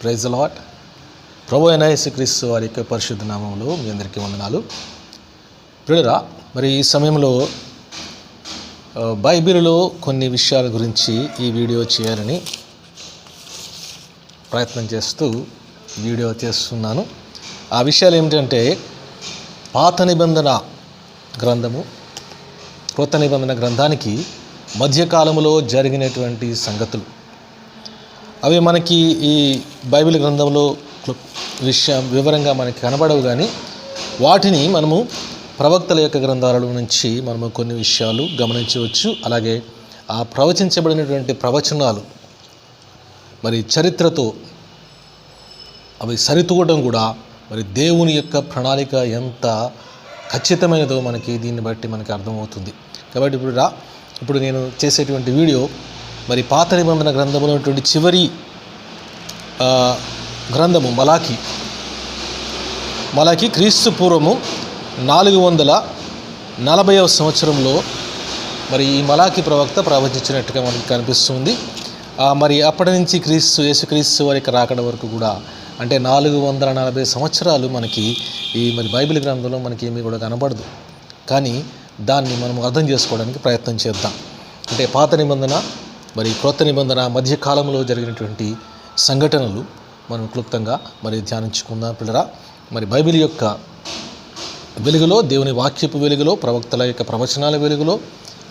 Praise the lord. ప్రభు అయిన యేసుక్రీస్తు వారి యొక్క పరిశుద్ధ నామములో మీ అందరికీ వందనాలు. ప్రియులారా, మరి ఈ సమయంలో బైబిల్లో కొన్ని విషయాల గురించి ఈ వీడియో చేయాలని ప్రయత్నం చేస్తూ వీడియో చేస్తున్నాను. ఆ విషయాలు ఏమిటంటే పాత నిబంధన గ్రంథము, కొత్త నిబంధన గ్రంథానికి మధ్యకాలంలో జరిగినటువంటి సంగతులు. అవి మనకి ఈ బైబిల్ గ్రంథంలో వివరంగా మనకి కనబడవు, కానీ వాటిని మనము ప్రవక్తల యొక్క గ్రంథాల నుంచి మనము కొన్ని విషయాలు గమనించవచ్చు. అలాగే ఆ ప్రవచించబడినటువంటి ప్రవచనాలు మరి చరిత్రతో అవి సరితూగడం కూడా మరి దేవుని యొక్క ప్రణాళిక ఎంత ఖచ్చితమైనదో మనకి దీన్ని బట్టి మనకి అర్థమవుతుంది. కాబట్టి ఇప్పుడు నేను చేసేటువంటి వీడియో మరి పాత నిబంధన గ్రంథంలో ఉన్నటువంటి చివరి గ్రంథము మలాకి క్రీస్తు పూర్వము 440వ సంవత్సరంలో మరి ఈ మలాకి ప్రవక్త ప్రవచించినట్టుగా మనకి కనిపిస్తుంది. మరి అప్పటి నుంచి యేసుక్రీస్తు వారి రాకడ వరకు కూడా అంటే 440 సంవత్సరాలు మనకి ఈ మరి బైబిల్ గ్రంథంలో మనకి ఏమీ కూడా కనబడదు. కానీ దాన్ని మనం అర్థం చేసుకోవడానికి ప్రయత్నం చేద్దాం. అంటే పాత నిబంధన మరి క్రొత్త నిబంధన మధ్యకాలంలో జరిగినటువంటి సంఘటనలు మనం క్లుప్తంగా మరి ధ్యానించుకుందాం. పిల్లరా, మరి బైబిల్ యొక్క వెలుగులో, దేవుని వాక్యపు వెలుగులో, ప్రవక్తల యొక్క ప్రవచనాల వెలుగులో,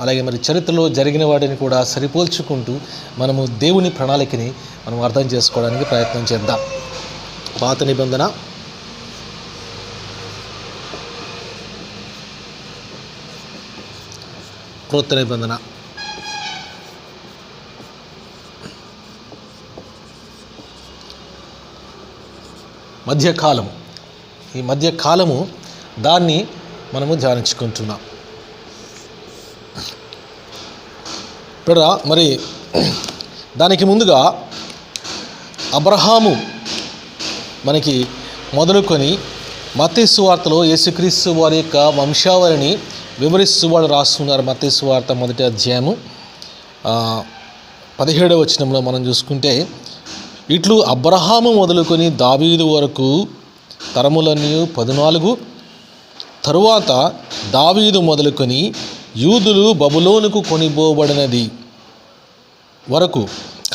అలాగే మరి చరిత్రలో జరిగిన వాటిని కూడా సరిపోల్చుకుంటూ మనము దేవుని ప్రణాళికని మనం అర్థం చేసుకోవడానికి ప్రయత్నం చేద్దాం. పాత నిబంధన, క్రొత్త నిబంధన. మధ్యకాలము, ఈ మధ్యకాలము దాన్ని మనము ధ్యానించుకుంటున్నాం. ఇప్పుడు మరి దానికి ముందుగా అబ్రహాము మనకి మొదలుకొని మత్తయి సువార్తలో యేసుక్రీస్తు వారి యొక్క వంశావళిని వివరిస్తూ వాడు రాస్తున్నారు. మత్తయి సువార్త 1వ అధ్యాయము 17వ వచనంలో మనం చూసుకుంటే, ఇట్లు అబ్రహాము మొదలుకొని దావీదు వరకు తరములన్నీ 14, తరువాత దావీదు మొదలుకొని యూదులు బబులోనుకు కొనిపోబడినది వరకు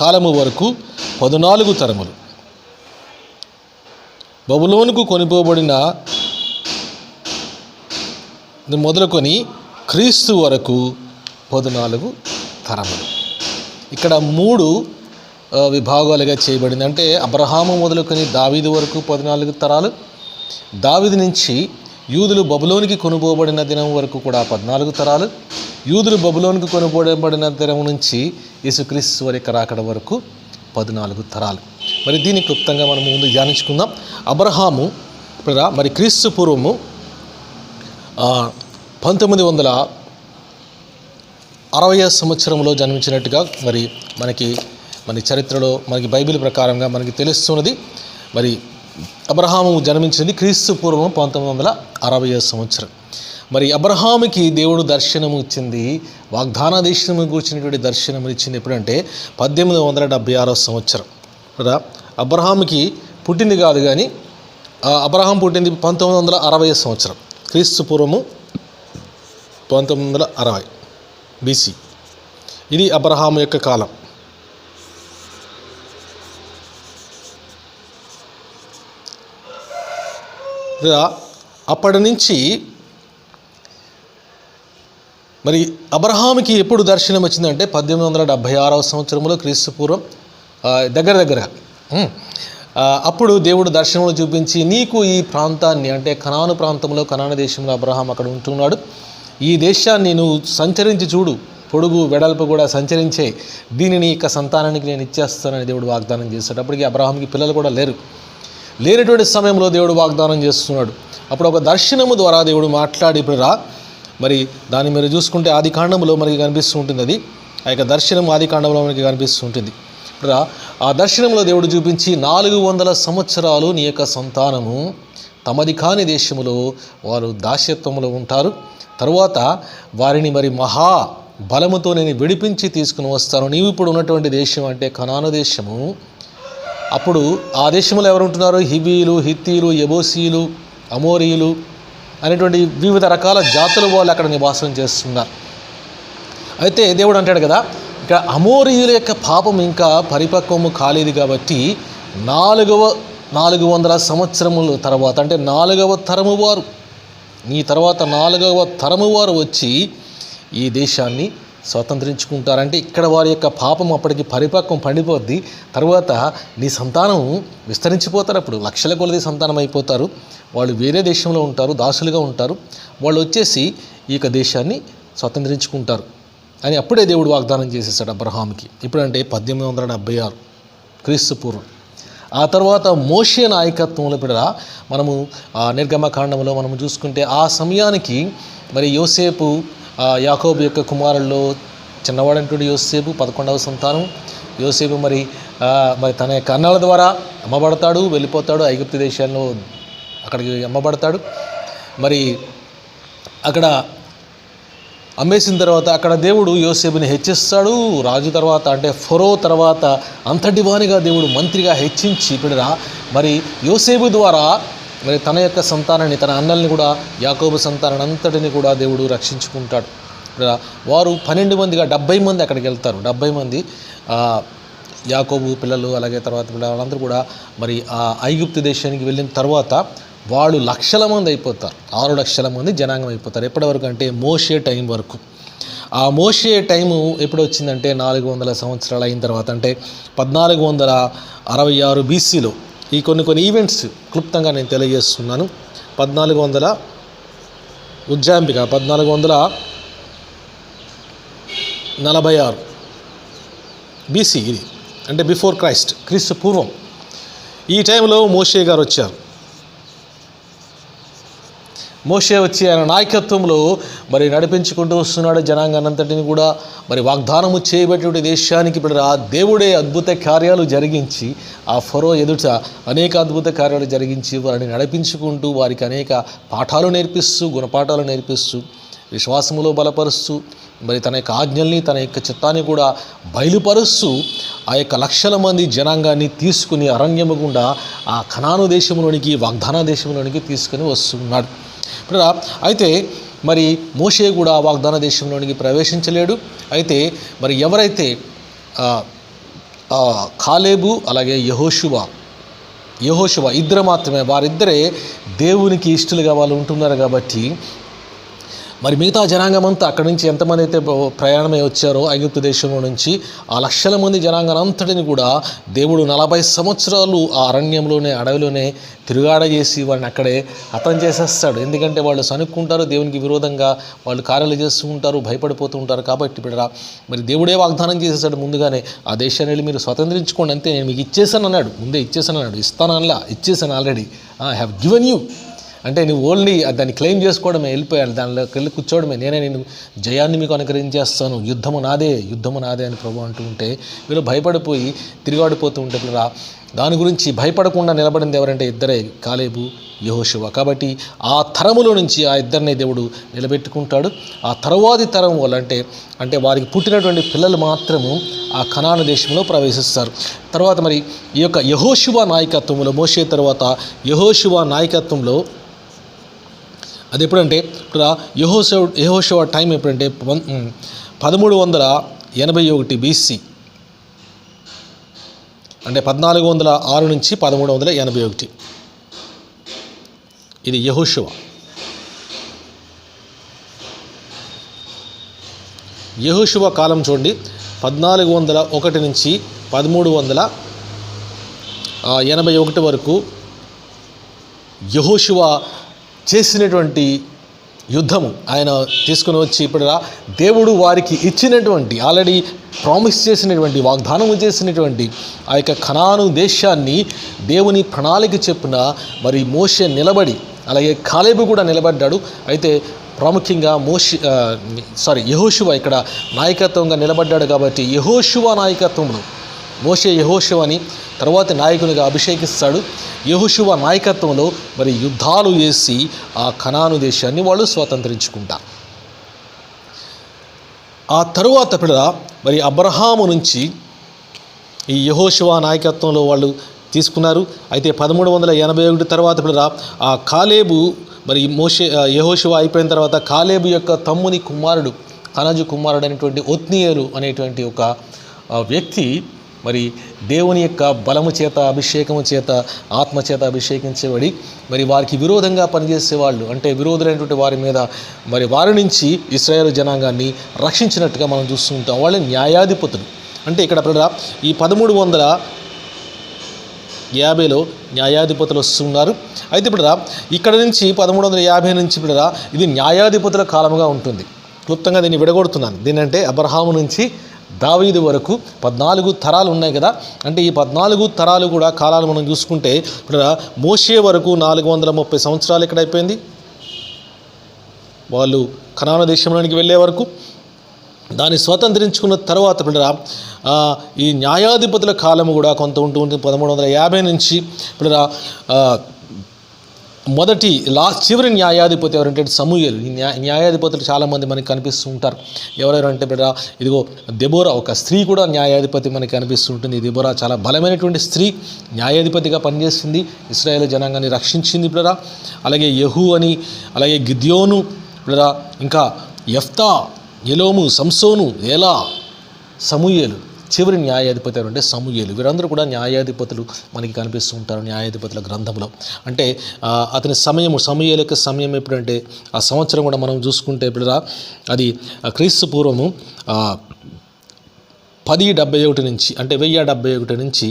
కాలము వరకు 14 తరములు. బబులోనుకు కొనిపోబడిన మొదలుకొని క్రీస్తు వరకు 14 తరములు. ఇక్కడ 3 విభాగాలుగా చేయబడింది. అంటే అబ్రహాము మొదలుకొని దావీదు వరకు 14 తరాలు, దావీదు నుంచి యూదులు బబులోనికి కొనుపోబడిన దినం వరకు కూడా 14 తరాలు, యూదులు బబులోనికి కొనుపోబడిన దినం నుంచి యేసుక్రీస్తు వారి రాకడ వరకు 14 తరాలు. మరి దీన్ని క్లుప్తంగా మనం ముందు ధ్యానించుకుందాం. అబ్రహాము మరి క్రీస్తు పూర్వము 1960వ సంవత్సరంలో జన్మించినట్టుగా మరి మన చరిత్రలో మనకి బైబిల్ ప్రకారంగా మనకి తెలుస్తున్నది. మరి అబ్రహాము జన్మించింది క్రీస్తు పూర్వం 1960వ సంవత్సరం. మరి అబ్రహాముకి దేవుడు దర్శనము ఇచ్చింది, వాగ్దాన దేశము కూర్చున్నటువంటి దర్శనం ఇచ్చింది ఎప్పుడంటే 1876వ సంవత్సరం. అబ్రహాముకి పుట్టింది కాదు, కానీ అబ్రహాం పుట్టింది 1960వ సంవత్సరం, క్రీస్తు పూర్వము 1960 BC. ఇది అబ్రహాము యొక్క కాలం. అప్పటి నుంచి మరి అబ్రహాముకి ఎప్పుడు దర్శనం వచ్చిందంటే 1876వ సంవత్సరంలో, క్రీస్తు పూర్వం దగ్గర అప్పుడు దేవుడు దర్శనంలో చూపించి, నీకు ఈ ప్రాంతాన్ని అంటే కనాను ప్రాంతంలో, కనాను దేశంలో అబ్రహాం అక్కడ ఉంటున్నాడు, ఈ దేశాన్ని నువ్వు సంచరించి చూడు, పొడుగు వెడల్పు కూడా సంచరించే, దీనిని ఇక సంతానానికి నేను ఇచ్చేస్తానని దేవుడు వాగ్దానం చేస్తాడు. అప్పటికి అబ్రహాంకి పిల్లలు కూడా లేనటువంటి సమయంలో దేవుడు వాగ్దానం చేస్తున్నాడు. అప్పుడు ఒక దర్శనము ద్వారా దేవుడు మాట్లాడి మరి దాన్ని మీరు చూసుకుంటే ఆది కాండంలో మనకి కనిపిస్తూ ఉంటుంది. అది ఆ యొక్క దర్శనం ఆది కాండంలో మనకి కనిపిస్తూ ఉంటుంది. ఆ దర్శనంలో దేవుడు చూపించి 400 సంవత్సరాలు నీ యొక్క సంతానము తమది కాని దేశములో వారు దాస్యత్వములో ఉంటారు, తరువాత వారిని మరి మహా బలముతో నేను విడిపించి తీసుకుని వస్తాను. నీవు ఇప్పుడు ఉన్నటువంటి దేశం అంటే కనాను దేశము అప్పుడు ఆ దేశంలో ఎవరు ఉంటున్నారు? హివీలు, హిత్తీలు, యెబూసీయులు, అమోరీయులు అనేటువంటి వివిధ రకాల జాతుల వాళ్ళు అక్కడ నివాసం చేస్తున్నారు. అయితే దేవుడు అంటాడు కదా, ఇక్కడ అమోరీయుల యొక్క పాపం ఇంకా పరిపక్వము కాలేదు కాబట్టి 400 సంవత్సరముల తర్వాత, అంటే 4వ తరము వారు, నీ తర్వాత 4వ తరము వారు వచ్చి ఈ దేశాన్ని స్వతంత్రించుకుంటారంటే ఇక్కడ వారి యొక్క పాపం అప్పటికి పరిపక్వం పండిపోద్ది. తర్వాత నీ సంతానం విస్తరించిపోతారు. అప్పుడు లక్షల కొలది సంతానం అయిపోతారు. వాళ్ళు వేరే దేశంలో ఉంటారు, దాసులుగా ఉంటారు. వాళ్ళు వచ్చేసి ఈ యొక్క దేశాన్ని స్వతంత్రించుకుంటారు అని అప్పుడే దేవుడు వాగ్దానం చేసేసాడు అబ్రహాంకి. ఇప్పుడంటే 1876 క్రీస్తు పూర్వం. ఆ తర్వాత మోషే నాయకత్వంలో కూడా మనము నిర్గమకాండంలో మనము చూసుకుంటే ఆ సమయానికి మరి యోసేపు, యాకోబు యొక్క కుమారుల్లో చిన్నవాడంటుడు యోసేపు, 11వ సంతానం యోసేపు. మరి తన యొక్క అన్నల ద్వారా అమ్మబడతాడు, వెళ్ళిపోతాడు ఐగుప్తు దేశాల్లో, అక్కడికి అమ్మబడతాడు. మరి అక్కడ అమ్మేసిన తర్వాత అక్కడ దేవుడు యోసేపుని హెచ్చిస్తాడు. రాజు తర్వాత అంటే ఫరో తర్వాత అంతటి వానిగా దేవుడు మంత్రిగా హెచ్చించి ఇప్పుడు మరి యోసేపు ద్వారా మరి తన యొక్క సంతానాన్ని, తన అన్నల్ని కూడా, యాకోబు సంతానాన్ని అంతటిని కూడా దేవుడు రక్షించుకుంటాడు. వారు 12 మందిగా 70 మంది అక్కడికి వెళ్తారు. 70 మంది యాకోబు పిల్లలు, అలాగే తర్వాత వాళ్ళందరూ కూడా మరి ఆ ఐగుప్తు దేశానికి వెళ్ళిన తర్వాత వాళ్ళు లక్షల మంది అయిపోతారు. 6 లక్షల మంది జనాంగం అయిపోతారు. ఎప్పటి వరకు అంటే మోషే టైం వరకు. ఆ మోషే టైము ఎప్పుడు వచ్చిందంటే 400 సంవత్సరాలు అయిన తర్వాత, అంటే 1466 BCలో. ఈ కొన్ని ఈవెంట్స్ క్లుప్తంగా నేను తెలియజేస్తున్నాను. 1400 ఉజ్జాయింపిక 1446 BC, ఇది అంటే బిఫోర్ క్రైస్ట్, క్రీస్తు పూర్వం. ఈ టైంలో మోషే గారు వచ్చారు. మోషే వచ్చి ఆయన నాయకత్వంలో మరి నడిపించుకుంటూ వస్తున్నాడు జనాంగానంతటిని కూడా. మరి వాగ్దానము చేయబెట్టే దేశానికి ఇప్పుడు ఆ దేవుడే అద్భుత కార్యాలు జరిగించి, ఆ ఫరో ఎదుట అనేక అద్భుత కార్యాలు జరిగించి వారిని నడిపించుకుంటూ, వారికి అనేక పాఠాలు నేర్పిస్తూ, గుణపాఠాలు నేర్పిస్తూ, విశ్వాసములో బలపరుస్తూ, మరి తన యొక్క ఆజ్ఞల్ని, తన యొక్క చిత్తాన్ని కూడా బయలుపరుస్తూ ఆ యొక్క లక్షల మంది జనాంగాన్ని తీసుకుని అరణ్యము గుండా ఆ కనాను దేశంలోనికి, వాగ్దాన దేశంలోనికి తీసుకుని వస్తున్నాడు. అయితే మరి మోషే కూడా వాగ్దాన దేశంలోనికి ప్రవేశించలేడు. అయితే మరి ఎవరైతే కాలేబు అలాగే యెహోషువ ఇద్దరు మాత్రమే, వారిద్దరే దేవునికి ఇష్టలుగా వాళ్ళు ఉంటున్నారు కాబట్టి మరి మిగతా జనాంగం అంతా అక్కడి నుంచి ఎంతమంది అయితే ప్రయాణమై వచ్చారో ఐగుప్తు దేశంలో నుంచి, ఆ లక్షల మంది జనాంగానంతటిని కూడా దేవుడు 40 సంవత్సరాలు ఆ అరణ్యంలోనే, అడవిలోనే తిరుగాడజేసి వాడిని అక్కడే హతం చేసేస్తాడు. ఎందుకంటే వాళ్ళు సనుక్కుంటారు, దేవునికి విరోధంగా వాళ్ళు కార్యాలు చేస్తూ ఉంటారు, భయపడిపోతూ ఉంటారు. కాబట్టి ఇప్పుడు మరి దేవుడే వాగ్దానం చేసేసాడు ముందుగానే, ఆ దేశాన్ని వెళ్ళి మీరు స్వతంత్రించుకోండి, అంతే నేను మీకు ఇచ్చేసాను అన్నాడు. ముందే ఇచ్చేసాను అన్నాడు, ఇస్తానలా ఇచ్చేసాను already, I have given you. అంటే నువ్వు ఓన్లీ దాన్ని క్లెయిమ్ చేసుకోవడమే, వెళ్ళిపోయాను, దానిలోకి వెళ్ళి కూర్చోవడమే, నేనే నేను జయాన్ని మీకు అనుగ్రహించేస్తాను, యుద్ధము నాదే అని ప్రభు అంటూ ఉంటే వీళ్ళు భయపడిపోయి తిరిగాడిపోతూ ఉంటే దాని గురించి భయపడకుండా నిలబడింది ఎవరంటే ఇద్దరే, కాలేబు, యెహోషువ. కాబట్టి ఆ తరములో నుంచి ఆ ఇద్దరిని దేవుడు నిలబెట్టుకుంటాడు. ఆ తరువాతి తరం వాళ్ళు అంటే వారికి పుట్టినటువంటి పిల్లలు మాత్రము ఆ కనాను దేశంలో ప్రవేశిస్తారు. తర్వాత మరి ఈ యొక్క యెహోషువ నాయకత్వంలో, మోషే తర్వాత యెహోషువ నాయకత్వంలో అది ఎప్పుడంటే ఇప్పుడు యెహోషువ టైం ఎప్పుడంటే 1381 BC, అంటే 1406 నుంచి 1381. ఇది యెహోషువ కాలం చూడండి. 1401 నుంచి 1381 వరకు యెహోషువ చేసినటువంటి యుద్ధము ఆయన తీసుకుని వచ్చి ఇప్పుడు దేవుడు వారికి ఇచ్చినటువంటి, ఆల్రెడీ ప్రామిస్ చేసినటువంటి, వాగ్దానము చేసినటువంటి ఆ యొక్క కనాను దేశాన్ని దేవుని ప్రణాళిక చెప్పున మరి మోషే నిలబడి, అలాగే కాలేబు కూడా నిలబడ్డాడు. అయితే ప్రాముఖ్యంగా యెహోషువ ఇక్కడ నాయకత్వంగా నిలబడ్డాడు. కాబట్టి యెహోషువ నాయకత్వంలో మోషే యెహోషువని తర్వాత నాయకునిగా అభిషేకిస్తాడు. యెహోషువ నాయకత్వంలో మరి యుద్ధాలు చేసి ఆ కనాను దేశాన్ని వాళ్ళు స్వతంత్రించుకుంటారు. ఆ తరువాత మరి అబ్రహాము నుంచి ఈ యెహోషువ నాయకత్వంలో వాళ్ళు తీసుకున్నారు. అయితే 1381 తర్వాత ఇప్పుడు ఆ కాలేబు మరి యెహోషువ అయిపోయిన తర్వాత కాలేబు యొక్క తమ్ముని కుమారుడు కనజు కుమారుడు అనేటువంటి ఒత్నీయేలు అనేటువంటి ఒక వ్యక్తి మరి దేవుని యొక్క బలము చేత అభిషేకము చేత ఆత్మ చేత అభిషేకించబడి మరి వారికి విరోధంగా పనిచేసేవాళ్ళు అంటే విరోధులైనటువంటి వారి మీద మరి వారి నుంచి ఇశ్రాయేలు జనాంగాన్ని రక్షించినట్టుగా మనం చూస్తూ ఉంటాం. వాళ్ళే న్యాయాధిపతులు. అంటే ఇక్కడ ఈ 1350లో న్యాయాధిపతులు వస్తున్నారు. అయితే ఇప్పుడు ఇక్కడ నుంచి 1350 నుంచి ఇప్పుడు ఇది న్యాయాధిపతుల కాలముగా ఉంటుంది. క్లుప్తంగా దీన్ని విడగొడుతున్నాను. దీనంటే అబ్రహాము నుంచి దావీదు వరకు 14 తరాలు ఉన్నాయి కదా. అంటే ఈ 14 తరాలు కూడా కాలాలు మనం చూసుకుంటే ఇప్పుడు మోషే వరకు 430 సంవత్సరాలు ఇక్కడ అయిపోయింది. వాళ్ళు కనాను దేశంలోనికి వెళ్ళే వరకు. దాన్ని స్వతంత్రించుకున్న తర్వాత ఇప్పుడు ఈ న్యాయాధిపతుల కాలము కూడా కొంత ఉంటుంది. 1350 నుంచి ఇప్పుడు చివరి న్యాయాధిపతి ఎవరంటే సమూయేలు. ఈ న్యాయాధిపతులు చాలామంది మనకి కనిపిస్తూ ఉంటారు. ఎవరెవరంటే ఇదిగో దెబోరా, ఒక స్త్రీ కూడా న్యాయాధిపతి మనకి కనిపిస్తూ ఉంటుంది. దెబోరా చాలా బలమైనటువంటి స్త్రీ, న్యాయాధిపతిగా పనిచేసింది, ఇశ్రాయేలు జనాంగాన్ని రక్షించింది. ఇప్పుడు అలాగే యెహూ అని, అలాగే గిద్యోను, ఇప్పుడు ఇంకా యెఫ్తా, ఎలోము, సంసోను, ఏలా, సమూయేలు. చివరి న్యాయాధిపతి ఎవరంటే సమూయేలు. వీరందరూ కూడా న్యాయాధిపతులు మనకి కనిపిస్తూ ఉంటారు న్యాయాధిపతుల గ్రంథంలో. అంటే అతని సమూయేలు యొక్క సమయం ఎప్పుడంటే ఆ సంవత్సరం కూడా మనం చూసుకుంటే ఇప్పుడు అది క్రీస్తు పూర్వము 1071 నుంచి అంటే 1071 నుంచి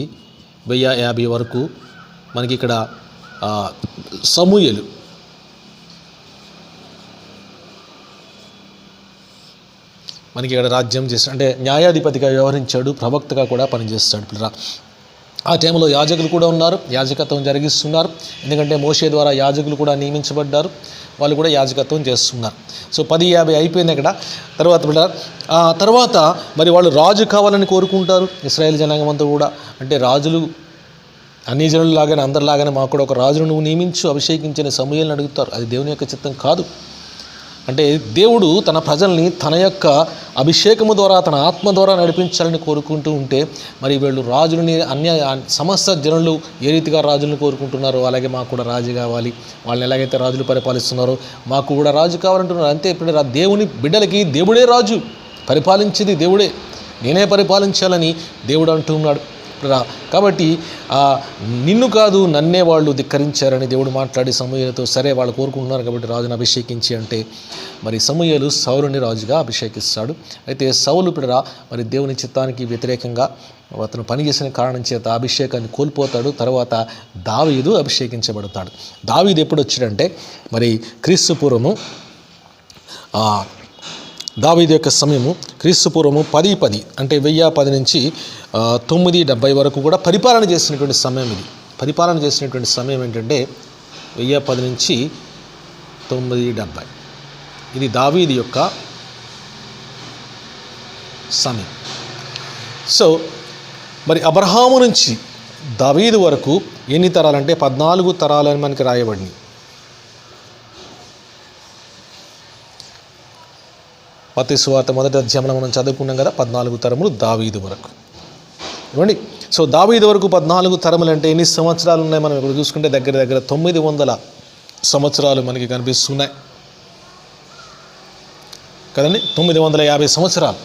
1050 వరకు మనకి ఇక్కడ సమూయేలు మనకి ఇక్కడ రాజ్యం చేస్తాడు. అంటే న్యాయాధిపతిగా వ్యవహరించాడు, ప్రవక్తగా కూడా పనిచేస్తాడు. పిల్లరా ఆ టైంలో యాజకులు కూడా ఉన్నారు, యాజకత్వం జరిగిస్తున్నారు. ఎందుకంటే మోషే ద్వారా యాజకులు కూడా నియమించబడ్డారు, వాళ్ళు కూడా యాజకత్వం చేస్తున్నారు. సో 1050 అయిపోయింది అక్కడ. తర్వాత మరి వాళ్ళు రాజు కావాలని కోరుకుంటారు ఇశ్రాయేల్ జనాంగం అంతా కూడా. అంటే రాజులు అన్ని జనులు లాగానే అందరిలాగానే మాకు కూడా ఒక రాజును నువ్వు నియమించు, అభిషేకించని సమూయేలుని అడుగుతారు. అది దేవుని యొక్క చిత్తం కాదు. అంటే దేవుడు తన ప్రజల్ని తన యొక్క అభిషేకము ద్వారా తన ఆత్మ ద్వారా నడిపించాలని కోరుకుంటూ ఉంటే మరి వీళ్ళు రాజులని సమస్త జనులు ఏ రీతిగా రాజులను కోరుకుంటున్నారో అలాగే మాకు కూడా రాజు కావాలి, వాళ్ళని ఎలాగైతే రాజులు పరిపాలిస్తున్నారో మాకు కూడా రాజు కావాలంటున్నారు. అంతే ఇప్పుడు దేవుని బిడ్డలకి దేవుడే రాజు, పరిపాలించేది దేవుడే, నేనే పరిపాలించాలని దేవుడు అంటున్నాడు. కాబట్టి నిన్ను కాదు నన్నే వాళ్ళు ధిక్కరించారని దేవుడు మాట్లాడి సమూయేలుతో సరే వాళ్ళు కోరుకుంటున్నారు కాబట్టి రాజును అభిషేకించి అంటే మరి సమూయేలు సౌలుని రాజుగా అభిషేకిస్తాడు. అయితే సౌలు మరి దేవుని చిత్తానికి వ్యతిరేకంగా అతను పనిచేసిన కారణం చేత అభిషేకాన్ని కోల్పోతాడు. తర్వాత దావీదు అభిషేకించబడతాడు. దావీదు ఎప్పుడు వచ్చాడంటే మరి క్రీస్తు పూర్వము దావీదు యొక్క సమయము క్రీస్తు పూర్వము 1010 అంటే 1010 నుంచి 970 వరకు కూడా పరిపాలన చేసినటువంటి సమయం ఇది. పరిపాలన చేసినటువంటి సమయం ఏంటంటే 1010 నుంచి 970 ఇది దావీదు యొక్క సమయం. సో మరి అబ్రహాము నుంచి దావీదు వరకు ఎన్ని తరాలంటే 14 తరాలు అని మనకి రాయబడింది. మత్తయి సువార్త మొదటి అధ్యాయంలో మనం చదువుకున్నాం కదా, 14 తరములు దావీదు వరకు. ఇవ్వండి. సో దావీదు వరకు 14 తరములు అంటే ఎన్ని సంవత్సరాలు ఉన్నాయి మనం ఇప్పుడు చూసుకుంటే దగ్గర 900 సంవత్సరాలు మనకి కనిపిస్తున్నాయి కదండి. 950 సంవత్సరాలు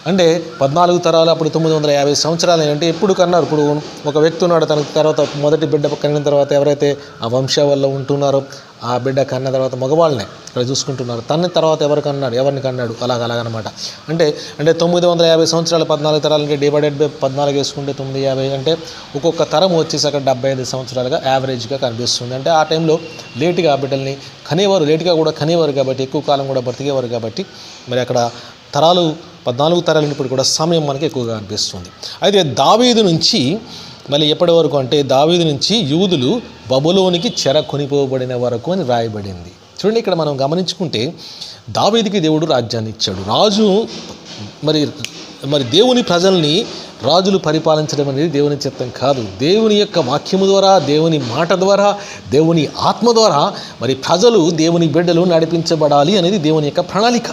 అంటే 14 తరాలు, అప్పుడు 950 సంవత్సరాలు అంటే ఎప్పుడు కన్నారు. ఇప్పుడు ఒక వ్యక్తి ఉన్నాడు, తన తర్వాత మొదటి బిడ్డ కన్న తర్వాత ఎవరైతే ఆ వంశావళిలో ఉంటున్నారో ఆ బిడ్డ కన్న తర్వాత మగవాళ్ళనే ఇక్కడ చూసుకుంటున్నారు. తన తర్వాత ఎవరిని కన్నాడు అలాగనమాట. అంటే 950 సంవత్సరాలు 14 తరాలు అంటే డివైడెడ్ బై 14 వేసుకుంటే 950 అంటే ఒక్కొక్క తరం వచ్చేసి అక్కడ 75 సంవత్సరాలుగా యావరేజ్గా కనిపిస్తుంది. అంటే ఆ టైంలో లేటుగా బిడ్డల్ని కనేవారు, లేటుగా కూడా కనేవారు కాబట్టి ఎక్కువ కాలం కూడా బ్రతికేవారు కాబట్టి మరి అక్కడ తరాలు 14 తరాలు ఇప్పుడు కూడా సమయం మనకి ఎక్కువగా అనిపిస్తుంది. అయితే దావీదు నుంచి మళ్ళీ ఎప్పటి వరకు అంటే దావీదు నుంచి యూదులు బబులోనికి చెర కొనిపోబడిన వరకు అని రాయబడింది. చూడండి, ఇక్కడ మనం గమనించుకుంటే దావీదుకి దేవుడు రాజ్యాన్ని ఇచ్చాడు. రాజు మరి దేవుని ప్రజల్ని రాజులు పరిపాలించడం అనేది దేవుని చిత్తం కాదు. దేవుని యొక్క వాక్యము ద్వారా, దేవుని మాట ద్వారా, దేవుని ఆత్మ ద్వారా మరి ప్రజలు దేవుని బిడ్డలు నడిపించబడాలి అనేది దేవుని యొక్క ప్రణాళిక.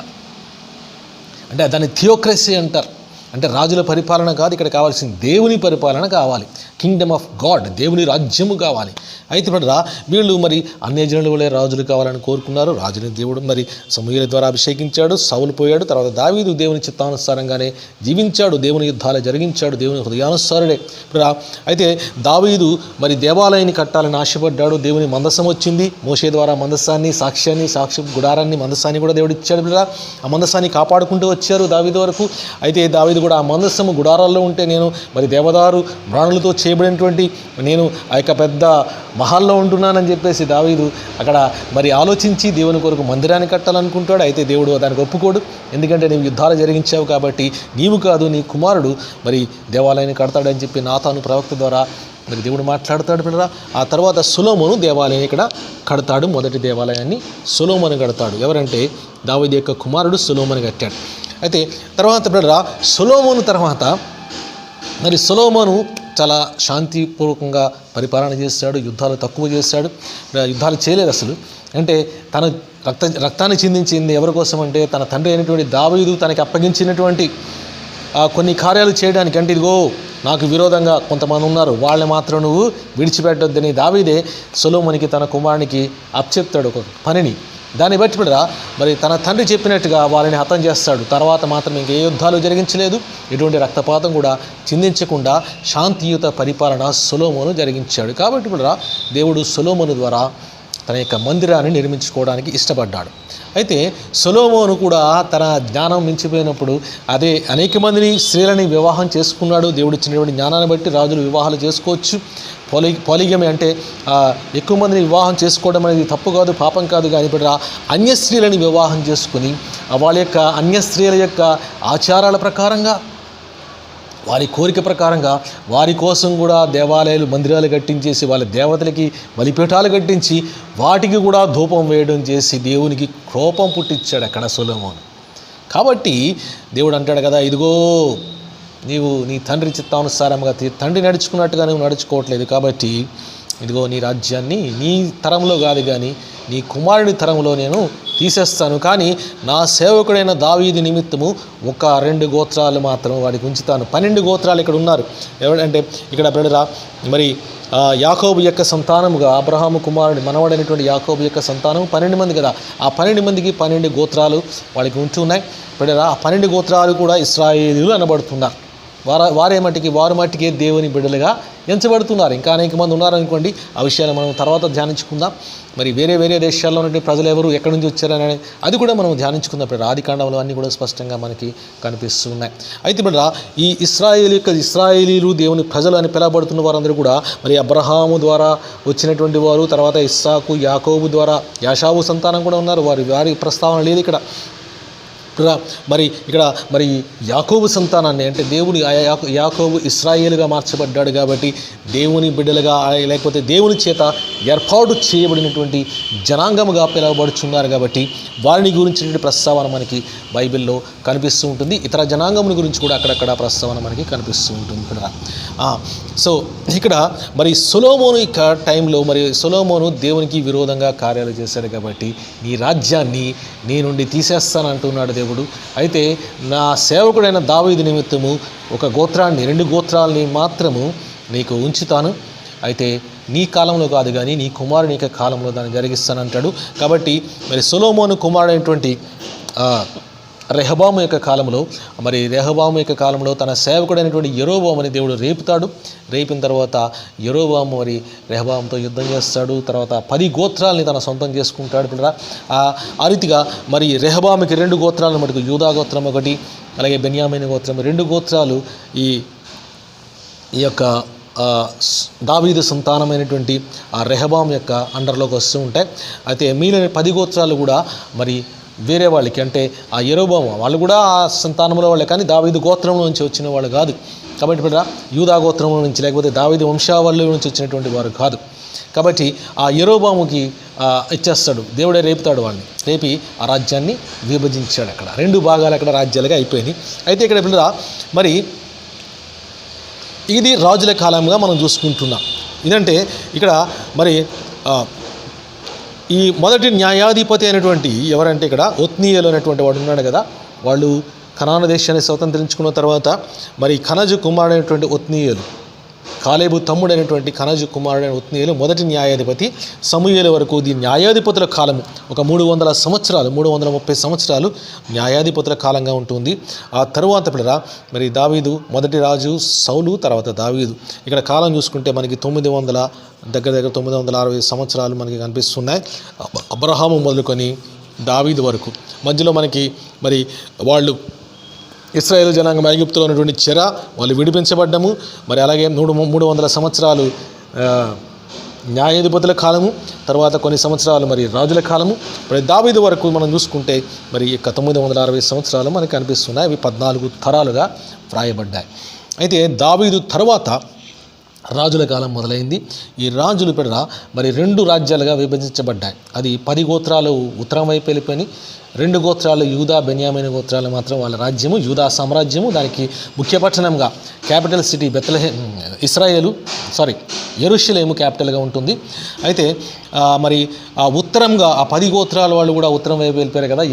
అంటే దాన్ని థియోక్రసీ అంటారు. అంటే రాజుల పరిపాలన కాదు, ఇక్కడ కావాల్సింది దేవుని పరిపాలన కావాలి. కింగ్డమ్ ఆఫ్ గాడ్, దేవుని రాజ్యము కావాలి. అయితే బిడ్డలారా, వీళ్ళు మరి అన్యజనుల వలె రాజులు కావాలని కోరుకున్నారు. రాజుని దేవుడు మరి సమూయేలు ద్వారా అభిషేకించాడు. సౌలు పోయాడు. తర్వాత దావీదు దేవుని చిత్తానుసారంగానే జీవించాడు, దేవుని యుద్ధాలు జరిగించాడు, దేవుని హృదయానుసారుడే. అయితే దావీదు మరి దేవాలయాన్ని కట్టాలని ఆశపడ్డాడు. దేవుని మందసం వచ్చింది, మోషే ద్వారా మందసాన్ని, సాక్ష్య గుడారాన్ని, మందసాన్ని కూడా దేవుడు ఇచ్చాడు. బిడ్డలారా, ఆ మందసాన్ని కాపాడుకుంటూ వచ్చారు దావీదు వరకు. అయితే దావీదు కూడా ఆ మందసము గుడారాల్లో ఉంటే నేను మరి దేవదారు ప్రాణులతో చేయబడినటువంటి నేను ఆ యొక్క పెద్ద మహాల్లో ఉంటున్నానని చెప్పేసి దావీదు అక్కడ మరి ఆలోచించి దేవుని కొరకు మందిరాన్ని కట్టాలనుకుంటాడు. అయితే దేవుడు దానికి ఒప్పుకోడు. ఎందుకంటే నీవు యుద్ధాలు జరిగించావు కాబట్టి నీవు కాదు నీ కుమారుడు మరి దేవాలయాన్ని కడతాడని చెప్పి నాతాను ప్రవక్త ద్వారా మరి దేవుడు మాట్లాడతాడు. పిల్లరా, ఆ తర్వాత సొలొమోను దేవాలయం ఇక్కడ కడతాడు. మొదటి దేవాలయాన్ని సొలొమోను కడతాడు. ఎవరంటే దావీదు యొక్క కుమారుడు సొలొమోను కట్టాడు. అయితే తర్వాత పిల్లరా, సొలొమోను తర్వాత మరి సొలొమోను చాలా శాంతిపూర్వకంగా పరిపాలన చేశాడు. యుద్ధాలు తక్కువ చేశాడు, యుద్ధాలు చేయలేదు అసలు. అంటే తన రక్తాన్ని చిందించింది ఎవరి కోసం అంటే తన తండ్రి అయినటువంటి దావీదు తనకి అప్పగించినటువంటి కొన్ని కార్యాలు చేయడానికి. అంటే ఇదిగో నాకు విరోధంగా కొంతమంది ఉన్నారు, వాళ్ళని మాత్రం నువ్వు విడిచిపెట్టొద్దని దావీదే సొలొమోనుకి తన కుమారునికి అప్పచెప్తాడు ఒక పనిని. దాన్ని బట్టి కూడా మరి తన తండ్రి చెప్పినట్టుగా వాళ్ళని హతం చేస్తాడు. తర్వాత మాత్రం ఇంకే యుద్ధాలు జరిగించలేదు, ఎటువంటి రక్తపాతం కూడా చిందించకుండా శాంతియుత పరిపాలన సొలొమోను జరిగించాడు. కాబట్టి కూడా దేవుడు సొలొమోను ద్వారా తన యొక్క మందిరాన్ని నిర్మించుకోవడానికి ఇష్టపడ్డాడు. అయితే సొలొమోను కూడా తన జ్ఞానం మించిపోయినప్పుడు అదే అనేక మందిని స్త్రీలని వివాహం చేసుకున్నాడు. దేవుడు ఇచ్చినటువంటి జ్ఞానాన్ని బట్టి రాజులు వివాహాలు చేసుకోవచ్చు. పాలిగమి అంటే ఎక్కువ మందిని వివాహం చేసుకోవడం అనేది తప్పు కాదు, పాపం కాదు. కానీ ఇప్పుడు అన్య స్త్రీలని వివాహం చేసుకుని వాళ్ళ యొక్క అన్య స్త్రీల యొక్క ఆచారాల ప్రకారంగా, వారి కోరిక ప్రకారంగా వారి కోసం కూడా దేవాలయాలు, మందిరాలు కట్టించేసి వాళ్ళ దేవతలకి బలిపీఠాలు కట్టించి వాటికి కూడా ధూపం వేయడం చేసి దేవునికి కోపం పుట్టించాడు అక్కడ సొలొమోను. కాబట్టి దేవుడు అంటాడు కదా, ఇదిగో నీవు నీ తండ్రి చిత్తానుసారంగా తండ్రి నడుచుకున్నట్టుగా నువ్వు నడుచుకోవట్లేదు, కాబట్టి ఇదిగో నీ రాజ్యాన్ని నీ తరంలో కాదు కానీ నీ కుమారుడి తరంలో నేను తీసేస్తాను. కానీ నా సేవకుడైన దావీదు నిమిత్తము 1-2 గోత్రాలు మాత్రం వాడికి ఉంచుతాను. 12 గోత్రాలు ఇక్కడ ఉన్నారు. ఎవరంటే ఇక్కడ బిడ్డరా మరి యాకోబు యొక్క సంతానముగా అబ్రహాము కుమారుడు మనవడైనటువంటి యాకోబు యొక్క సంతానం 12 మంది కదా. ఆ 12 మందికి 12 గోత్రాలు వాడికి ఉంటూ ఉన్నాయి. బిడ్డరా, ఆ 12 గోత్రాలు కూడా ఇశ్రాయేలీయులు అనబడుతున్నారు. వారు మట్టికే దేవుని బిడ్డలుగా ఎంచబడుతున్నారు. ఇంకా అనేక మంది ఉన్నారనుకోండి, ఆ విషయాన్ని మనం తర్వాత ధ్యానించుకుందాం. మరి వేరే దేశాల్లో ఉన్న ప్రజలు ఎవరు, ఎక్కడి నుంచి వచ్చారని అది కూడా మనం ధ్యానించుకుందాం. ఇప్పుడు ఆదికాండంలో అన్నీ కూడా స్పష్టంగా మనకి కనిపిస్తూ ఉన్నాయి. అయితే బిడ్డ, ఈ ఇశ్రాయేలీలు దేవుని ప్రజలు అని పిలవబడుతున్న వారందరూ కూడా మరి అబ్రహాము ద్వారా వచ్చినటువంటి వారు, తర్వాత ఇస్సాకు, యాకోబు ద్వారా యాషావు సంతానం కూడా ఉన్నారు. వారి ప్రస్తావన లేదు ఇక్కడ. మరి ఇక్కడ మరి యాకోబు సంతానాన్ని అంటే దేవుని యాకోబు ఇశ్రాయేలుగా మార్చబడ్డాడు కాబట్టి దేవుని బిడ్డలుగా లేకపోతే దేవుని చేత ఏర్పాటు చేయబడినటువంటి జనాంగముగా పిలువబడుచున్నారు. కాబట్టి వారిని గురించినటువంటి ప్రస్తావన మనకి బైబిల్లో కనిపిస్తూ ఉంటుంది. ఇతర జనాంగముల గురించి కూడా అక్కడక్కడ ప్రస్తావన మనకి కనిపిస్తూ ఉంటుంది. సో ఇక్కడ మరి సొలొమోను యొక్క టైంలో మరి సొలొమోను దేవునికి విరోధంగా కార్యాలు చేశాడు కాబట్టి నీ రాజ్యాన్ని నీ నుండి తీసేస్తానంటున్నాడు దేవుడు. అయితే నా సేవకుడైన దావీదు నిమిత్తము 1 గోత్రాన్ని 2 గోత్రాలని మాత్రము నీకు ఉంచుతాను. అయితే నీ కాలంలో కాదు కానీ నీ కుమారుని యొక్క కాలంలో దాన్ని జరిగిస్తానంటాడు. కాబట్టి మరి సొలొమోను కుమారుడైనటువంటి రెహబాము యొక్క కాలంలో తన సేవకుడైనటువంటి యెరోబోముని దేవుడు రేపుతాడు. రేపిన తర్వాత యెరోబోము మరి రెహబాముతో యుద్ధం చేస్తాడు. తర్వాత 10 గోత్రాలని తన సొంతం చేసుకుంటాడు. ఆ రీతిగా మరి రెహబాముకి 2 గోత్రాలను మటుకు యూదా గోత్రం ఒకటి, అలాగే బెన్యామీను గోత్రం 2 గోత్రాలు ఈ యొక్క దావీదు సంతానమైనటువంటి ఆ రెహబాము యొక్క అండర్లోకి వస్తూ ఉంటాయి. అయితే మిగిలిన 10 గోత్రాలు కూడా మరి వేరే వాళ్ళకి, అంటే ఆ యెరోబోము వాళ్ళు కూడా ఆ సంతానంలో వాళ్ళే, కానీ దావీదు గోత్రంలో నుంచి వచ్చిన వాళ్ళు కాదు. కాబట్టి ఇప్పుడు యూదా గోత్రంలో నుంచి లేకపోతే దావీదు వంశావళి నుంచి వచ్చినటువంటి వారు కాదు. కాబట్టి ఆ యెరోబోముకి ఇచ్చేస్తాడు, దేవుడే రేపుతాడు వాళ్ళని. రేపి ఆ రాజ్యాన్ని విభజించాడు. అక్కడ 2 భాగాలు అక్కడ రాజ్యాలుగా అయిపోయినాయి. అయితే ఇక్కడ ఇప్పుడు మరి ఇది రాజుల కాలంగా మనం చూసుకుంటున్నాం. ఇదంటే ఇక్కడ మరి ఈ మొదటి న్యాయాధిపతి అయినటువంటి ఎవరంటే ఇక్కడ ఒత్నీయేలు అనేటువంటి వాడు ఉన్నాడు కదా, వాళ్ళు కనాను దేశాన్ని స్వతంత్రించుకున్న తర్వాత మరి కనజు కుమారుడైనటువంటి ఒత్నీయేలు, కాలేబు తమ్ముడైనటువంటి కనజు కుమారుడైన ఒత్నీయేలు మొదటి న్యాయాధిపతి. సమూయేలు వరకు ఇది న్యాయాధిపతుల కాలము. ఒక 300 సంవత్సరాలు, 330 సంవత్సరాలు న్యాయాధిపతుల కాలంగా ఉంటుంది. ఆ తరువాత పిల్లరా మరి దావీదు మొదటి రాజు సౌలు, తర్వాత దావీదు. ఇక్కడ కాలం చూసుకుంటే మనకి 900 దగ్గర 960 సంవత్సరాలు మనకి కనిపిస్తున్నాయి. అబ్రహాము మొదలుకొని దావీదు వరకు. మధ్యలో మనకి మరి వాళ్ళు ఇశ్రాయేలు జనాంగం ఐగుప్తులో ఉన్నటువంటి చెర వాళ్ళు విడిపించబడ్డము. మరి అలాగే 300 సంవత్సరాలు న్యాయాధిపతుల కాలము, తర్వాత కొన్ని సంవత్సరాలు మరి రాజుల కాలము. మరి దావీదు వరకు మనం చూసుకుంటే మరి 960 సంవత్సరాలు మనకు కనిపిస్తున్నాయి. అవి 14 తరాలుగా వ్రాయబడ్డాయి. అయితే దావీదు తర్వాత రాజుల కాలం మొదలైంది. ఈ రాజులు పెడరా మరి 2 రాజ్యాలుగా విభజించబడ్డాయి. అది 10 గోత్రాలు ఉత్తరం వైపు వెళ్ళిపోయి, 2 గోత్రాలు యూదా బెన్యామీను గోత్రాలు మాత్రం వాళ్ళ రాజ్యము యూదా సామ్రాజ్యము. దానికి ముఖ్య పట్టణంగా క్యాపిటల్ సిటీ యెరూషలేము క్యాపిటల్గా ఉంటుంది. అయితే మరి ఆ ఉత్తరంగా ఆ 10 గోత్రాల వాళ్ళు కూడా ఉత్తరం వైపు వెళ్ళిపోయారు కదా.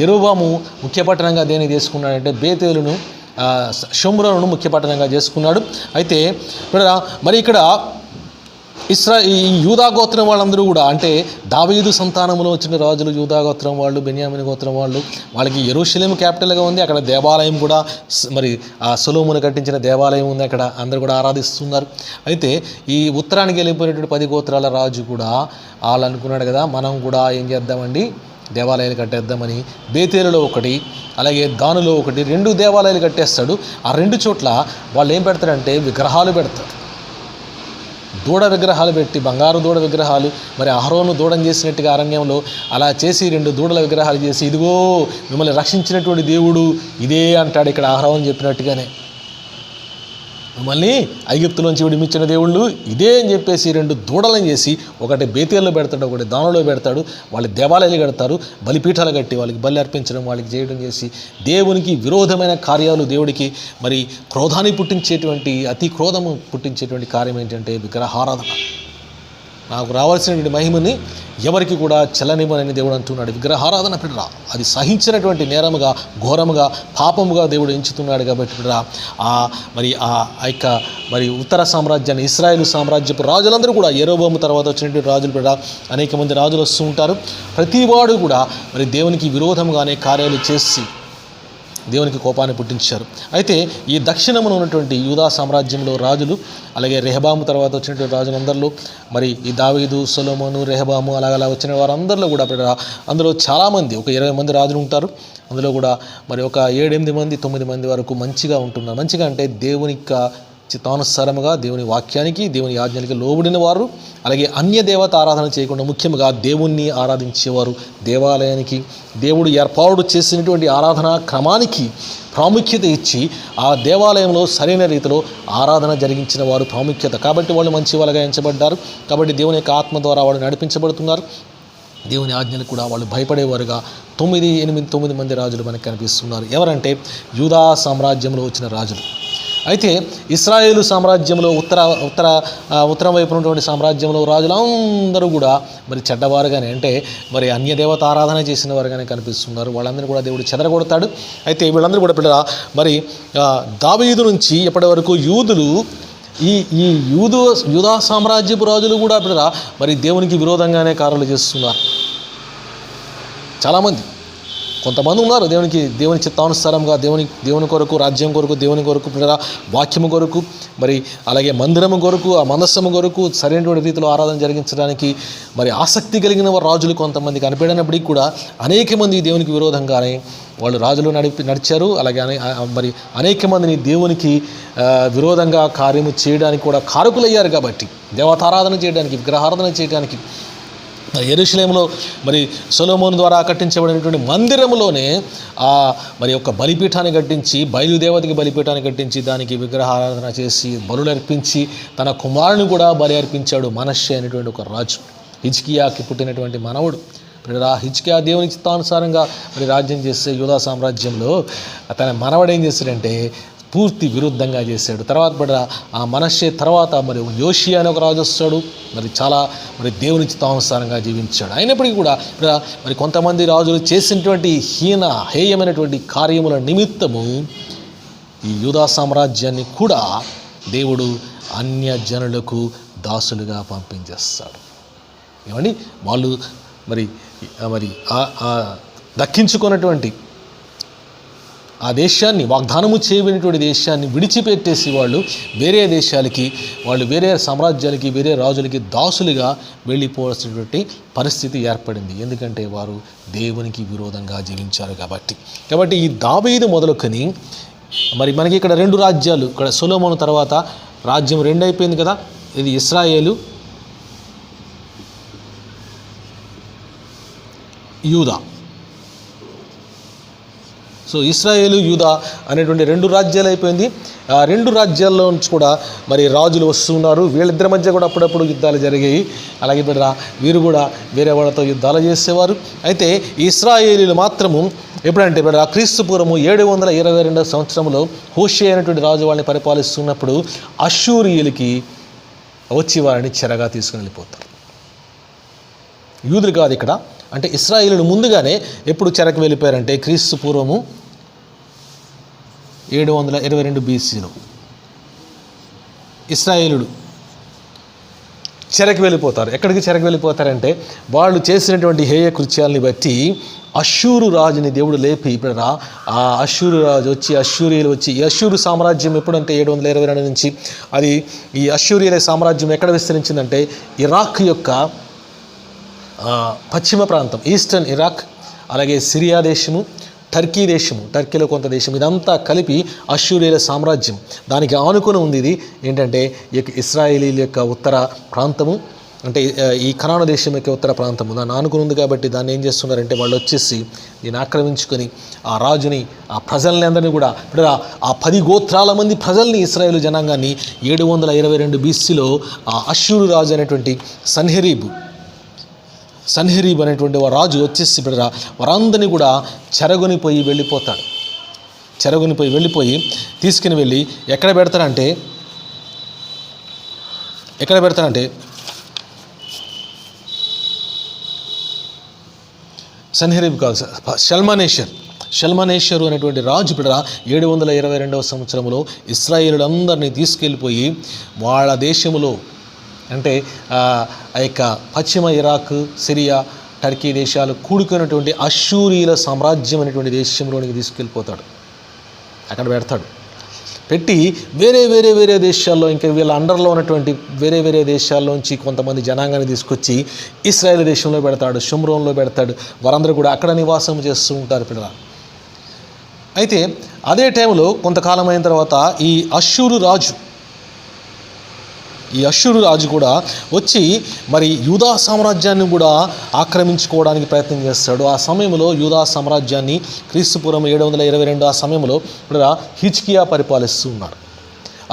యెరోబాము ముఖ్య పట్టణంగా దేన్ని తీసుకున్నాడంటే బేతేలును, షోమ్రోనును ముఖ్య పట్టణంగా చేసుకున్నాడు. అయితే మరి ఇక్కడ ఈ యూదా గోత్రం వాళ్ళందరూ కూడా, అంటే దావీదు సంతానంలో వచ్చిన రాజులు యూదా గోత్రం వాళ్ళు, బెన్యామీను గోత్రం వాళ్ళకి యెరూషలేము క్యాపిటల్గా ఉంది. అక్కడ దేవాలయం కూడా మరి ఆ సొలొమోను కట్టించిన దేవాలయం ఉంది. అక్కడ అందరూ కూడా ఆరాధిస్తున్నారు. అయితే ఈ ఉత్తరానికి వెళ్ళిపోయినటువంటి 10 గోత్రాల రాజు కూడా వాళ్ళు అనుకున్నాడు కదా, మనం కూడా ఏం చేద్దామండి, దేవాలయాలు కట్టేద్దామని. బేతేలులో ఒకటి, అలాగే దానులో ఒకటి, 2 దేవాలయాలు కట్టేస్తాడు. ఆ 2 చోట్ల వాళ్ళు ఏం పెడతారంటే విగ్రహాలు పెడతారు. దూడ విగ్రహాలు పెట్టి, బంగారు దూడ విగ్రహాలు. మరి అహరోను దూడం చేసినట్టుగా అరణ్యంలో అలా చేసి 2 దూడల విగ్రహాలు చేసి, ఇదిగో మిమ్మల్ని రక్షించినటువంటి దేవుడు ఇదే అంటాడు ఇక్కడ అహరోను చెప్పినట్టుగానే. మిమ్మల్ని ఐగుప్తులోంచి విడిపించిన దేవుళ్ళు ఇదే అని చెప్పేసి 2 దూడలను చేసి, ఒకటి బేతేల్లో పెడతాడు, ఒకటి దానిలో పెడతాడు. వాళ్ళు దేవాలయాలు కడతారు, బలిపీఠాలు కట్టి వాళ్ళకి బలి అర్పించడం, వాళ్ళకి చేయడం చేసి దేవునికి విరోధమైన కార్యాలు, దేవుడికి మరి క్రోధాన్ని పుట్టించేటువంటి, అతి క్రోధము పుట్టించేటువంటి కార్యం ఏంటంటే విగ్రహారాధన. నాకు రావాల్సినటువంటి మహిమని ఎవరికి కూడా చెల్లనివ్వనని దేవుడు అంటున్నాడు. విగ్రహారాధన పిల్లరా అది సహించినటువంటి నేరముగా, ఘోరముగా, పాపముగా దేవుడు ఎంచుతున్నాడు. కాబట్టి పిల్లరా మరి మరి ఉత్తర సామ్రాజ్యాన్ని, ఇశ్రాయేలు సామ్రాజ్యపు రాజులందరూ కూడా, యెరోబోము తర్వాత వచ్చినటువంటి రాజులు పిల్లరా అనేక మంది రాజులు వస్తూ ఉంటారు. ప్రతివాడు కూడా మరి దేవునికి విరోధముగానే కార్యాలు చేసి దేవునికి కోపాన్ని పుట్టించారు. అయితే ఈ దక్షిణమున ఉన్నటువంటి యూదా సామ్రాజ్యంలో రాజులు, అలాగే రెహబాము తర్వాత వచ్చినటువంటి రాజులందరిలో మరి ఈ దావీదు, సొలొమోను, రెహబాము అలా వచ్చిన వారందరిలో కూడా అందులో చాలామంది, ఒక 20 మంది రాజులు ఉంటారు. అందులో కూడా మరి ఒక 7-8 మంది 9 మంది వరకు మంచిగా ఉంటున్నారు. మంచిగా అంటే దేవునికి చిత్తానుసారముగా, దేవుని వాక్యానికి, దేవుని ఆజ్ఞలకి లోబడిన వారు, అలాగే అన్య దేవత ఆరాధన చేయకుండా ముఖ్యంగా దేవుణ్ణి ఆరాధించేవారు. దేవాలయానికి, దేవుడు ఏర్పాటు చేసినటువంటి ఆరాధనా క్రమానికి ప్రాముఖ్యత ఇచ్చి ఆ దేవాలయంలో సరైన రీతిలో ఆరాధన జరిగించిన వారు ప్రాముఖ్యత. కాబట్టి వాళ్ళు మంచి వాళ్ళగా ఎంచబడ్డారు. కాబట్టి దేవుని యొక్క ఆత్మ ద్వారా వాళ్ళు నడిపించబడుతున్నారు. దేవుని ఆజ్ఞలు కూడా వాళ్ళు భయపడేవారుగా 9 మంది రాజులు మనకు కనిపిస్తున్నారు. ఎవరంటే యూదా సామ్రాజ్యంలో వచ్చిన రాజులు. అయితే ఇశ్రాయేలు సామ్రాజ్యంలో ఉత్తరం వైపు ఉన్నటువంటి సామ్రాజ్యంలో రాజులందరూ కూడా మరి చెడ్డవారుగానే, అంటే మరి అన్యదేవత ఆరాధన చేసిన వారుగానే కనిపిస్తున్నారు. వాళ్ళందరూ కూడా దేవుడు చెదరగొడతాడు. అయితే వీళ్ళందరూ కూడా పిల్లల మరి దావీదు నుంచి ఎప్పటి వరకు యూదులు, ఈ యూదా సామ్రాజ్యపు రాజులు కూడా పిల్లల మరి దేవునికి విరోధంగానే కార్యాలు చేస్తున్నారు. చాలామంది, కొంతమంది ఉన్నారు దేవుని చిత్తానుసారంగా దేవుని కొరకు, రాజ్యం కొరకు, దేవుని కొరకు, పిల్లల వాక్యము కొరకు, మరి అలాగే మందిరము కొరకు, ఆ మనస్సము కొరకు సరైనటువంటి రీతిలో ఆరాధన జరిగించడానికి మరి ఆసక్తి కలిగిన రాజులు కొంతమంది కనిపెడినప్పటికీ కూడా అనేక మంది దేవునికి విరోధంగానే వాళ్ళు రాజులు నడిచారు. అలాగే మరి అనేక మందిని దేవునికి విరోధంగా కార్యము చేయడానికి కూడా కారకులయ్యారు. కాబట్టి దేవతారాధన చేయడానికి, విగ్రహారాధన చేయడానికి యెరూషలేములో మరి సొలొమోను ద్వారా కట్టించబడినటువంటి మందిరములోనే మరి ఒక బలిపీఠాన్ని కట్టించి, బయలుదేవతకి బలిపీఠాన్ని కట్టించి దానికి విగ్రహారాధన చేసి బలులు అర్పించి తన కుమారుని కూడా బలి అర్పించాడు మనష్షే అనేటువంటి ఒక రాజు. హిజ్కియాకి పుట్టినటువంటి మనవడు. హిజ్కియా దేవునికి చిత్తానుసారంగా మరి రాజ్యం చేస్తే యూదా సామ్రాజ్యంలో తన మనవడు ఏం చేశాడంటే పూర్తి విరుద్ధంగా చేశాడు. తర్వాత బిడ్డ ఆ మనష్షే తర్వాత మరి యోషియా అనే ఒక రాజు వస్తాడు. మరి దేవుని చిత్తానుసారంగా జీవించాడు. అయినప్పటికీ కూడా బిడ్డ మరి కొంతమంది రాజులు చేసినటువంటి హేయమైనటువంటి కార్యముల నిమిత్తము ఈ యూదా సామ్రాజ్యాన్ని కూడా దేవుడు అన్య జనులకు దాసులుగా పంపించేస్తాడు. ఏమండి, వాళ్ళు మరి దక్కించుకున్నటువంటి ఆ దేశాన్ని, వాగ్దానము చేయబడినటువంటి దేశాన్ని విడిచిపెట్టేసి వాళ్ళు వేరే సామ్రాజ్యాలకి, వేరే రాజులకి దాసులుగా వెళ్ళిపోవాల్సినటువంటి పరిస్థితి ఏర్పడింది. ఎందుకంటే వారు దేవునికి విరోధంగా జీవించారు కాబట్టి ఈ దావీదు మొదలుకొని మరి మనకి ఇక్కడ 2 రాజ్యాలు, ఇక్కడ సొలొమోను తర్వాత రాజ్యం 2 అయిపోయింది కదా. ఇది ఇశ్రాయేలు, యూదా. సో ఇశ్రాయేలు, యూదా అనేటువంటి 2 రాజ్యాలు అయిపోయింది. ఆ 2 రాజ్యాల్లో నుంచి కూడా మరి రాజులు వస్తున్నారు. వీళ్ళిద్దరి మధ్య కూడా అప్పుడప్పుడు యుద్ధాలు జరిగాయి. అలాగే బిడ్డ వీరు కూడా వేరే వాళ్ళతో యుద్ధాలు చేసేవారు. అయితే ఇశ్రాయేలీలు మాత్రము ఎప్పుడంటే బిడ్డ క్రీస్తు పూర్వము 722 సంవత్సరంలో హోషే అయినటువంటి రాజు వాళ్ళని పరిపాలిస్తున్నప్పుడు అష్షూరీయులకి వచ్చి వారిని చెరగా తీసుకుని వెళ్ళిపోతారు. యూదులు కాదు ఇక్కడ. అంటే ఇశ్రాయేలులు ముందుగానే ఎప్పుడు చెరకు వెళ్ళిపోయారంటే క్రీస్తు పూర్వము 722 BCలో ఇశ్రాయేలులు చెరకు వెళ్ళిపోతారు. ఎక్కడికి చెరకు వెళ్ళిపోతారంటే వాళ్ళు చేసినటువంటి హేయ కృత్యాలని బట్టి అష్షూరు రాజుని దేవుడు లేపి ఇప్పుడు ఆ అష్షూరు రాజు వచ్చి, అష్షూరీయులు వచ్చి, ఈ అష్షూరు సామ్రాజ్యం ఎప్పుడంటే 722 నుంచి అది ఈ అష్షూరీయుల సామ్రాజ్యం ఎక్కడ విస్తరించిందంటే ఇరాక్ యొక్క పశ్చిమ ప్రాంతం, ఈస్టర్న్ ఇరాక్, అలాగే సిరియా దేశము, టర్కీ దేశము, టర్కీలో కొంత దేశం, ఇదంతా కలిపి అష్షూరీయుల సామ్రాజ్యం. దానికి ఆనుకుని ఉంది ఇది ఏంటంటే ఇశ్రాయేలీల యొక్క ఉత్తర ప్రాంతము, అంటే ఈ కనాను దేశం యొక్క ఉత్తర ప్రాంతము దాన్ని ఆనుకుని ఉంది. కాబట్టి దాన్ని ఏం చేస్తున్నారంటే వాళ్ళు వచ్చేసి దీన్ని ఆక్రమించుకొని ఆ రాజుని, ఆ ప్రజల్ని అందరినీ కూడా ఇప్పుడు ఆ 10 గోత్రాల మంది ప్రజల్ని, ఇశ్రాయేలు జనాంగాన్ని 722 BCలో ఆ అష్షూరు రాజు అనేటువంటి సన్హెరీబ్ అనేటువంటి రాజు వచ్చేసి బిడ్డ వారందరినీ కూడా చెరగొనిపోయి వెళ్ళిపోయి తీసుకుని వెళ్ళి ఎక్కడ పెడతారంటే సన్హెరీబ్ కాదు, షల్మనేషరు అనేటువంటి రాజు బిడ్డ 722 సంవత్సరంలో ఇశ్రాయేలులందరినీ తీసుకెళ్ళిపోయి వాళ్ళ దేశంలో అంటే ఆ యొక్క పశ్చిమ ఇరాక్, సిరియా, టర్కీ దేశాలు కూడుకున్నటువంటి అష్షూరీయుల సామ్రాజ్యం అనేటువంటి దేశంలోనికి తీసుకెళ్ళిపోతాడు. అక్కడ పెట్టి వేరే దేశాల్లో, ఇంకా వీళ్ళ అండర్లో ఉన్నటువంటి వేరే దేశాల్లోంచి కొంతమంది జనాంగాన్ని తీసుకొచ్చి ఇశ్రాయేల్ దేశంలో పెడతాడు, షుమ్రోన్లో పెడతాడు. వారందరూ కూడా అక్కడ నివాసం చేస్తూ ఉంటారు పిల్లల. అయితే అదే టైంలో కొంతకాలం అయిన తర్వాత ఈ అష్షూరు రాజు కూడా వచ్చి మరి యూదా సామ్రాజ్యాన్ని కూడా ఆక్రమించుకోవడానికి ప్రయత్నం చేస్తాడు. ఆ సమయంలో యూదా సామ్రాజ్యాన్ని క్రీస్తుపూర్వం 722 ఆ సమయంలో ఇప్పుడు హిజ్కియా పరిపాలిస్తూ ఉన్నాడు.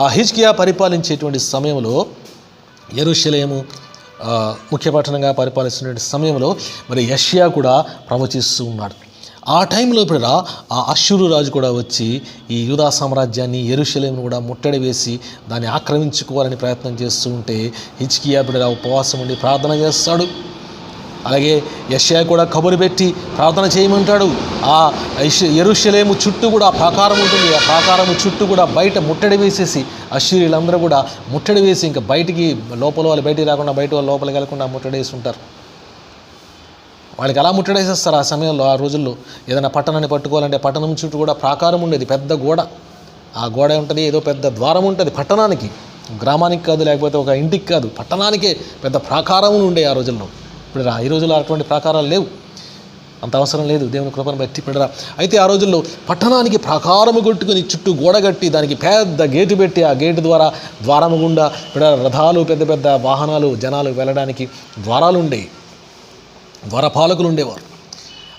ఆ హిజ్కియా పరిపాలించేటువంటి సమయంలో యెరూషలేము ముఖ్య పట్టణంగా పరిపాలిస్తున్న సమయంలో మరి యెషయా కూడా ప్రవచిస్తూ ఉన్నాడు. ఆ టైంలో ఇప్పుడు ఆ అష్షూరు రాజు కూడా వచ్చి ఈ యూదా సామ్రాజ్యాన్ని, యెరూషలేమును కూడా ముట్టడి వేసి దాన్ని ఆక్రమించుకోవాలని ప్రయత్నం చేస్తూ ఉంటే హిజ్కియా ఇప్పుడు ఉపవాసం ఉండి ప్రార్థన చేస్తాడు. అలాగే యెషయా కూడా కబురు పెట్టి ప్రార్థన చేయమంటాడు. ఆ యెరూషలేము చుట్టూ కూడా ప్రాకారం ఉంటుంది. ఆ ప్రాకారము చుట్టూ కూడా బయట ముట్టడి వేసేసి అష్షూరీయులందరూ కూడా ముట్టడి వేసి ఇంకా లోపల వాళ్ళు బయటికి రాకుండా, బయట వాళ్ళు లోపలికి వెళ్ళకుండా ముట్టడి వేసి ఉంటారు. వాళ్ళకి అలా ముట్టడేసేస్తారు. ఆ సమయంలో, ఆ రోజుల్లో ఏదైనా పట్టణాన్ని పట్టుకోవాలంటే పట్టణం చుట్టూ కూడా ప్రాకారం ఉండేది, పెద్ద గోడ. ఆ గోడ ఉంటుంది, ఏదో పెద్ద ద్వారం ఉంటుంది పట్టణానికి, గ్రామానికి కాదు, లేకపోతే ఒక ఇంటికి కాదు, పట్టణానికే పెద్ద ప్రాకారం ఉండే ఆ రోజుల్లో. ఇప్పుడు ఈ రోజుల్లో అటువంటి ప్రాకారాలు లేవు, అంత అవసరం లేదు, దేవుని కృపను బట్టి పెడరా. అయితే ఆ రోజుల్లో పట్టణానికి ప్రాకారము కొట్టుకుని చుట్టూ గోడ కట్టి దానికి పెద్ద గేటు పెట్టి ఆ గేటు ద్వారము గుండా రథాలు, పెద్ద పెద్ద వాహనాలు, జనాలు వెళ్ళడానికి ద్వారాలు ఉండేవి, ద్వారపాలకులు ఉండేవారు.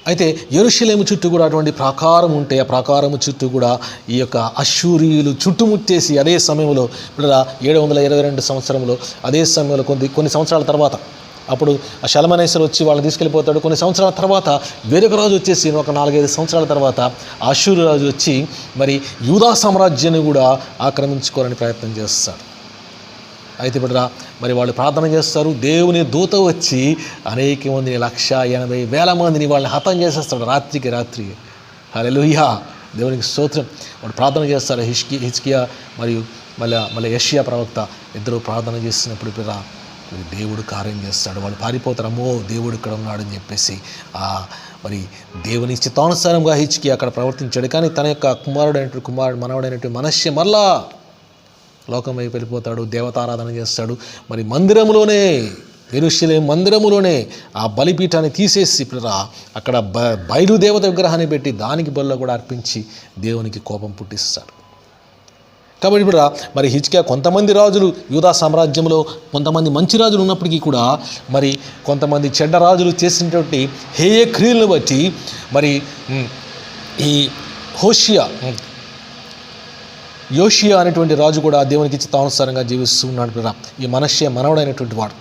అయితే యెరూషలేము చుట్టూ కూడా అటువంటి ప్రాకారం ఉంటే ఆ ప్రాకారము చుట్టూ కూడా ఈ యొక్క అష్షూరీయులు చుట్టుముట్టేసి అదే సమయంలో 722 సంవత్సరంలో, అదే సమయంలో కొన్ని సంవత్సరాల తర్వాత అప్పుడు ఆ షల్మనేసర్ వచ్చి వాళ్ళని తీసుకెళ్ళిపోతాడు. కొన్ని సంవత్సరాల తర్వాత వేరొక రాజు వచ్చేసి ఒక 4-5 సంవత్సరాల తర్వాత అష్షూరు రాజు వచ్చి మరి యూదా సామ్రాజ్యాన్ని కూడా ఆక్రమించుకోవాలని ప్రయత్నం చేస్తాడు. అయితే ఇప్పుడు మరి వాళ్ళు ప్రార్థన చేస్తారు. దేవుని దూత వచ్చి అనేక మందిని 180,000 మందిని వాళ్ళని హతం చేసేస్తాడు రాత్రికి రాత్రి. హల్లెలూయా, దేవునికి స్తోత్రం. వాడు ప్రార్థన చేస్తారు. హిజ్కియా మరియు మళ్ళీ యెషయా ప్రవక్త ఇద్దరు ప్రార్థన చేసినప్పుడు ఇప్పుడు దేవుడు కార్యం చేస్తాడు. వాళ్ళు పారిపోతారు, అమ్మో దేవుడు ఇక్కడ ఉన్నాడని చెప్పేసి. మరి దేవుని చిత్తానుసారంగా హిజ్కియా అక్కడ ప్రవర్తించాడు. కానీ తన యొక్క మనవడైనటువంటి మనష్య మరలా లోకం వైపు వెళ్ళిపోతాడు, దేవతారాధన చేస్తాడు. మరి మందిరంలోనే, యెరూషలేము మందిరములోనే ఆ బలిపీఠాన్ని తీసేసి అక్కడ బయలుదేవత విగ్రహాన్ని పెట్టి దానికి బలులు కూడా అర్పించి దేవునికి కోపం పుట్టిస్తాడు. కాబట్టి ఇప్పుడు మరి హిజ్కియా కొంతమంది రాజులు యూదా సామ్రాజ్యంలో కొంతమంది మంచి రాజులు ఉన్నప్పటికీ కూడా మరి కొంతమంది చెడ్డ రాజులు చేసినటువంటి హేయ క్రియలను బట్టి మరి ఈ యోషియా అనేటువంటి రాజు కూడా దేవునికి చిత్తానుసారంగా జీవిస్తూ ఉన్నాడు. ఈ మనష్య మనవడైనటువంటి వాడు.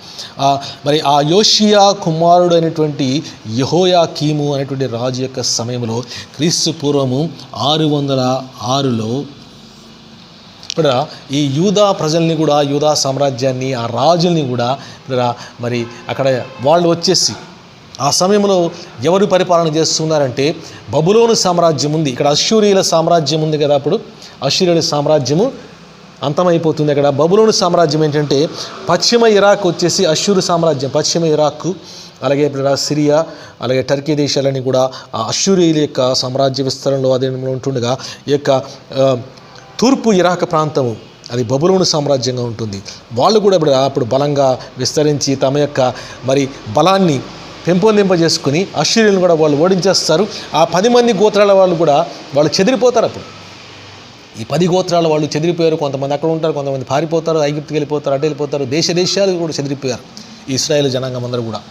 మరి ఆ యోషియా కుమారుడు అయినటువంటి యెహోయాకీము అనేటువంటి రాజు యొక్క సమయంలో క్రీస్తు పూర్వము 606లో ఇక్కడ ఈ యూదా ప్రజల్ని కూడా, యూదా సామ్రాజ్యాన్ని, ఆ రాజుల్ని కూడా మరి అక్కడ వాళ్ళు వచ్చేసి ఆ సమయంలో ఎవరు పరిపాలన చేస్తున్నారంటే బబులోను సామ్రాజ్యం ఉంది. ఇక్కడ అష్షూరీయుల సామ్రాజ్యం ఉంది కదా. అప్పుడు అష్షూరీయుల సామ్రాజ్యము అంతమైపోతుంది. అక్కడ బబులోను సామ్రాజ్యం ఏంటంటే పశ్చిమ ఇరాక్ వచ్చేసి అష్షూరు సామ్రాజ్యం, పశ్చిమ ఇరాక్, అలాగే సిరియా, అలాగే టర్కీ దేశాలని కూడా ఆ అష్షూరీయుల యొక్క సామ్రాజ్య విస్తరణలో అధీనంలో ఉంటుండగా ఈ యొక్క తూర్పు ఇరాక్ ప్రాంతము అది బబులోను సామ్రాజ్యంగా ఉంటుంది. వాళ్ళు కూడా అప్పుడు బలంగా విస్తరించి తమ యొక్క మరి బలాన్ని పెంపొందింపజేసుకుని అష్షూరీయులను కూడా వాళ్ళు ఓడించేస్తారు. ఆ 10 మంది గోత్రాల వాళ్ళు కూడా వాళ్ళు చెదిరిపోతారు. అప్పుడు ఈ 10 గోత్రాల వాళ్ళు చెదిరిపోయారు. కొంతమంది అక్కడ ఉంటారు, కొంతమంది పారిపోతారు, ఐగుప్తుకి వెళ్ళిపోతారు, అటు వెళ్ళిపోతారు. దేశాలు కూడా చెదిరిపోయారు ఈ ఇశ్రాయేలు జనాంగం అందరూ కూడా.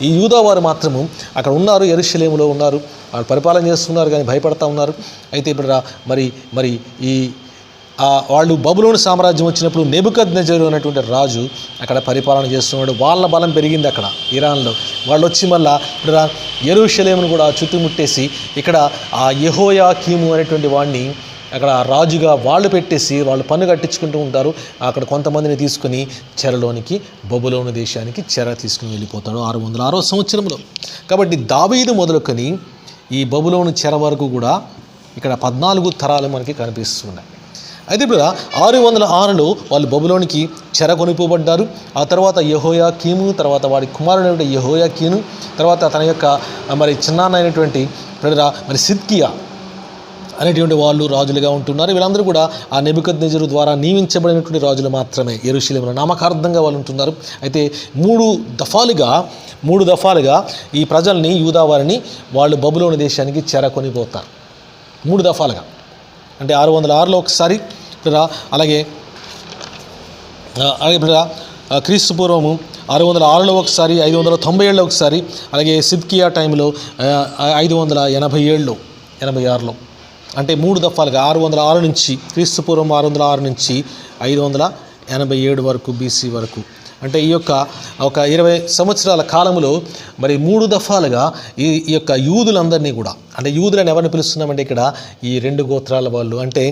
ఈ యూదా వారు మాత్రము అక్కడ ఉన్నారు, యెరూషలేములో ఉన్నారు, వాళ్ళు పరిపాలన చేస్తున్నారు, కానీ భయపడతా ఉన్నారు. అయితే ఇప్పుడు మరి ఈ వాళ్ళు బబులోను సామ్రాజ్యం వచ్చినప్పుడు నెబుకద్నెజరు అనేటువంటి రాజు అక్కడ పరిపాలన చేస్తున్నాడు. వాళ్ళ బలం పెరిగింది అక్కడ ఇరాన్లో. వాళ్ళు వచ్చి మళ్ళా ఇప్పుడు యెరూషలేమును కూడా చుట్టుముట్టేసి ఇక్కడ ఆ యెహోయాకీము అనేటువంటి వాడిని అక్కడ రాజుగా వాళ్ళు పెట్టేసి వాళ్ళు పన్ను కట్టించుకుంటూ ఉంటారు. అక్కడ కొంతమందిని తీసుకుని చెరలోనికి బబులోను దేశానికి తీసుకుని వెళ్ళిపోతాడు 606వ సంవత్సరంలో. కాబట్టి దావీదు మొదలుకొని ఈ బబులోను చెర వరకు కూడా ఇక్కడ 14 తరాలు మనకి కనిపిస్తున్నాయి. అయితే ఇప్పుడు 606లో వాళ్ళు బబులోనికి చెర కొనిపోబడ్డారు. ఆ తర్వాత యెహోయాకీము, తర్వాత వాడి కుమారుడైన యెహోయాకీను, తర్వాత తన యొక్క మరి చిన్నాన్న అయినటువంటి మరి సిద్కియా అనేటువంటి వాళ్ళు రాజులుగా ఉంటున్నారు. వీళ్ళందరూ కూడా ఆ నెబుకద్నెజరు ద్వారా నియమించబడినటువంటి రాజులు మాత్రమే. యెరూషలేములో నామకార్థంగా వాళ్ళు ఉంటున్నారు. అయితే 3 దఫాలుగా ఈ ప్రజల్ని, యూదా వారిని వాళ్ళు బబులోను దేశానికి చెర కొనిపోతారు. 3 దఫాలుగా అంటే 606లో ఒకసారి, అలాగే క్రీస్తు పూర్వము 606లో ఒకసారి, 597లో ఒకసారి, అలాగే సిద్కియా టైంలో 587లో 86లో. అంటే 3 దఫాలుగా 606 నుంచి క్రీస్తు పూర్వం 606 నుంచి 587 వరకు బీసీ వరకు. అంటే ఈ యొక్క ఒక 20 సంవత్సరాల కాలంలో మరి 3 దఫాలుగా ఈ యొక్క యూదులందరినీ కూడా, అంటే యూదులను ఎవరిని పిలుస్తున్నామంటే ఇక్కడ ఈ 2 గోత్రాల వాళ్ళు, అంటే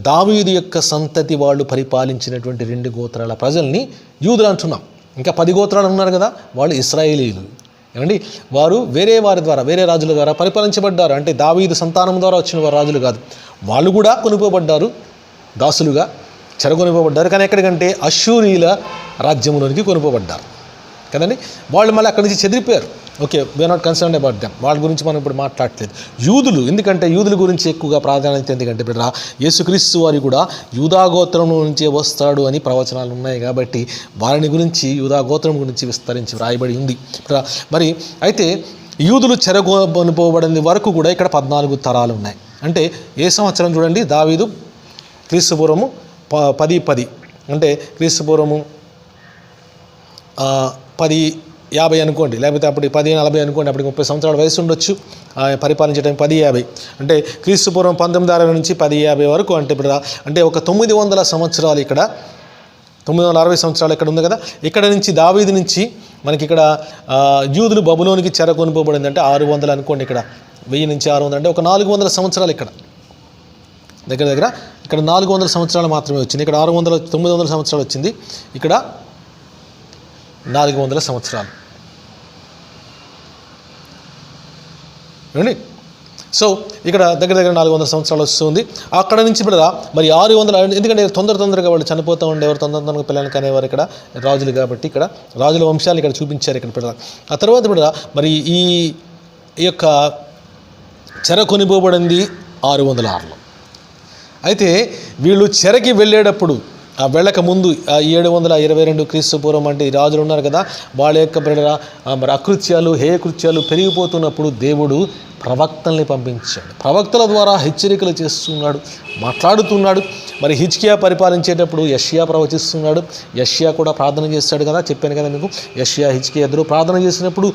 దావీదు యొక్క సంతతి వాళ్ళు పరిపాలించినటువంటి 2 గోత్రాల ప్రజల్ని యూదులు అంటున్నాం. ఇంకా 10 గోత్రాలు ఉన్నారు కదా, వాళ్ళు ఇశ్రాయేలీయులు. ఏమండి, వారు వేరే రాజుల ద్వారా పరిపాలించబడ్డారు. అంటే దావీదు సంతానం ద్వారా వచ్చిన వారు రాజులు కాదు. వాళ్ళు కూడా కొనుక్కోబడ్డారు, దాసులుగా చెరగొనిపోబడ్డారు. కానీ ఎక్కడికంటే అష్షూరీల రాజ్యంలోనికి కొనుక్కోబడ్డారు కదండి. వాళ్ళు మళ్ళీ అక్కడి నుంచి చెదిరిపోయారు. Okay, we're not concerned about them. వాళ్ళ గురించి మనం ఇప్పుడు మాట్లాడట్లేదు. యూదులు, ఎందుకంటే యూదుల గురించి ఎక్కువగా ప్రాధాన్యత, ఎందుకంటే ఇప్పుడు యేసుక్రీస్తు వారి కూడా యూదా గోత్రం నుంచే వస్తాడు అని ప్రవచనాలు ఉన్నాయి. కాబట్టి వారిని గురించి, యూదా గోత్రం గురించి విస్తరించి వ్రాయబడి ఉంది. మరి అయితే యూదులు చెరగొనిపోబడిన వరకు కూడా ఇక్కడ 14 తరాలు ఉన్నాయి. అంటే ఏ సంవత్సరం చూడండి, దావీదు క్రీస్తు పూర్వము 10 అంటే క్రీస్తు పూర్వము 1050 అనుకోండి, లేకపోతే అప్పుడు 1040 అనుకోండి, అప్పటికి 30 సంవత్సరాల వయసు ఉండొచ్చు పరిపాలించడం. 1050 అంటే క్రీస్తు పూర్వం 1960 నుంచి 1050 వరకు. అంటే ఇప్పుడు అంటే ఒక 900 సంవత్సరాలు ఇక్కడ, 960 సంవత్సరాలు ఇక్కడ ఉంది కదా. ఇక్కడ నుంచి దావీదు నుంచి మనకి ఇక్కడ యూదులు బబులోనికి చెర కొనుపోబడింది అంటే 600 అనుకోండి. ఇక్కడ 1000 నుంచి 600 అంటే ఒక 400 సంవత్సరాలు ఇక్కడ దగ్గర దగ్గర ఇక్కడ 400 సంవత్సరాలు మాత్రమే వచ్చింది. ఇక్కడ 900 సంవత్సరాలు వచ్చింది. ఇక్కడ 400 సంవత్సరాలు ఏమండి. సో ఇక్కడ దగ్గర దగ్గర 400 సంవత్సరాలు వస్తుంది. అక్కడ నుంచి బిడ్డ మరి 600, ఎందుకంటే తొందరగా వాళ్ళు చనిపోతూ ఉండేవారు, తొందరగా పిల్లలకి అనేవారు ఇక్కడ రాజులు కాబట్టి ఇక్కడ రాజుల వంశాలు ఇక్కడ చూపించారు ఇక్కడ బిడ్డ. ఆ తర్వాత బిడ్డ మరి ఈ యొక్క చెర కొనిపోబడింది 606లో. అయితే వీళ్ళు చెరకి వెళ్ళేటప్పుడు ఆ వెళ్ళక ముందు 722 క్రీస్తు పూర్వం అంటే ఈ రాజులు ఉన్నారు కదా, వాళ్ళ యొక్క మరి అకృత్యాలు హేయకృత్యాలు పెరిగిపోతున్నప్పుడు దేవుడు ప్రవక్తల్ని పంపించాడు. ప్రవక్తల ద్వారా హెచ్చరికలు చేస్తున్నాడు, మాట్లాడుతున్నాడు. మరి హిజ్కియా పరిపాలించేటప్పుడు యెషయా ప్రవచిస్తున్నాడు. యెషయా కూడా ప్రార్థన చేస్తాడు కదా, చెప్పాను కదా మీకు. యెషయా హిజ్కియా ఇద్దరు ప్రార్థన చేసినప్పుడు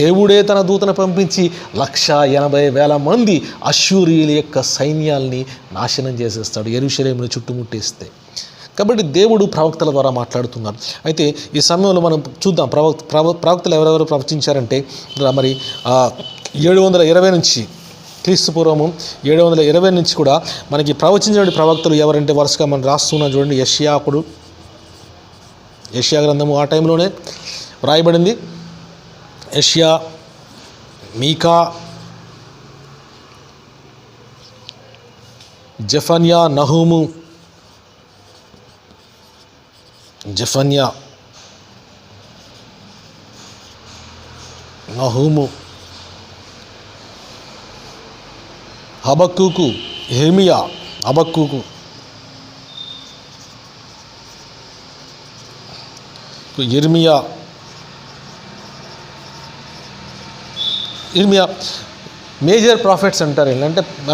దేవుడే తన దూతను పంపించి 180,000 మంది అష్షూరీయుల యొక్క సైన్యాల్ని నాశనం చేసేస్తాడు, యెరూషలేమును చుట్టుముట్టేస్తే. కాబట్టి దేవుడు ప్రవక్తల ద్వారా మాట్లాడుతున్నారు. అయితే ఈ సమయంలో మనం చూద్దాం ప్రవక్తలు ఎవరెవరు ప్రవచించారంటే మరి 720 నుంచి క్రీస్తు పూర్వము 720 నుంచి కూడా మనకి ప్రవచించిన ప్రవక్తలు ఎవరంటే వరుసగా మనం రాస్తున్నాం చూడండి. యెషయా గ్రంథము ఆ టైంలోనే వ్రాయబడింది. యెషయా, మీకా, జెఫన్యా, నహూము, హబక్కూకు, యెర్మియా, ఇర్మియా మేజర్ ప్రాఫిట్స్ అంటారు.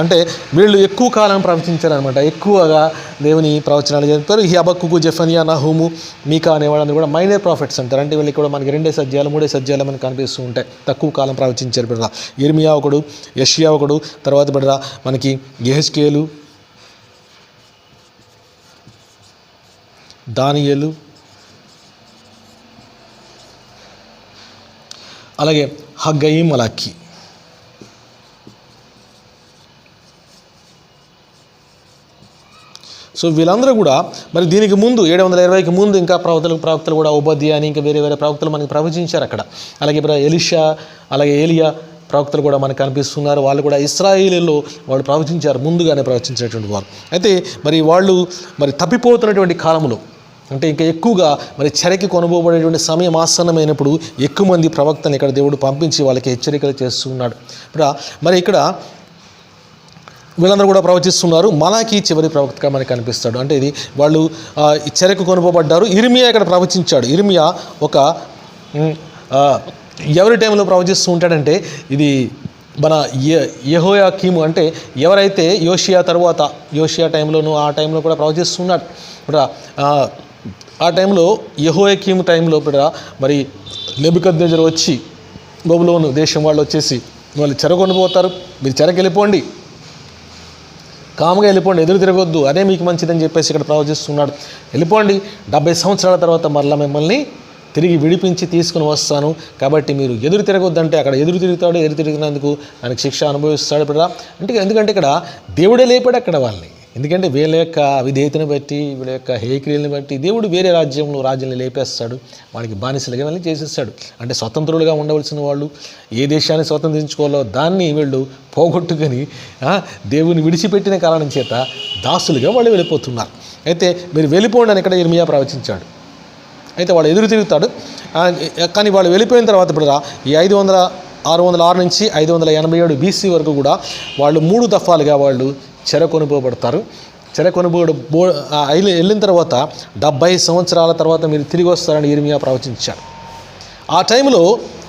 అంటే వీళ్ళు ఎక్కువ కాలం ప్రవచించారనమాట, ఎక్కువగా దేవుని ప్రవచనాలు చెప్పారు. ఈ హబక్కూకు, జెఫన్యా, నహూము, మీకా అనేవాళ్ళందరూ కూడా మైనర్ ప్రాఫిట్స్ అంటారు. అంటే వీళ్ళకి కూడా మనకి 2 అధ్యాయాలు 3 అధ్యాయాలు మనకు కనిపిస్తూ ఉంటాయి. తక్కువ కాలం ప్రవచించారు బిడ్డ. ఇర్మియా ఒకడు, యెషయా ఒకడు, తర్వాత బిడ్డ మనకి యెహెజ్కేలు, దానియేలు, అలాగే హగ్గయి, మలాకి. సో వీళ్ళందరూ కూడా మరి దీనికి ముందు 720కి ముందు ఇంకా ప్రవక్తలు కూడా ఉబద్యా అని ఇంకా వేరే ప్రవక్తలు మనకి ప్రవచించారు అక్కడ. అలాగే ఎలీషా, అలాగే ఏలియా ప్రవక్తలు కూడా మనకు కనిపిస్తున్నారు. వాళ్ళు కూడా ఇశ్రాయేలులో వాళ్ళు ప్రవచించారు, ముందుగానే ప్రవచించినటువంటి వారు. అయితే మరి వాళ్ళు మరి తప్పిపోతున్నటువంటి కాలంలో అంటే ఇంకా ఎక్కువగా మరి చెరకి కొనబోబడేటువంటి సమయం ఆసన్నమైనప్పుడు ఎక్కువ మంది ప్రవక్తని ఇక్కడ దేవుడు పంపించి వాళ్ళకి హెచ్చరికలు చేస్తున్నాడు. మరి ఇక్కడ వీళ్ళందరూ కూడా ప్రవచిస్తున్నారు. మలాకి చివరి ప్రవక్తగా మనకు కనిపిస్తాడు. అంటే ఇది వాళ్ళు చెరకు కొనుపోబడ్డారు. ఇర్మియా ఇక్కడ ప్రవచించాడు. ఇర్మియా ఒక ఎవరి టైంలో ప్రవచిస్తూ ఉంటాడంటే ఇది మన యెహోయాకీము, అంటే ఎవరైతే యోషియా తర్వాత యోషియా టైంలోనూ ఆ టైంలో కూడా ప్రవచిస్తున్నాడు. ఆ టైంలో యెహోయాకీము టైంలో మరి నెబుకద్నెజరు వచ్చి బబులోను దేశం వాళ్ళు వచ్చేసి వాళ్ళు చెరగొనిపోతారు, మీరు చెరకెళ్ళిపోండి, కాముగా వెళ్ళిపోండి, ఎదురు తిరగొద్దు, అదే మీకు మంచిదని చెప్పేసి ఇక్కడ ప్రవచిస్తున్నాడు. వెళ్ళిపోండి, 70 సంవత్సరాల తర్వాత మరలా మిమ్మల్ని తిరిగి విడిపించి తీసుకుని వస్తాను, కాబట్టి మీరు ఎదురు తిరగొద్దంటే అక్కడ ఎదురు తిరుగుతాడు. ఎదురు తిరిగినందుకు దానికి శిక్ష అనుభవిస్తాడు బిడ్డ. ఎందుకంటే ఇక్కడ దేవుడే లేపాడు అక్కడ వాళ్ళని. ఎందుకంటే వీళ్ళ యొక్క అవిధేయతను బట్టి, వీళ్ళ యొక్క హేయక్రియలను బట్టి దేవుడు వేరే రాజ్యాన్ని లేపేస్తాడు, వాడికి బానిసలుగా వెళ్ళి చేసేస్తాడు. అంటే స్వతంత్రులుగా ఉండవలసిన వాళ్ళు ఏ దేశాన్ని స్వతంత్రించుకోవాలో దాన్ని వీళ్ళు పోగొట్టుకొని దేవుని విడిచిపెట్టిన కారణం చేత దాసులుగా వాళ్ళు వెళ్ళిపోతున్నారు. అయితే మీరు వెళ్ళిపోండి అని ఇక్కడ ఇర్మియా ప్రవచించాడు. అయితే వాళ్ళు ఎదురు తిరుగుతాడు. కానీ వాళ్ళు వెళ్ళిపోయిన తర్వాత ఇప్పుడు ఈ 606 నుంచి 587 BC వరకు కూడా వాళ్ళు 3 దఫాలుగా వాళ్ళు చెరకొనిపోబడతారు. వెళ్ళిన తర్వాత 70 సంవత్సరాల తర్వాత మీరు తిరిగి వస్తారని ఇర్మియా ప్రవచించాడు. ఆ టైంలో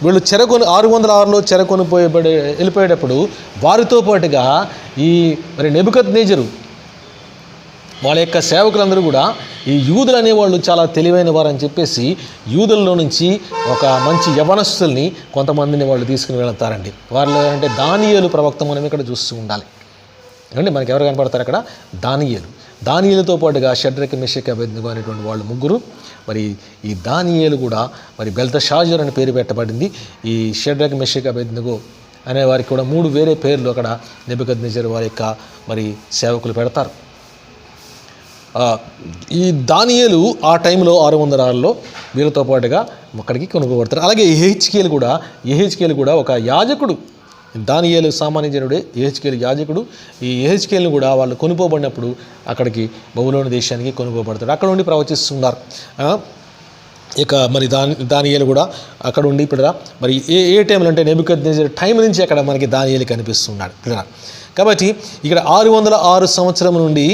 వీళ్ళు 606లో వెళ్ళిపోయేటప్పుడు వారితో పాటుగా ఈ మరి నెబుకద్నెజరు వాళ్ళ యొక్క సేవకులందరూ కూడా ఈ యూదులు అనేవాళ్ళు చాలా తెలివైన వారు అని చెప్పేసి యూదుల్లో నుంచి ఒక మంచి యవనస్తుల్ని కొంతమందిని వాళ్ళు తీసుకుని వెళతారండి. వాళ్ళు అంటే దానియేలు ప్రవక్త మనం ఇక్కడ చూస్తూ ఉండాలి. ఏమండి మనకి ఎవరు కనపడతారు అక్కడ? దానియేలుతో పాటుగా షడ్రక్, మెషక్, అబేద్నెగో అనేటువంటి వాళ్ళు 3, మరి ఈ దానియేలు కూడా మరి బెల్తషాజర్ అని పేరు పెట్టబడింది. ఈ షడ్రక్ మెషక్ అబేద్నెగో అనే వారికి కూడా 3 వేరే పేర్లు అక్కడ నెబుకద్నెజర్ వారి యొక్క మరి సేవకులు పెడతారు. ఈ దానియేలు ఆ టైంలో 606లో వీళ్ళతో పాటుగా అక్కడికి కొనుక్కోబడతారు. అలాగే యెహెజ్కేలు కూడా ఒక యాజకుడు. దానియేలు సామాన్య జనుడే, యెహెజ్కేలు యాజకుడు. ఈ యెహెజ్కేలును కూడా వాళ్ళు కొనుక్కోబడినప్పుడు అక్కడికి బబులోను దేశానికి కొనుక్కోబడతాడు. అక్కడ ఉండి ప్రవచిస్తున్నారు. ఇక మరి దానియేలు కూడా అక్కడ ఉండి ఇప్పుడు మరి ఏ టైంలో అంటే నెబుకద్నెజర్ టైం నుంచి అక్కడ మనకి దానియేలు కనిపిస్తున్నాడు. కాబట్టి ఇక్కడ 606 సంవత్సరం నుండి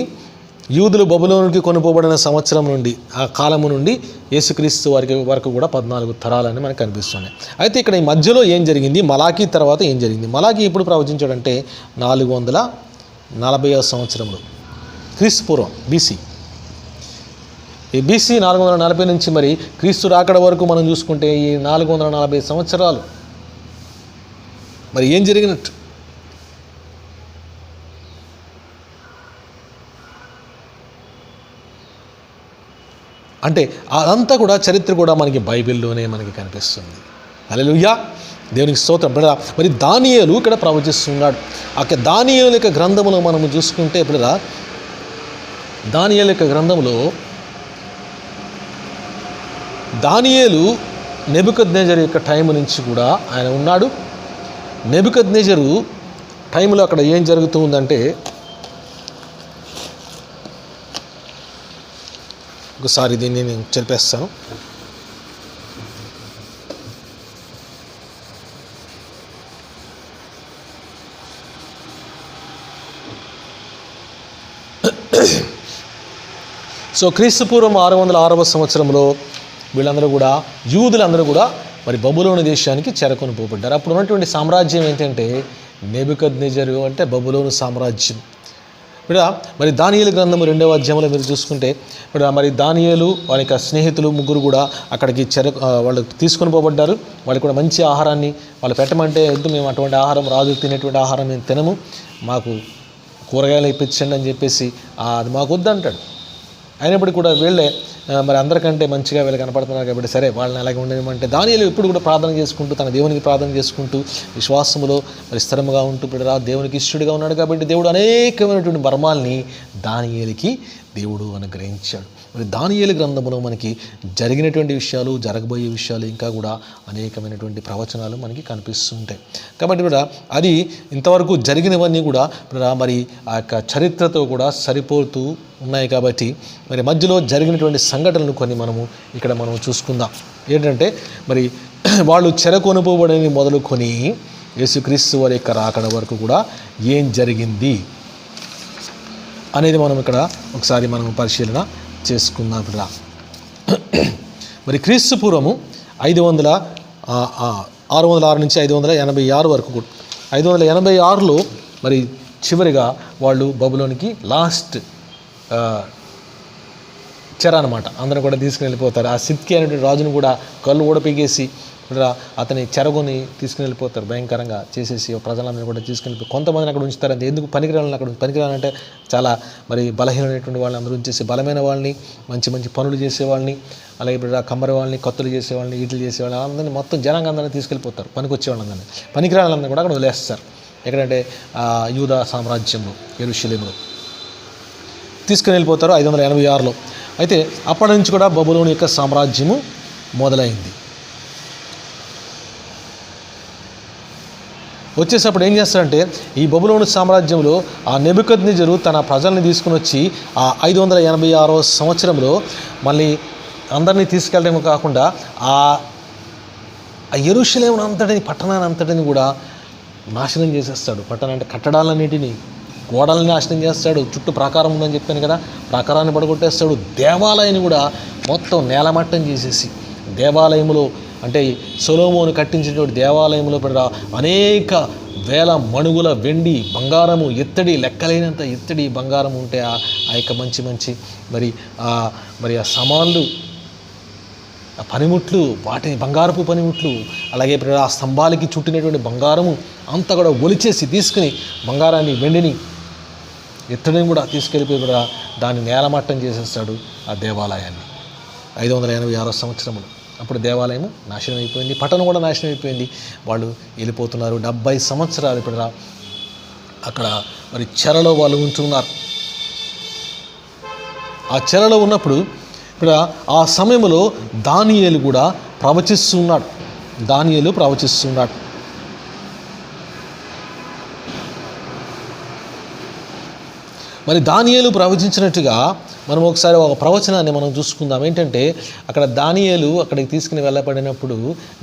యూదులు బబులోనుకి కొనుక్కోబడిన సంవత్సరం నుండి ఆ కాలము నుండి యేసుక్రీస్తు వరకు కూడా 14 తరాలని మనకు కనిపిస్తున్నాయి. అయితే ఇక్కడ ఈ మధ్యలో ఏం జరిగింది, మలాకీ తర్వాత ఏం జరిగింది? మలాకీ ఎప్పుడు ప్రవచించాడంటే 440వ సంవత్సరంలో క్రీస్తు పూర్వం బీసీ. ఈ బీసీ 440 నుంచి మరి క్రీస్తు రాకడ వరకు మనం చూసుకుంటే ఈ 440 సంవత్సరాలు మరి ఏం జరిగినట్టు? అంటే అదంతా కూడా చరిత్ర కూడా మనకి బైబిల్లోనే మనకి కనిపిస్తుంది. హల్లెలూయా, దేవునికి స్తోత్రం. మరి దానియేలు ఇక్కడ ప్రవచిస్తున్నాడు. అక్కడ దానియేలు యొక్క గ్రంథములో మనము చూసుకుంటే ఇప్పుడు దానియేలు యొక్క గ్రంథంలో దానియేలు నెబుకద్నెజరు యొక్క టైం నుంచి కూడా ఆయన ఉన్నాడు. నెబుకద్నెజరు టైంలో అక్కడ ఏం జరుగుతుందంటే ఒకసారి దీన్ని నేను చెప్పేస్తాను. సో క్రీస్తుపూర్వం 606వ సంవత్సరంలో వీళ్ళందరూ కూడా యూదులందరూ కూడా మరి బబులోను దేశానికి చెరకొని పోబడ్డారు. అప్పుడు ఉన్నటువంటి సామ్రాజ్యం ఏంటంటే నెబుకద్నెజరు అంటే బబులోను సామ్రాజ్యం. ఇక్కడ మరి దానియేలు గ్రంథము 2వ అధ్యాయంలో మీరు చూసుకుంటే ఇక్కడ మరి దానియేలు వారి యొక్క స్నేహితులు 3 కూడా అక్కడికి వాళ్ళు తీసుకొని పోబడ్డారు. వాళ్ళకి కూడా మంచి ఆహారాన్ని వాళ్ళు పెట్టమంటే వద్దు, మేము అటువంటి ఆహారం రాజు తినేటువంటి ఆహారం మేము తినము, మాకు కూరగాయలు ఇప్పించండి అని చెప్పేసి అది మాకు వద్దంటాడు. అయినప్పటికీ కూడా వీళ్ళే మరి అందరికంటే మంచిగా వీళ్ళు కనపడుతున్నారు కాబట్టి సరే వాళ్ళని అలాగే ఉండేమంటే దానియేలు ఎప్పుడు కూడా ప్రార్థన చేసుకుంటూ తన దేవునికి ప్రార్థన చేసుకుంటూ విశ్వాసములో మరి స్థిరముగా ఉంటూ ఇప్పుడు దేవునికి ఇష్టడుగా ఉన్నాడు. కాబట్టి దేవుడు అనేకమైనటువంటి మర్మాల్ని దానియేలుకి దేవుడు అనుగ్రహించాడు. మరి దానియేలు గ్రంథంలో మనకి జరిగినటువంటి విషయాలు, జరగబోయే విషయాలు, ఇంకా కూడా అనేకమైనటువంటి ప్రవచనాలు మనకి కనిపిస్తుంటాయి. కాబట్టి కూడా అది ఇంతవరకు జరిగినవన్నీ కూడా మరి ఆ యొక్క చరిత్రతో కూడా సరిపోతూ ఉన్నాయి. కాబట్టి మరి మధ్యలో జరిగినటువంటి సంఘటనలు కొన్ని ఇక్కడ మనం చూసుకుందాం. ఏంటంటే మరి వాళ్ళు చెరకొనుపోబడిని మొదలుకొని యేసుక్రీస్తు వారి యొక్క రాకడ వరకు కూడా ఏం జరిగింది అనేది మనం ఇక్కడ ఒకసారి మనం పరిశీలన చేసుకుందాం. ఇక్కడ మరి క్రీస్తు పూర్వము 606 నుంచి 586 వరకు 586లో మరి చివరిగా వాళ్ళు బబులోనికి లాస్ట్ చెర అనమాట, అందరూ కూడా తీసుకుని వెళ్ళిపోతారు. ఆ సిద్కి అనేటువంటి రాజును కూడా కళ్ళు ఊడపీగేసి అతని చెరగొని తీసుకుని వెళ్ళిపోతారు, భయంకరంగా చేసేసి ప్రజలందరినీ కూడా తీసుకెళ్ళిపోయి కొంతమందిని అక్కడ ఉంచుతారు. అంతే ఎందుకు పనికిరాలని అక్కడ పనికిరాలంటే చాలా మరి బలహీనమైనటువంటి వాళ్ళని అందరూ ఉంచేసి బలమైన వాళ్ళని, మంచి మంచి పనులు చేసేవాళ్ళని, అలాగే ఇప్పుడు కమ్మరి వాళ్ళని, కత్తులు చేసేవాళ్ళని, ఈటలు చేసేవాళ్ళని అందరినీ మొత్తం జనాంగ అందరినీ తీసుకెళ్ళిపోతారు. పనికొచ్చేవాళ్ళందరినీ, పనికిరాళ్ళందరినీ కూడా అక్కడ వదిలేస్తారు. ఎక్కడంటే యూదా సామ్రాజ్యంలో యెరూషలేములో తీసుకుని వెళ్ళిపోతారు 586లో. అయితే అప్పటి నుంచి కూడా బబులోను యొక్క సామ్రాజ్యము మొదలైంది. వచ్చేసప్పుడు ఏం చేస్తారంటే ఈ బబులోను సామ్రాజ్యంలో ఆ నెబుకద్నెజరు తన ప్రజల్ని తీసుకుని వచ్చి ఆ 586వ సంవత్సరంలో మళ్ళీ అందరినీ తీసుకెళ్ళడమే కాకుండా ఆ యెరూషలేము అంతటిని, పట్టణాన్ని అంతటిని కూడా నాశనం చేసేస్తాడు. పట్టణం అంటే కట్టడాలన్నిటినీ, గోడల్ని నాశనం చేస్తాడు. చుట్టూ ప్రాకారం ఉందని చెప్పాను కదా, ప్రాకారాన్ని పడగొట్టేస్తాడు. దేవాలయాన్ని కూడా మొత్తం నేలమట్టం చేసేసి దేవాలయంలో అంటే సొలొమోను కట్టించినటువంటి దేవాలయంలో అనేక వేల మణుగుల వెండి, బంగారము, ఇత్తడి, లెక్కలేనంత ఇత్తడి బంగారం ఉంటే ఆ యొక్క మంచి మంచి మరి ఆ సామాన్లు, ఆ పనిముట్లు, వాటిని బంగారపు పనిముట్లు, అలాగే ఆ స్తంభాలకి చుట్టినటువంటి బంగారము అంతా కూడా ఒలిచేసి తీసుకుని బంగారాన్ని, వెండిని, ఇత్తడిని కూడా తీసుకెళ్ళిపోయి కూడా దాన్ని నేలమట్టం చేసేస్తాడు ఆ దేవాలయాన్ని. 586 సంవత్సరములు. అప్పుడు దేవాలయము నాశనం అయిపోయింది, పట్టణం కూడా నాశనం అయిపోయింది. వాళ్ళు వెళ్ళిపోతున్నారు. 70 సంవత్సరాలు ఇప్పుడు అక్కడ మరి చెరలో వాళ్ళు ఉంటున్నారు. ఆ చెరలో ఉన్నప్పుడు ఇప్పుడు ఆ సమయంలో దానియేలు కూడా ప్రవచిస్తున్నాడు. మరి దానియేలు ప్రవచించినట్టుగా మనం ఒకసారి ఒక ప్రవచనాన్ని మనం చూసుకుందాం. ఏంటంటే అక్కడ దానియేలు అక్కడికి తీసుకుని వెళ్ళబడినప్పుడు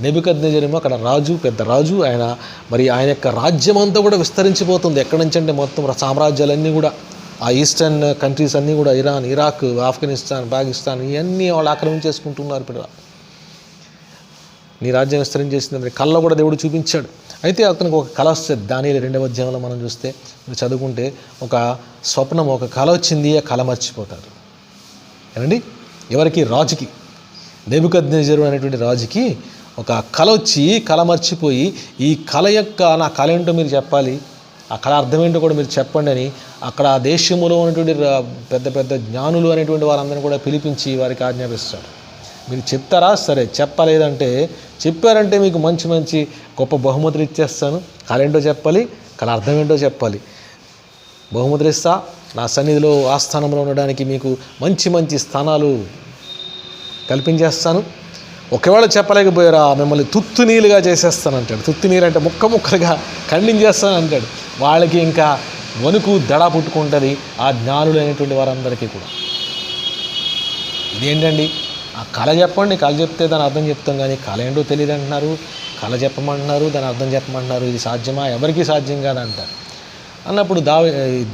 నెబుకద్నెజరేమో అక్కడ రాజు, పెద్ద రాజు. ఆయన యొక్క రాజ్యం అంతా కూడా విస్తరించిపోతుంది. ఎక్కడి నుంచి అంటే మొత్తం సామ్రాజ్యాలన్నీ కూడా, ఆ ఈస్టర్న్ కంట్రీస్ అన్నీ కూడా, ఇరాన్, ఇరాక్, ఆఫ్ఘనిస్తాన్, పాకిస్తాన్, ఇవన్నీ వాళ్ళు ఆక్రమించేసుకుంటున్నారు. ఇప్పుడు నీ రాజ్యం విస్తరించేసింది మరి కళ్ళ కూడా దేవుడు చూపించాడు. అయితే అతనికి ఒక కళ వస్తుంది. దానియేలు 2వ అధ్యాయంలో మనం చూస్తే, మీరు చదువుకుంటే, ఒక స్వప్నం, ఒక కళ వచ్చింది. ఆ కళ మర్చిపోతారు. ఏమండి, ఎవరికి? రాజుకి, నెబుకద్నెజరు అనేటువంటి రాజుకి ఒక కళ వచ్చి కళ మర్చిపోయి, ఈ కళ నా కళ ఏంటో మీరు చెప్పాలి, ఆ కళ అర్థం ఏంటో కూడా మీరు చెప్పండి అని అక్కడ ఆ దేశంలో ఉన్నటువంటి పెద్ద పెద్ద జ్ఞానులు అనేటువంటి వారందరినీ కూడా పిలిపించి వారికి ఆజ్ఞాపిస్తాడు. మీరు చెప్తారా? సరే. చెప్పలేదంటే, చెప్పారంటే మీకు మంచి మంచి గొప్ప బహుమతులు ఇచ్చేస్తాను. కళ ఏంటో చెప్పాలి, కళ అర్థం ఏంటో చెప్పాలి. బహుమతులు ఇస్తా, నా సన్నిధిలో ఆస్థానంలో ఉండడానికి మీకు మంచి మంచి స్థానాలు కల్పించేస్తాను. ఒకవేళ చెప్పలేకపోయారా, మిమ్మల్ని తుత్తునీలుగా చేసేస్తాను అంటాడు. తుత్తునీరు అంటే ముక్క ముక్కలుగా ఖండించేస్తాను అంటాడు. వాళ్ళకి ఇంకా వణుకు దడ పుట్టుకుంటుంది, ఆ జ్ఞానులు అనేటువంటి వారందరికీ కూడా. ఇదేంటండి, ఆ కళ చెప్పండి, కళ చెప్తే దాని అర్థం చెప్తాం, కానీ కళ ఏంటో తెలియదు అంటున్నారు, కళ చెప్పమంటున్నారు, దాని అర్థం చెప్పమంటున్నారు, ఇది సాధ్యమా? ఎవరికి సాధ్యం కాదంటారు. అన్నప్పుడు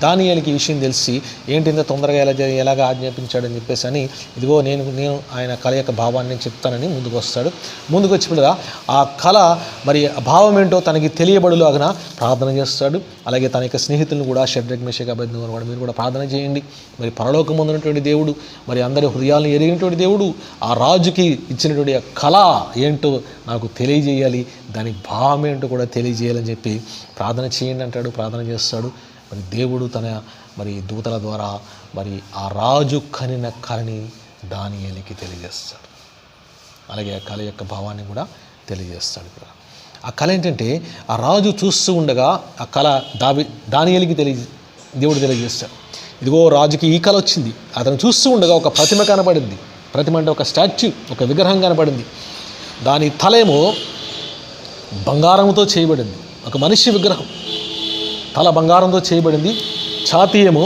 దానియేలుకి ఈ విషయం తెలిసి, ఏంటి ఇంత తొందరగా ఎలాగ ఆజ్ఞాపించాడని చెప్పేసి అని, ఇదిగో నేను ఆయన కళ యొక్క భావాన్ని చెప్తానని ముందుకు వస్తాడు. ముందుకు వచ్చినప్పుడుగా ఆ కళ మరి భావం ఏంటో తనకి తెలియబడులాగన ప్రార్థన చేస్తాడు. అలాగే తన యొక్క స్నేహితులను కూడా, షడ్రక్, మెషక్, అబేద్నెగోను కూడా మీరు కూడా ప్రార్థన చేయండి. మరి పరలోకమందు ఉన్నటువంటి దేవుడు, మరి అందరి హృదయాలను ఎరిగినటువంటి దేవుడు, ఆ రాజుకి ఇచ్చినటువంటి కళ ఏంటో నాకు తెలియజేయాలి, దాని భావం ఏంటో కూడా తెలియజేయాలని చెప్పి ప్రార్థన చేయండి అంటాడు. ప్రార్థన చేస్తాడు. మరి దేవుడు తన మరి దూతల ద్వారా మరి ఆ రాజు కనిన కళని దానియేలుకి తెలియజేస్తాడు. అలాగే ఆ కళ యొక్క భావాన్ని కూడా తెలియజేస్తాడు. ఆ కళ ఏంటంటే, ఆ రాజు చూస్తూ ఉండగా ఆ కళ దానియేలుకి దేవుడు తెలియజేస్తాడు. ఇదిగో రాజుకి ఈ కళ వచ్చింది. అతను చూస్తూ ఉండగా ఒక ప్రతిమ కనపడింది. ప్రతిమ అంటే ఒక స్టాచ్యూ, ఒక విగ్రహం కనపడింది. దాని తలేమో బంగారంతో చేయబడింది. ఒక మనిషి విగ్రహం, తల బంగారంతో చేయబడింది, ఛాతీ ఏమో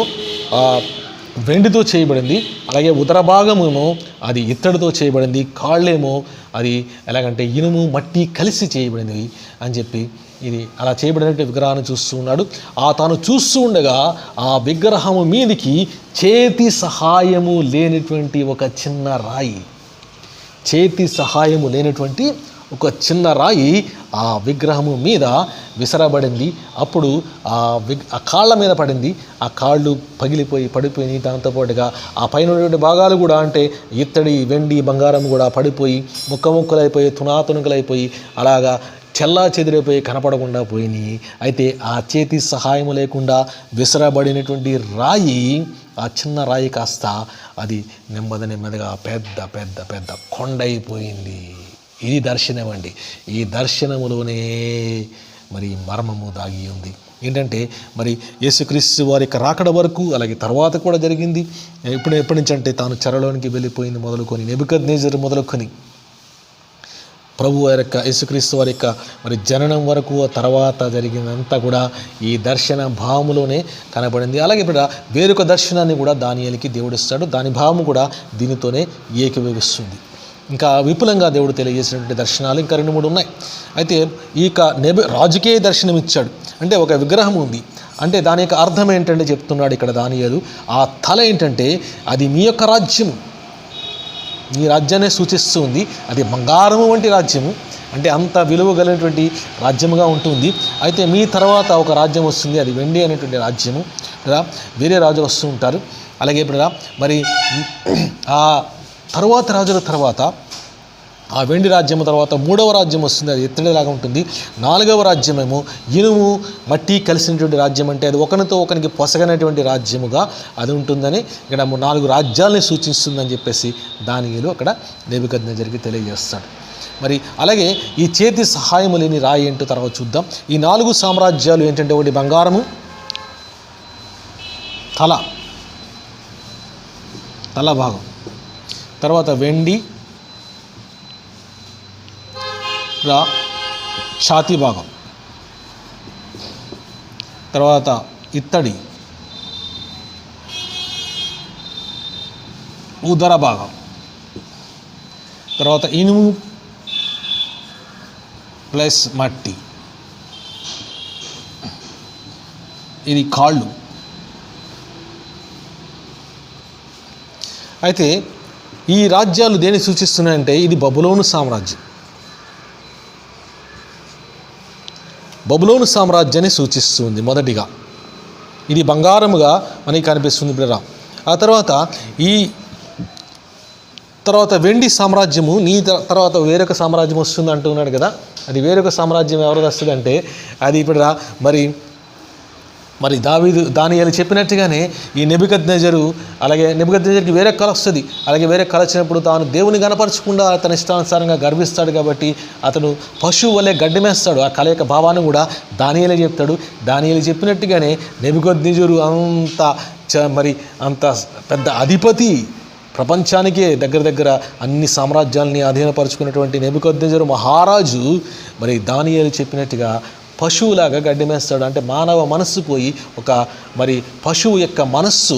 వెండితో చేయబడింది, అలాగే ఉదర భాగమేమో అది ఇత్తడితో చేయబడింది, కాళ్ళేమో అది ఎలాగంటే ఇనుము, మట్టి కలిసి చేయబడింది అని చెప్పి ఇది అలా చేయబడినట్టు విగ్రహాన్ని చూస్తూ ఉన్నాడు. తాను చూస్తూ ఉండగా ఆ విగ్రహము మీదికి చేతి సహాయము లేనటువంటి ఒక చిన్న రాయి, చేతి సహాయము లేనటువంటి ఒక చిన్న రాయి ఆ విగ్రహము మీద విసరబడింది. అప్పుడు ఆ కాళ్ళ మీద పడింది. ఆ కాళ్ళు పడిపోయి దాంతోపాటుగా ఆ పైన ఉన్నటువంటి భాగాలు కూడా, అంటే ఇత్తడి, వెండి, బంగారం కూడా పడిపోయి ముక్కముక్కలైపోయి, తునాతునుకలైపోయి, అలాగా చెల్లా చెదిరైపోయి కనపడకుండా పోయినాయి. అయితే ఆ చేతి సహాయము లేకుండా విసరబడినటువంటి రాయి, ఆ చిన్న రాయి కాస్త అది నెమ్మదిగా పెద్ద పెద్ద పెద్ద కొండైపోయింది. ఇది దర్శనం అండి. ఈ దర్శనములోనే మరి మర్మము దాగి ఉంది. ఏంటంటే మరి యేసుక్రీస్తు వారి యొక్క రాకడ వరకు, అలాగే తర్వాత కూడా జరిగింది. ఎప్పటి నుంచి అంటే తాను చెరలోనికి వెళ్ళిపోయింది మొదలుకొని, నెబుకద్నెజరు మొదలుకొని ప్రభు వారి యొక్క యేసుక్రీస్తు వారి యొక్క మరి జననం వరకు, తర్వాత జరిగినంతా కూడా ఈ దర్శన భావములోనే కనబడింది. అలాగే ఇప్పుడు వేరొక దర్శనాన్ని కూడా దానియేలుకి దేవుడిస్తాడు. దాని భావము కూడా దీనితోనే ఏకీభవిస్తుంది. ఇంకా విపులంగా దేవుడు తెలియజేసినటువంటి దర్శనాలు ఇంకా 2-3 ఉన్నాయి. అయితే రాజుకే దర్శనం ఇచ్చాడు. అంటే ఒక విగ్రహం ఉంది, అంటే దాని యొక్క అర్థం ఏంటంటే చెప్తున్నాడు ఇక్కడ దానియేలు. ఆ తల ఏంటంటే అది మీ యొక్క రాజ్యము, ఈ రాజ్యాన్ని సూచిస్తుంది. అది బంగారము వంటి రాజ్యము, అంటే అంత విలువ కలిగినటువంటి రాజ్యముగా ఉంటుంది. అయితే మీ తర్వాత ఒక రాజ్యం వస్తుంది, అది వెండి అనేటువంటి రాజ్యము. వేరే రాజు వస్తూ ఉంటారు. అలాగే ఇప్పుడు మరి ఆ రాజుల తర్వాత ఆ వెండి రాజ్యము తర్వాత మూడవ రాజ్యం వస్తుంది, అది ఇత్తడిలాగా ఉంటుంది. నాలుగవ రాజ్యమేమో ఇనుము మట్టి కలిసినటువంటి రాజ్యం, అంటే అది ఒకరితో ఒకరికి పొసగనటువంటి రాజ్యముగా అది ఉంటుందని ఇక్కడ 4 రాజ్యాలని సూచిస్తుందని చెప్పేసి దానియేలు అక్కడ నెబుకద్నెజరుకి తెలియజేస్తాడు. మరి అలాగే ఈ చేతి సహాయము లేని రాయి ఏంటో తర్వాత చూద్దాం. ఈ 4 సామ్రాజ్యాలు ఏంటంటే, ఒకటి బంగారము, తల భాగం, తర్వాత వెండి, ఛాతీ భాగం, తర్వాత ఇత్తడి, ఉదర భాగం, తర్వాత ఇనుము ప్లస్ మట్టి, ఇది కాళ్ళు. అయితే ఈ రాజ్యాలు దేన్ని సూచిస్తున్నాయంటే, ఇది బబులోను సామ్రాజ్యం. బబులోను సామ్రాజ్యాన్ని సూచిస్తుంది మొదటిగా. ఇది బంగారముగా మనకి కనిపిస్తుంది బిడ్డరా. ఆ తర్వాత వెండి సామ్రాజ్యము, నీ తర్వాత వేరొక సామ్రాజ్యం వస్తుంది అంటున్నాడు కదా. అది వేరొక సామ్రాజ్యం ఎవరిది వస్తుంది అంటే, అది బిడ్డరా మరి దానియేలు చెప్పినట్టుగానే ఈ నెబుకద్నెజరు, అలాగే నెబుకద్నెజరుకి వేరే కళ వస్తుంది. అలాగే వేరే కళ వచ్చినప్పుడు తాను దేవుని గణపరచకుండా తన ఇష్టానుసారంగా గర్విస్తాడు కాబట్టి అతను పశువు వలె గడ్డిమేస్తాడు. ఆ కళ యొక్క భావాన్ని కూడా దానియేలే చెప్తాడు. దానియేలు చెప్పినట్టుగానే నెబుకద్నెజరు అంత పెద్ద అధిపతి, ప్రపంచానికే దగ్గర అన్ని సామ్రాజ్యాలని అధీనపరుచుకున్నటువంటి నెబుకద్నెజరు మహారాజు మరి దానియేలు చెప్పినట్టుగా పశువులాగా గడ్డిమేస్తాడు. అంటే మానవ మనస్సు పోయి మరి పశువు యొక్క మనస్సు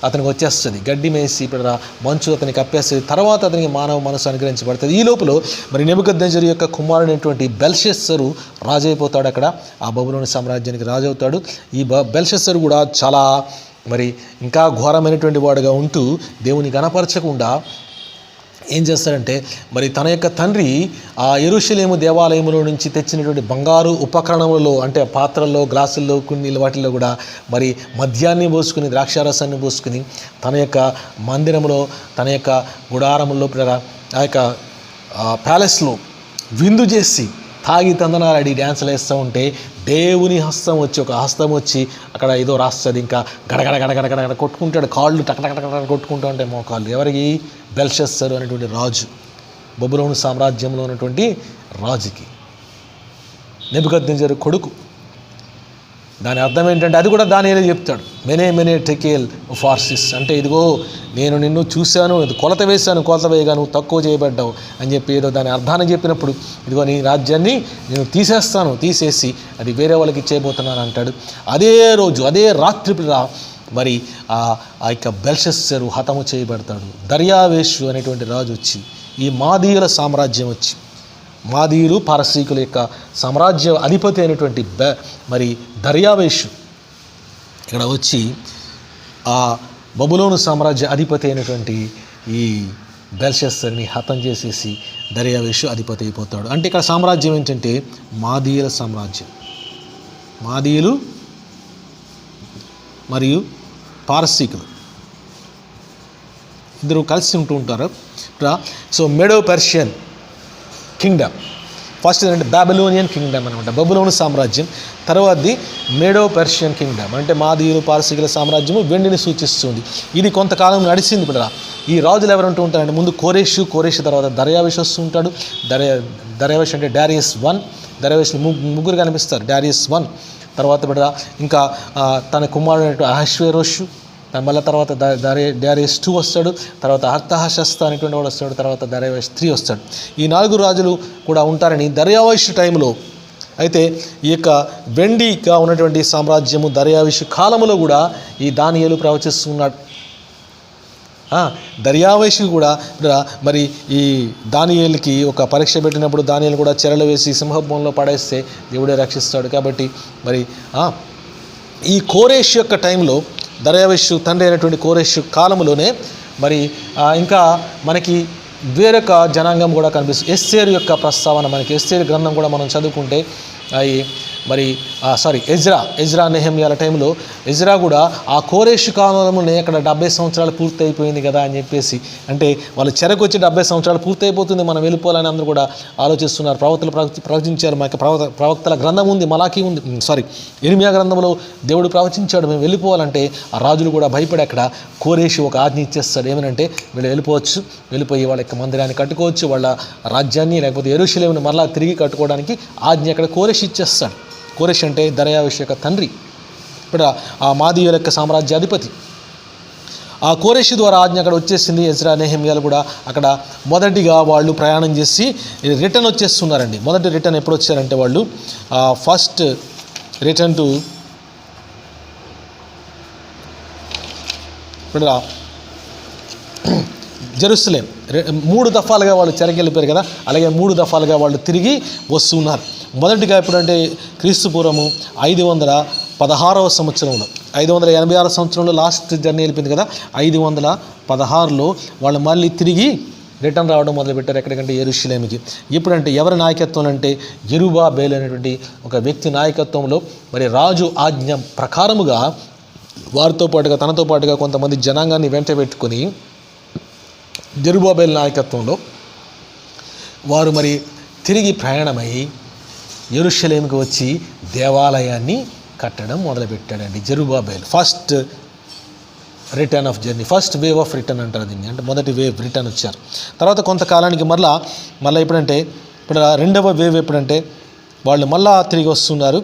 అతనికి వచ్చేస్తుంది. గడ్డి మేసి ఇప్పుడు మంచు అతనికి కప్పేస్తుంది. తర్వాత అతనికి మానవ మనస్సు అనుగ్రహించబడుతుంది. ఈ లోపల మరి నెబుకద్నెజరు యొక్క కుమారుడైనటువంటి బెల్షస్సరు రాజు అయిపోతాడు. అక్కడ ఆ బబులోను సామ్రాజ్యానికి రాజు అవుతాడు. ఈ బెల్షస్సరు కూడా చాలా మరి ఇంకా ఘోరమైనటువంటి వాడుగా ఉంటూ దేవుని గణపరచకుండా ఏం చేస్తాడంటే, మరి తన యొక్క తండ్రి ఆ యెరూషలేము దేవాలయంలో నుంచి తెచ్చినటువంటి బంగారు ఉపకరణములలో, అంటే పాత్రల్లో, గ్లాసుల్లో, కుండీలు, వాటిల్లో కూడా మరి మద్యాన్ని పోసుకుని, ద్రాక్షారసాన్ని పోసుకుని తన యొక్క మందిరంలో, తన యొక్క గుడారముల్లో, ఆ యొక్క ప్యాలెస్లో విందు చేసి తాగి తందనాలాడి డ్యాన్సులు వేస్తూ ఉంటే దేవుని ఒక హస్తం వచ్చి అక్కడ ఏదో రాస్తుంది. ఇంకా గడగడ కొట్టుకుంటాడు. కాళ్ళు టకటక కొట్టుకుంటూ ఉంటాయి మోకాళ్ళు. ఎవరికి? బెల్షస్సరు అనేటువంటి రాజు, బబులోను సామ్రాజ్యంలో ఉన్నటువంటి రాజుకి, నెబుకద్నెజరు కొడుకు. దాని అర్థం ఏంటంటే, అది కూడా దానియేలే చెప్తాడు. మెనే టెకేల్ ఫార్సిస్, అంటే ఇదిగో నేను నిన్ను చూశాను, కొలత వేశాను, కొలత వేయగా నువ్వు తక్కువ చేయబడ్డావు అని చెప్పి ఏదో దాని అర్థాన్ని చెప్పినప్పుడు, ఇదిగో నీ రాజ్యాన్ని నేను తీసేసి అది వేరే వాళ్ళకి ఇచ్చేయబోతున్నాను అంటాడు. అదే రోజు, అదే రాత్రి మరి ఆ యొక్క బెల్షస్సరు హతము చేయబడతాడు. దర్యావేషు అనేటువంటి రాజు వచ్చి, ఈ మాదీయుల సామ్రాజ్యం వచ్చి, మాదీయులు పారసీకుల యొక్క సామ్రాజ్య అధిపతి అయినటువంటి మరి దర్యావేషు ఇక్కడ వచ్చి ఆ బబులోను సామ్రాజ్య అధిపతి అయినటువంటి ఈ బెల్షస్సర్ని హతం చేసేసి దర్యావేషు అధిపతి అయిపోతాడు. అంటే ఇక్కడ సామ్రాజ్యం ఏంటంటే మాదీయుల సామ్రాజ్యం. మాదీయులు మరియు పారసీకులు ఇద్దరు కలిసి ఉంటూ ఉంటారు. So Medo Persian Kingdom, first ఏంటంటే బాబిలోనియన్ కింగ్డమ్ అనమాట, బబులోను సామ్రాజ్యం. తర్వాతది మేడో పర్షియన్ కింగ్డమ్, అంటే మాదీయులు పారసీకుల సామ్రాజ్యము వెండిని సూచిస్తుంది. ఇది కొంతకాలం నడిచింది. ఇప్పుడు ఈ రాజులు ఎవరంటూ ఉంటారంటే, ముందు కోరేషు తర్వాత దర్యావేషు వస్తూ ఉంటాడు. దర్యావేషు అంటే డారియస్ 1, దర్యావేషు ముగ్గురు కనిపిస్తారు. డారియస్ 1 తర్వాత ఇంకా తన కుమారుడు అహష్వేరోషు, మళ్ళీ తర్వాత డారియస్ 2 వస్తాడు. తర్వాత అర్తహషస్త అనేటువంటి వాడు వస్తాడు. తర్వాత దర్యావేషు 3 వస్తాడు. ఈ 4 రాజులు కూడా ఉంటారని దర్యావేషు టైంలో. అయితే ఈ యొక్క వెండిగా ఉన్నటువంటి సామ్రాజ్యము దర్యావేషు కాలంలో కూడా ఈ దానియేలు ప్రవచిస్తున్నాడు. దర్యావేషు కూడా మరి ఈ దానియేలుకి ఒక పరీక్ష పెట్టినప్పుడు దానియేలు కూడా చెరలు వేసి సింహభవనంలో పడేస్తే దేవుడే రక్షిస్తాడు. కాబట్టి మరి ఈ కోరేష్ యొక్క టైంలో, దర్యావేషు తండ్రి అయినటువంటి కోరేషు కాలంలోనే మరి ఇంకా మనకి వేరొక జనాంగం కూడా కనిపిస్తుంది. ఎస్తేరు యొక్క ప్రస్తావన, మనకి ఎస్తేరు గ్రంథం కూడా మనం చదువుకుంటే అవి మరి ఎజ్రా నెహెమ్యాల టైంలో ఎజ్రా కూడా ఆ కోరేషు కాలంలోనే అక్కడ 70 సంవత్సరాలు పూర్తి అయిపోయింది కదా అని చెప్పేసి, అంటే వాళ్ళు చెరకు వచ్చి 70 సంవత్సరాలు పూర్తి అయిపోతుంది, మనం వెళ్ళిపోవాలని అందరూ కూడా ఆలోచిస్తున్నారు. ప్రవచించారు. మాకు ప్రవక్తల గ్రంథం ఉంది, మలాకి ఉంది, ఇర్మియా గ్రంథంలో దేవుడు ప్రవచించాడు మేము వెళ్ళిపోవాలంటే. ఆ రాజులు కూడా భయపడి అక్కడ కోరేషు ఒక ఆజ్ఞ ఇచ్చేస్తాడు, ఏమనంటే వీళ్ళు వెళ్ళిపోయి వాళ్ళ యొక్క మందిరాన్ని కట్టుకోవచ్చు, వాళ్ళ రాజ్యాన్ని లేకపోతే యెరూషలేముని మరలా తిరిగి కట్టుకోవడానికి ఆజ్ఞ అక్కడ కోరేషు ఇచ్చేస్తాడు. కోరెష్ అంటే దర్యావేషు యొక్క తండ్రి, ఇప్పుడు ఆ మాదీయుల యొక్క సామ్రాజ్యాధిపతి. ఆ కోరెషు ద్వారా ఆజ్ఞ అక్కడ వచ్చేసింది. ఎజ్రా నెహెమ్యాలు కూడా అక్కడ మొదటిగా వాళ్ళు ప్రయాణం చేసి రిటర్న్ వచ్చేస్తున్నారండి. మొదటి రిటర్న్ ఎప్పుడు వచ్చారంటే వాళ్ళు ఫస్ట్ రిటర్న్ టు ఇప్పుడు జెరూసలేం 3 దఫాలుగా వాళ్ళు చెరకెళ్ళిపోయారు కదా, అలాగే 3 దఫాలుగా వాళ్ళు తిరిగి వస్తున్నారు. మొదటిగా ఎప్పుడంటే క్రీస్తు పూర్వము 516వ సంవత్సరంలో, 586 సంవత్సరంలో లాస్ట్ జర్నీ వెళ్ళిపోయింది కదా, 516లో వాళ్ళు మళ్ళీ తిరిగి రిటర్న్ రావడం మొదలుపెట్టారు. ఎక్కడికంటే యెరూషలేముకి. ఎప్పుడంటే ఎవరి నాయకత్వం అంటే జెరుబ్బాబెలు అనేటువంటి ఒక వ్యక్తి నాయకత్వంలో మరి రాజు ఆజ్ఞ ప్రకారముగా వారితో పాటుగా తనతో పాటుగా కొంతమంది జనాంగాన్ని వెంట పెట్టుకొని జెరుబ్బాబెలు నాయకత్వంలో వారు మరి తిరిగి ప్రయాణమై యెరూషలేముకి వచ్చి దేవాలయాన్ని కట్టడం మొదలుపెట్టాడండి Zerubbabel. First return of journey, first wave of return అంటారు దీన్ని, అంటే మొదటి వేవ్ రిటర్న్ వచ్చారు. తర్వాత కొంతకాలానికి మళ్ళీ ఎప్పుడంటే ఇప్పుడు రెండవ వేవ్ ఎప్పుడంటే వాళ్ళు మళ్ళా తిరిగి వస్తున్నారు.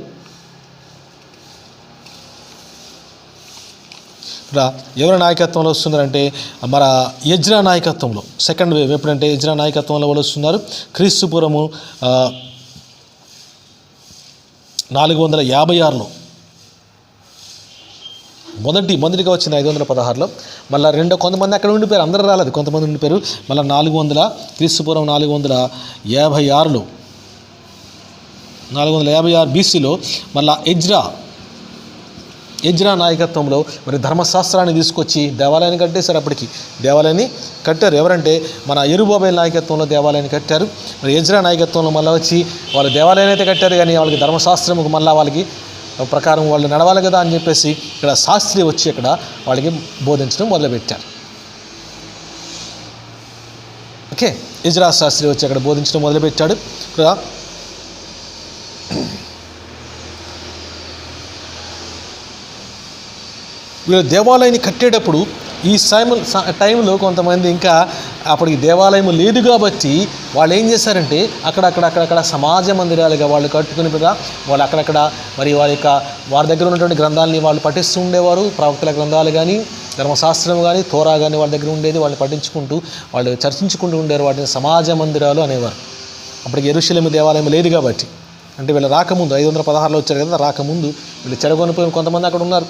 ఎవరి నాయకత్వంలో వస్తున్నారంటే మన ఎజ్రా నాయకత్వంలో సెకండ్ వేవ్ ఎప్పుడంటే ఎజ్రా నాయకత్వంలో వాళ్ళు వస్తున్నారు. క్రీస్తు పూర్వము 456లో మొదటిగా వచ్చింది 516లో. మళ్ళీ కొంతమంది అక్కడ ఉండిపోయారు, అందరూ రాలేదు, కొంతమంది ఉండిపోయారు. మళ్ళీ 400 క్రీస్తు పూర్వం 456లో 456 BCలో మళ్ళీ ఎజ్రా నాయకత్వంలో మరి ధర్మశాస్త్రాన్ని తీసుకొచ్చి దేవాలయాన్ని కట్టేశారు. అప్పటికి దేవాలయాన్ని కట్టారు. ఎవరంటే మన యెరుబ్బాబెలు నాయకత్వంలో దేవాలయాన్ని కట్టారు. మరి ఎజ్రా నాయకత్వంలో మళ్ళీ వచ్చి వాళ్ళు దేవాలయాన్ని అయితే కట్టారు, కానీ వాళ్ళకి ధర్మశాస్త్రముకు మళ్ళీ వాళ్ళకి ప్రకారం వాళ్ళు నడవాలి కదా అని చెప్పేసి ఇక్కడ శాస్త్రి వచ్చి ఇక్కడ వాళ్ళకి బోధించడం మొదలుపెట్టారు. ఓకే, ఎజ్రా శాస్త్రి వచ్చి అక్కడ బోధించడం మొదలుపెట్టాడు. ఇక్కడ వీళ్ళు దేవాలయాన్ని కట్టేటప్పుడు ఈ టైంలో కొంతమంది ఇంకా అప్పటికి దేవాలయం లేదు కాబట్టి వాళ్ళు ఏం చేశారంటే అక్కడక్కడ సమాజ మందిరాలుగా వాళ్ళు కట్టుకుని కదా, వాళ్ళు అక్కడక్కడ మరి వారి దగ్గర ఉన్నటువంటి గ్రంథాలని వాళ్ళు పఠిస్తూ ఉండేవారు. ప్రవక్తల గ్రంథాలు కానీ ధర్మశాస్త్రం కానీ తోరా కానీ వాళ్ళ దగ్గర ఉండేది, వాళ్ళు పఠించుకుంటూ వాళ్ళు చర్చించుకుంటూ ఉండేవారు. వాటిని సమాజ మందిరాలు అనేవారు. అప్పటికి యెరూషలేము దేవాలయం లేదు కాబట్టి, అంటే వీళ్ళు రాకముందు 516లో వచ్చారు కదా, రాకముందు వీళ్ళు చెరగొనిపోయిన కొంతమంది అక్కడ ఉన్నారు.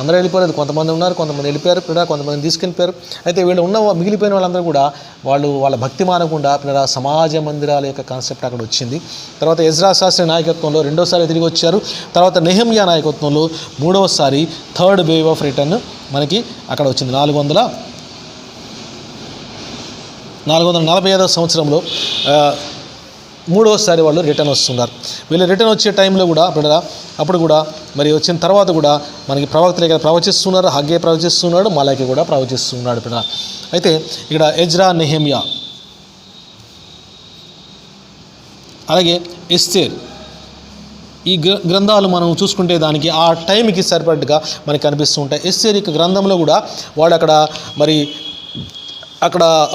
అందరూ వెళ్ళిపోలేదు, కొంతమంది ఉన్నారు, కొంతమంది వెళ్ళిపోయారు, కొంతమంది తీసుకెళ్ళిపోయారు. అయితే వీళ్ళు మిగిలిపోయిన వాళ్ళందరూ కూడా వాళ్ళ భక్తి మానకుండా సమాజ మందిరాల యొక్క కాన్సెప్ట్ అక్కడ వచ్చింది. తర్వాత ఎజ్రా శాస్త్రి నాయకత్వంలో రెండోసారి తిరిగి వచ్చారు. తర్వాత నెహెమ్యా నాయకత్వంలో మూడవసారి థర్డ్ వేవ్ ఆఫ్ రిటర్న్ మనకి అక్కడ వచ్చింది. 445వ సంవత్సరంలో మూడవసారి వాళ్ళు రిటర్న్ వస్తున్నారు. వీళ్ళు రిటర్న్ వచ్చే టైంలో కూడా అప్పుడు కూడా మరి వచ్చిన తర్వాత కూడా మనకి ప్రవక్తలు ఇక్కడ ప్రవచిస్తున్నారు. హగ్గే ప్రవచిస్తున్నాడు, మలాకి కూడా ప్రవచిస్తున్నాడు. అయితే ఇక్కడ ఎజ్రా నెహెమ్యా అలాగే ఎస్తేర్ ఈ గ్రంథాలు మనం చూసుకుంటే దానికి ఆ టైంకి సరిపడ్డగా మనకి కనిపిస్తూ ఉంటాయి. ఎస్తేర్ యొక్క గ్రంథంలో కూడా వాళ్ళు అక్కడ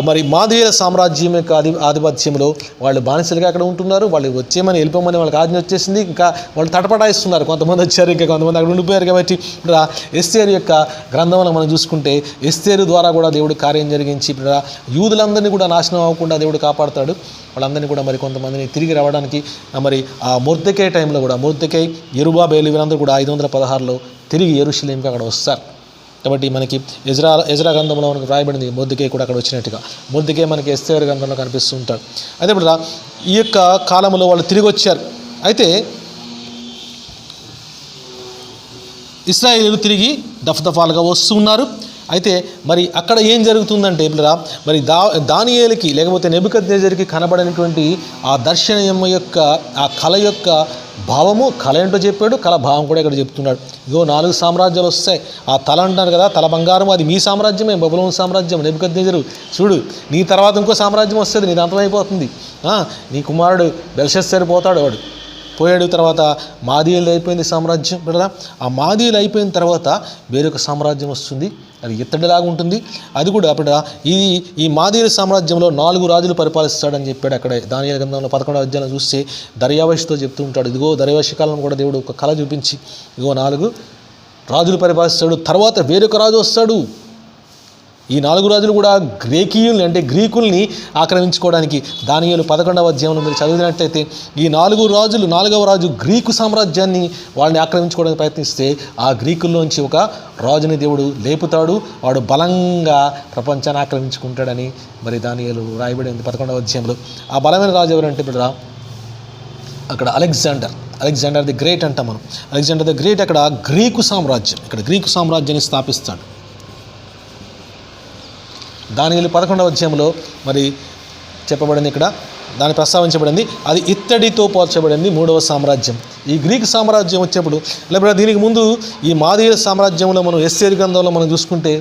మరి మాదీయుల సామ్రాజ్యం యొక్క ఆధిపత్యంలో వాళ్ళు బానిసలుగా అక్కడ ఉంటున్నారు. వాళ్ళు వచ్చేమని వెళ్ళిపోమని వాళ్ళకి ఆజ్ఞ వచ్చేసింది. ఇంకా వాళ్ళు తటపటాయిస్తున్నారు. కొంతమంది వచ్చారు, ఇంకా కొంతమంది అక్కడ ఉండిపోయారు. కాబట్టి ఇప్పుడు ఎస్తేరు యొక్క గ్రంథంలో మనం చూసుకుంటే ఎస్తేరు ద్వారా కూడా దేవుడు కార్యం జరిగించి ఇప్పుడు యూదులందరినీ కూడా నాశనం అవ్వకుండా దేవుడు కాపాడుతాడు. వాళ్ళందరినీ కూడా మరి కొంతమందిని తిరిగి రావడానికి మరి ఆ మొర్దెకై టైంలో కూడా యెరుబ్బాబెలు వీరందరూ కూడా 516లో తిరిగి యెరూషలేముకి అక్కడ వస్తారు. కాబట్టి మనకి ఎజ్రా గ్రంథంలో మనకు రాయబడింది మొర్దెకై కూడా అక్కడ వచ్చినట్టుగా. మొర్దెకై మనకి ఎస్తేరు గ్రంథంలో కనిపిస్తూ ఉంటాడు. అయితే ఇప్పుడు ఈ యొక్క కాలంలో వాళ్ళు తిరిగి వచ్చారు. అయితే ఇశ్రాయేలీయులు తిరిగి దఫాలుగా వస్తున్నారు. అయితే మరి అక్కడ ఏం జరుగుతుందంటే మరి దానియేలుకి లేకపోతే నెబుకద్నెజరుకి కనబడినటువంటి ఆ దర్శనం యొక్క ఆ కళ యొక్క భావము కళ ఏంటో చెప్పాడు, కళ భావం కూడా ఇక్కడ చెప్తున్నాడు. ఇగో 4 సామ్రాజ్యాలు వస్తాయి. ఆ తల అంటారు కదా, తల బంగారం, అది మీ సామ్రాజ్యమే, బబులోను సామ్రాజ్యం. నెబుకద్నెజరు చూడు, నీ తర్వాత ఇంకో సామ్రాజ్యం వస్తుంది, నీది అంతమైపోతుంది. నీ కుమారుడు బెల్షస్సరు పోయాడు. తర్వాత మాదీయులు అయిపోయింది సామ్రాజ్యం కదా. ఆ మాదీయులు అయిపోయిన తర్వాత వేరొక సామ్రాజ్యం వస్తుంది, అది ఇత్తడిలాగా ఉంటుంది. అది కూడా అప్పుడు ఈ మాదీయుల సామ్రాజ్యంలో 4 రాజులు పరిపాలిస్తాడని చెప్పాడు. అక్కడ దానియేలు గ్రంథంలో 11వ అధ్యాయంలో చూస్తే దర్యావేషుతో చెప్తూ ఉంటాడు. ఇదిగో దర్యావేషు కాలం కూడా దేవుడు ఒక కళ చూపించి, ఇదిగో 4 రాజులు పరిపాలిస్తాడు, తర్వాత వేరొక రాజు వస్తాడు. ఈ 4 రాజులు కూడా గ్రీకుల్ని అంటే గ్రీకుల్ని ఆక్రమించుకోవడానికి దానియేలు 11వ అధ్యాయంలో మీరు చదివినట్లయితే ఈ 4 రాజులు 4వ రాజు గ్రీకు సామ్రాజ్యాన్ని వాళ్ళని ఆక్రమించుకోవడానికి ప్రయత్నిస్తే ఆ గ్రీకుల్లోంచి ఒక రాజుని దేవుడు లేపుతాడు. వాడు బలంగా ప్రపంచాన్ని ఆక్రమించుకుంటాడని మరి దానియేలు రాయబడింది 11వ అధ్యాయంలో. ఆ బలమైన రాజు ఎవరంటే బిడ్డ అక్కడ అలెగ్జాండర్ ది గ్రేట్ అంటాం మనం. అలెగ్జాండర్ ది గ్రేట్ అక్కడ గ్రీకు సామ్రాజ్యాన్ని స్థాపిస్తాడు. దానియేలు 11వ అధ్యాయంలో మరి చెప్పబడింది, ఇక్కడ దాన్ని ప్రస్తావించబడింది. అది ఇత్తడితో పోల్చబడింది 3వ సామ్రాజ్యం. ఈ గ్రీకు సామ్రాజ్యం వచ్చేప్పుడు లేకపోతే దీనికి ముందు ఈ మాదీయుల సామ్రాజ్యంలో మనం ఎస్తేరు గ్రంథంలో మనం చూసుకుంటే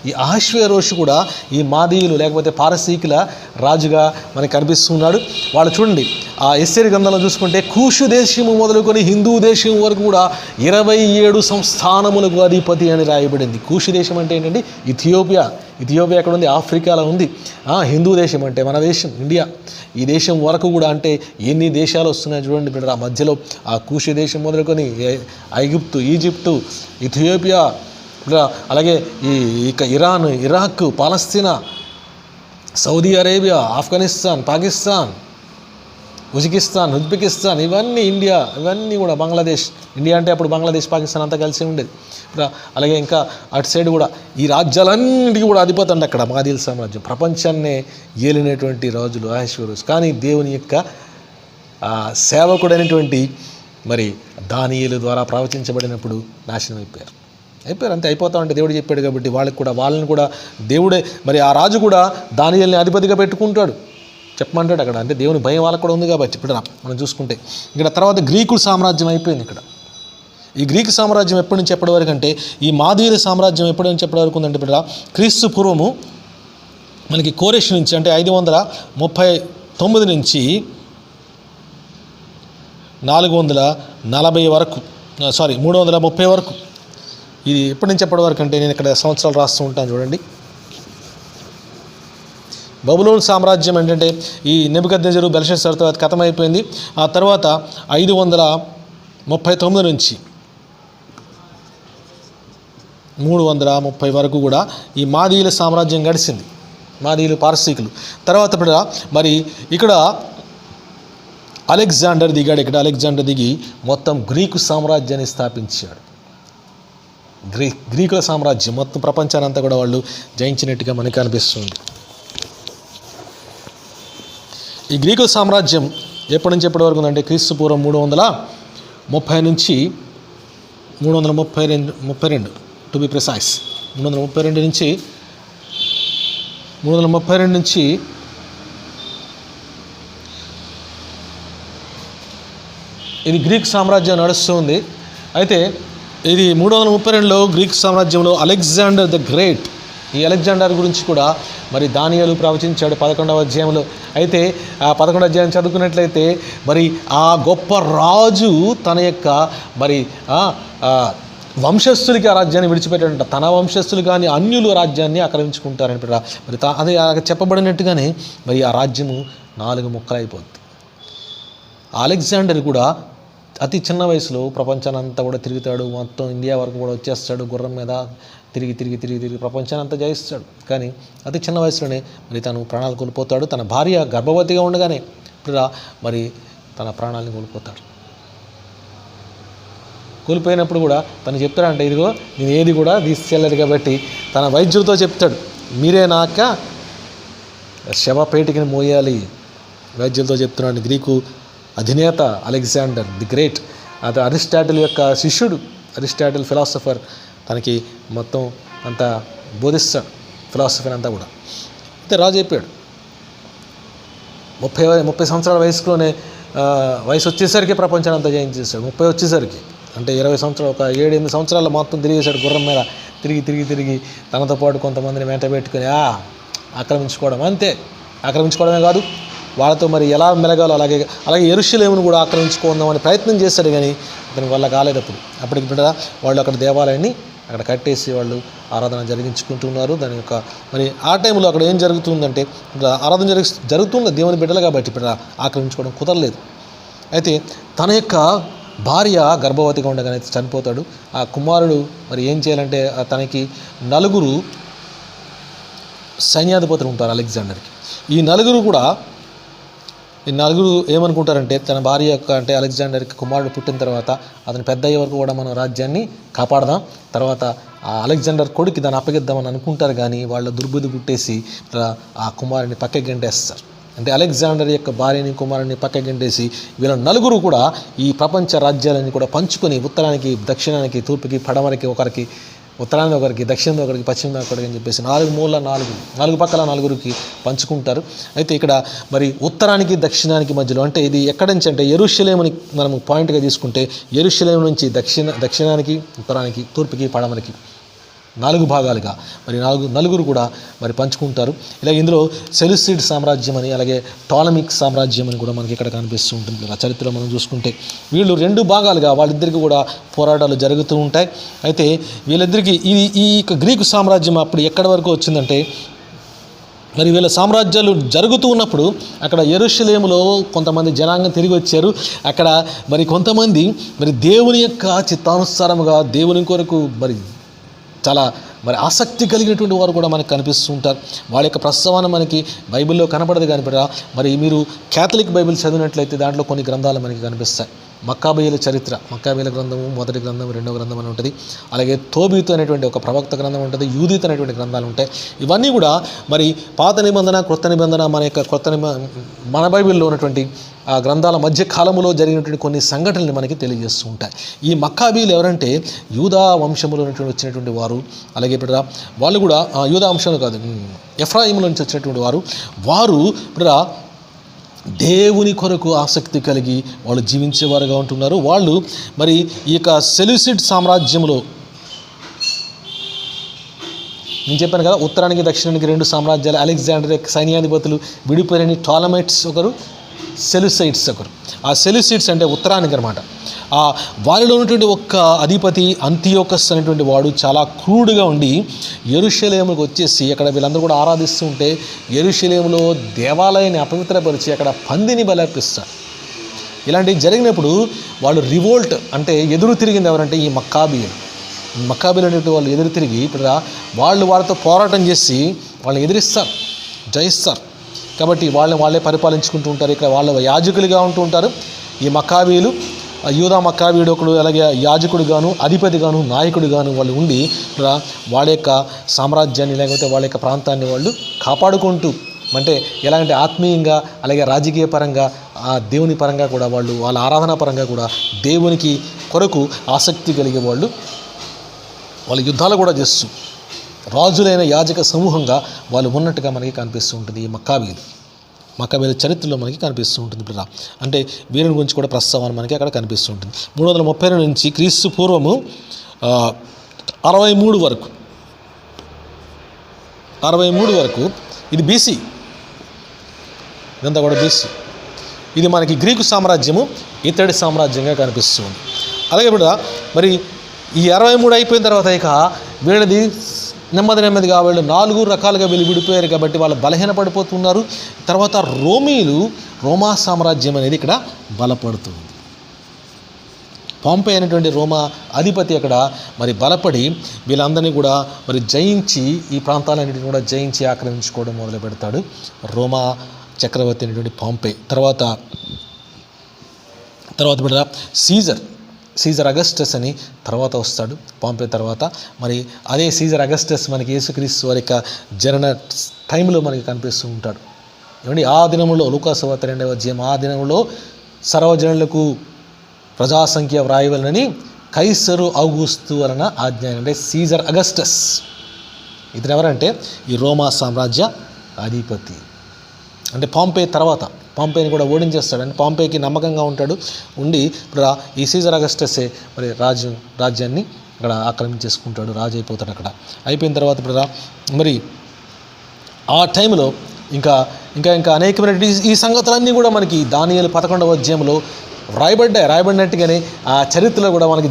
ఈ అహష్వేరోషు కూడా ఈ మాదీయులు లేకపోతే పారసీకుల రాజుగా మనకు కనిపిస్తున్నాడు. వాళ్ళు చూడండి, ఆ ఎస్తేరు గ్రంథంలో చూసుకుంటే కూషు దేశము మొదలుకొని హిందూ దేశం వరకు కూడా 27 సంస్థానములకు అధిపతి అని రాయబడింది. కూషు దేశం అంటే ఏంటంటే ఇథియోపియా ఎక్కడ ఉంది? ఆఫ్రికాలో ఉంది. హిందూ దేశం అంటే మన దేశం ఇండియా. ఈ దేశం వరకు కూడా అంటే ఎన్ని దేశాలు వస్తున్నాయి చూడండి బిడ్డ. ఆ మధ్యలో ఆ కూషు దేశం మొదలుకొని ఐగుప్తు, ఈజిప్టు, ఇథియోపియా, అలాగే ఇక Iran, Iraq, Palestine, Saudi Arabia, Afghanistan, Pakistan, Uzbekistan, ఇవన్నీ ఇండియా, ఇవన్నీ కూడా బంగ్లాదేశ్. ఇండియా అంటే అప్పుడు బంగ్లాదేశ్, పాకిస్తాన్ అంతా కలిసి ఉండేది. అలాగే ఇంకా అటు సైడ్ కూడా ఈ రాజ్యాలన్నిటికీ కూడా అధిపతి అండి అక్కడ మాదీయుల సామ్రాజ్యం. ప్రపంచాన్నే ఏలినటువంటి రాజులు అహష్వేరోషు. కానీ దేవుని యొక్క సేవకుడైనటువంటి మరి దానియేలు ద్వారా ప్రవచించబడినప్పుడు నాశనం అయిపోయారు. అంతే అయిపోతా ఉంటే దేవుడు చెప్పాడు కాబట్టి వాళ్ళని కూడా దేవుడే మరి ఆ రాజు కూడా దానియేలుని అధిపతిగా పెట్టుకుంటాడు చెప్పమంటాడు అక్కడ. అంటే దేవుని భయం వాళ్ళకు కూడా ఉంది కాబట్టి ఇప్పుడు మనం చూసుకుంటే ఇక్కడ తర్వాత గ్రీకు సామ్రాజ్యం అయిపోయింది. ఇక్కడ ఈ గ్రీకు సామ్రాజ్యం ఎప్పటి నుంచి ఎప్పటి వరకు అంటే ఈ మాదీయుల సామ్రాజ్యం ఎప్పటి నుంచి ఎప్పటి వరకు ఉందంటే బిడ్డ క్రీస్తు పూర్వము మనకి కోరెష్ నుంచి అంటే 539 నుంచి 440 వరకు 330 వరకు. ఇది ఎప్పటి నుంచి ఎప్పటి వరకు అంటే నేను ఇక్కడ సంవత్సరాలు రాస్తూ ఉంటాను చూడండి. బబులోను సామ్రాజ్యం ఏంటంటే ఈ నెబుకద్నెజరు బెల్షస్సరు తర్వాత ఖతమైపోయింది. ఆ తర్వాత 539 నుంచి 330 వరకు కూడా ఈ మాదీయుల సామ్రాజ్యం గడిచింది. మాదీయులు పారసీకులు. తర్వాత మరి ఇక్కడ అలెగ్జాండర్ దిగాడు. ఇక్కడ అలెగ్జాండర్ దిగి మొత్తం గ్రీకు సామ్రాజ్యాన్ని స్థాపించాడు. గ్రీకుల సామ్రాజ్యం మొత్తం ప్రపంచాన్ని అంతా కూడా వాళ్ళు జయించినట్టుగా మనకు అనిపిస్తుంది. ఈ గ్రీకుల సామ్రాజ్యం ఎప్పటి నుంచి ఎప్పటి వరకు ఉందంటే క్రీస్తు పూర్వం 330 నుంచి 332 టు బి ప్రిసైజ్ 332 నుంచి ఇది గ్రీక్ సామ్రాజ్యం నడుస్తుంది. అయితే ఇది 332లో గ్రీక్ సామ్రాజ్యంలో అలెగ్జాండర్ ద గ్రేట్, ఈ అలెగ్జాండర్ గురించి కూడా మరి దానియేలు ప్రవచించాడు 11వ అధ్యాయంలో. అయితే ఆ 11వ అధ్యాయం చదువుకున్నట్లయితే మరి ఆ గొప్ప రాజు తన యొక్క మరి వంశస్థులకి ఆ రాజ్యాన్ని విడిచిపెట్టాడంట. తన వంశస్థులు కానీ అన్యులు రాజ్యాన్ని ఆక్రమించుకుంటారని మరి అదే చెప్పబడినట్టుగానే మరి ఆ రాజ్యము 4 ముక్కలైపోద్ది. అలెగ్జాండర్ కూడా అతి చిన్న వయసులో ప్రపంచాన్ని అంతా కూడా తిరుగుతాడు. మొత్తం ఇండియా వరకు కూడా వచ్చేస్తాడు. గుర్రం మీద తిరిగి ప్రపంచాన్ని అంతా జయిస్తాడు. కానీ అతి చిన్న వయసులోనే మరి తను ప్రాణాలు కోల్పోతాడు. తన భార్య గర్భవతిగా ఉండగానే మరి తన ప్రాణాలను కోల్పోతాడు. కోల్పోయినప్పుడు కూడా తను చెప్తాడంటే ఇదిగో నేను ఏది కూడా తీసుకెళ్ళదు కాబట్టి తన వైద్యులతో చెప్తాడు, మీరే నాక శవపేటికని మోయాలి. వైద్యులతో చెప్తున్నాడు. గ్రీకు అధినేత అలెగ్జాండర్ ది గ్రేట్, అది అరిస్టాటిల్ యొక్క శిష్యుడు. అరిస్టాటిల్ ఫిలాసఫర్, తనకి మొత్తం అంతా బోధిస్తాడు ఫిలాసఫీని అంతా కూడా. అయితే రాజు చెప్పాడు 30 సంవత్సరాల వయసులోనే వయసు వచ్చేసరికి ప్రపంచాన్ని అంతా జయించేశాడు. 30 వచ్చేసరికి అంటే 20 సంవత్సరాలు, ఒక 7-8 సంవత్సరాలు మొత్తం తిరిగేశాడు గుర్రం మీద. తిరిగి తనతో పాటు కొంతమందిని వెంట పెట్టుకుని ఆక్రమించుకోవడం. అంతే, ఆక్రమించుకోవడమే కాదు, వాళ్ళతో మరి ఎలా మెలగాలో అలాగే యెరూషలేమును కూడా ఆక్రమించుకుందామని ప్రయత్నం చేశాడు. కానీ అతని వల్ల కాలేదు. అప్పటికి వాళ్ళు అక్కడ దేవాలయాన్ని అక్కడ కట్టేసి వాళ్ళు ఆరాధన జరిగించుకుంటున్నారు. దాని యొక్క మరి ఆ టైంలో అక్కడ ఏం జరుగుతుందంటే, ఆరాధన జరుగుతుంది దేవుని బిడ్డలు కాబట్టి ఇప్పుడు ఆక్రమించుకోవడం కుదరలేదు. అయితే తన యొక్క భార్య గర్భవతిగా ఉండగానే చనిపోతాడు. ఆ కుమారుడు మరి ఏం చేయాలంటే, తనకి 4 సైన్యాధిపతులు ఉంటారు అలెగ్జాండర్కి. ఈ నలుగురు ఏమనుకుంటారంటే, తన భార్య యొక్క అంటే అలెగ్జాండర్కి కుమారుడు పుట్టిన తర్వాత అతను పెద్ద అయ్యే వరకు కూడా మనం రాజ్యాన్ని కాపాడదాం, తర్వాత ఆ అలెగ్జాండర్ కొడుకు దాన్ని అప్పగిద్దామని అనుకుంటారు. కానీ వాళ్ళ దుర్బుద్ధి పుట్టేసి ఆ కుమారుని పక్కకి గంటేస్తారు. అంటే అలెగ్జాండర్ యొక్క భార్యని కుమారుని పక్కకి గంటేసి వీళ్ళ 4 కూడా ఈ ప్రపంచ రాజ్యాలని కూడా పంచుకొని, ఉత్తరానికి దక్షిణానికి తూర్పుకి పడమరకి ఒకరికి, ఉత్తరాన్ని ఒకరికి, దక్షిణంలో ఒకరికి, పశ్చిమ ఒకరికి అని చెప్పేసి 4 మూల 4 పక్కల 4కి పంచుకుంటారు. అయితే ఇక్కడ మరి ఉత్తరానికి దక్షిణానికి మధ్యలో అంటే ఇది ఎక్కడి నుంచి అంటే యెరూషలేముని మనం పాయింట్గా తీసుకుంటే, యెరూషలేము నుంచి దక్షిణానికి, ఉత్తరానికి, తూర్పుకి, పడమరకి 4 భాగాలుగా మరి నలుగురు కూడా మరి పంచుకుంటారు. ఇలాగ ఇందులో సెల్యూసిడ్ సామ్రాజ్యం అని, అలాగే టాలమిక్ సామ్రాజ్యం అని కూడా మనకి ఇక్కడ కనిపిస్తూ ఉంటుంది. ఆ చరిత్రలో మనం చూసుకుంటే వీళ్ళు 2 భాగాలుగా వాళ్ళిద్దరికి కూడా పోరాటాలు జరుగుతూ ఉంటాయి. అయితే వీళ్ళిద్దరికీ ఈ గ్రీకు సామ్రాజ్యం అప్పుడు ఎక్కడి వరకు వచ్చిందంటే, మరి వీళ్ళ సామ్రాజ్యాలు జరుగుతూ ఉన్నప్పుడు అక్కడ యెరూషలేములో కొంతమంది జనాంగం తిరిగి వచ్చారు. అక్కడ మరి కొంతమంది మరి దేవుని యొక్క చిత్తానుసారముగా దేవుని కొరకు మరి చాలా మరి ఆసక్తి కలిగినటువంటి వారు కూడా మనకు కనిపిస్తూ ఉంటారు. వాళ్ళ యొక్క ప్రస్తావన మనకి బైబిల్లో కనపడదు. కానీ మరి మీరు క్యాథలిక్ బైబిల్ చదివినట్లయితే దాంట్లో కొన్ని గ్రంథాలు మనకి కనిపిస్తాయి. మక్కాబీయుల చరిత్ర, మక్కాబీయుల గ్రంథము, మొదటి గ్రంథం, రెండవ గ్రంథం అని ఉంటుంది. అలాగే తోబీతు అనేటువంటి ఒక ప్రవక్త గ్రంథం ఉంటుంది. యూదితు అనేటువంటి గ్రంథాలు ఉంటాయి. ఇవన్నీ కూడా మరి పాత నిబంధన, క్రొత్త నిబంధన, మన బైబిల్లో ఉన్నటువంటి ఆ గ్రంథాల మధ్య కాలంలో జరిగినటువంటి కొన్ని సంఘటనలు మనకి తెలియజేస్తూ ఉంటాయి. ఈ మక్కాబీయులు ఎవరంటే యూదా వంశంలో వచ్చినటువంటి వారు. అలాగే వాళ్ళు కూడా యూదా వంశంలో కాదు, ఎఫ్రాయిముల నుంచి వచ్చినటువంటి వారు దేవుని కొరకు ఆసక్తి కలిగి వాళ్ళు జీవించేవారుగా ఉంటున్నారు. వాళ్ళు మరి ఈ యొక్క సెల్యూసిడ్ సామ్రాజ్యంలో నేను చెప్పాను కదా, ఉత్తరానికి దక్షిణానికి 2 సామ్రాజ్యాలు, అలెగ్జాండర్ యొక్క సైన్యాధిపతులు విడిపోయిన టాలమైట్స్ ఒకరు, సెల్యూసైడ్స్ ఒకరు. ఆ సెల్యూసిడ్స్ అంటే ఉత్తరానికి అనమాట. ఆ వారిలో ఉన్నటువంటి ఒక్క అధిపతి అంతియోకస్ అనేటువంటి వాడు చాలా క్రూడుగా ఉండి యెరూషలేముకు వచ్చేసి అక్కడ వీళ్ళందరూ కూడా ఆరాధిస్తూ ఉంటే యెరూషలేములో దేవాలయాన్ని అపవిత్రపరిచి అక్కడ పందిని బలర్పిస్తారు. ఇలాంటివి జరిగినప్పుడు వాళ్ళు రివోల్ట్ అంటే ఎదురు తిరిగింది ఎవరంటే ఈ మక్కాబీయులు అనేటువంటి వాళ్ళు ఎదురు తిరిగి వాళ్ళతో పోరాటం చేసి వాళ్ళని ఎదిరిస్తారు, జయిస్తారు. కాబట్టి వాళ్ళే పరిపాలించుకుంటూ ఉంటారు. ఇక్కడ వాళ్ళ యాజకులుగా ఉంటూ ఉంటారు ఈ మక్కాబీయులు. యూదా మక్కాబీయుడు ఒకడు, అలాగే యాజకుడుగాను, అధిపతిగాను, నాయకుడిగాను వాళ్ళు ఉండి వాళ్ళ యొక్క సామ్రాజ్యాన్ని లేకపోతే వాళ్ళ యొక్క ప్రాంతాన్ని వాళ్ళు కాపాడుకుంటూ, అంటే ఎలా అంటే ఆత్మీయంగా, అలాగే రాజకీయ పరంగా, ఆ దేవుని పరంగా కూడా వాళ్ళు, వాళ్ళ ఆరాధన పరంగా కూడా దేవునికి కొరకు ఆసక్తి కలిగే వాళ్ళు యుద్ధాలు కూడా చేస్తూ రాజులైన యాజక సమూహంగా వాళ్ళు ఉన్నట్టుగా మనకి కనిపిస్తూ ఉంటుంది. ఈ మక్కాబీయుల చరిత్రలో మనకి కనిపిస్తూ ఉంటుంది. అంటే వీరిని గురించి కూడా ప్రస్తావన మనకి అక్కడ కనిపిస్తూ ఉంటుంది. 330 నుంచి క్రీస్తు పూర్వము 63 వరకు ఇది బీసీ, ఇదంతా కూడా బీసీ. ఇది మనకి గ్రీకు సామ్రాజ్యము ఇతడి సామ్రాజ్యంగా కనిపిస్తుంది. అలాగే మరి ఈ 63 అయిపోయిన తర్వాత ఇక వీళ్ళది నెమ్మదిగా వీళ్ళు 4 రకాలుగా విడిపోయారు కాబట్టి వాళ్ళు బలహీనపడిపోతున్నారు. తర్వాత రోమా సామ్రాజ్యం అనేది ఇక్కడ బలపడుతుంది. పాంపే అనేటువంటి రోమా అధిపతి అక్కడ మరి బలపడి వీళ్ళందరినీ కూడా మరి జయించి ఈ ప్రాంతాలన్నింటినీ కూడా జయించి ఆక్రమించుకోవడం మొదలు పెడతాడు రోమా చక్రవర్తి అనేటువంటి పాంపే. తర్వాత సీజర్ అగస్టస్ అని తర్వాత వస్తాడు పాంపే తర్వాత. మరి అదే సీజర్ అగస్టస్ మనకి యేసుక్రీస్తు వారి యొక్క జనన టైంలో మనకి కనిపిస్తూ ఉంటాడు. ఏమండి, ఆ దినంలో లూకాసు వార్త 2వ అధ్యాయం, ఆ దినంలో సర్వజనులకు ప్రజాసంఖ్య వ్రాయవలనని కైసరు ఔగుస్తు వలన ఆజ్ఞ. అంటే సీజర్ అగస్టస్ ఇతను ఎవరంటే ఈ రోమా సామ్రాజ్య అధిపతి. అంటే పాంపే తర్వాత పాంపేని కూడా ఓడించేస్తాడు. అంటే పాంపేకి నమ్మకంగా ఉంటాడు. ఉండి ఇప్పుడు ఈ సీజర్ అగస్టసే మరి రాజ్యాన్ని అక్కడ ఆక్రమించేసుకుంటాడు, రాజు అయిపోతాడు. అక్కడ అయిపోయిన తర్వాత ఇప్పుడు మరి ఆ టైంలో ఇంకా ఇంకా ఇంకా అనేకమైన ఈ సంగతులన్నీ కూడా మనకి దానియేలు 11వ అధ్యాయంలో రాయబడినట్టుగానే ఆ చరిత్రలో కూడా మనకి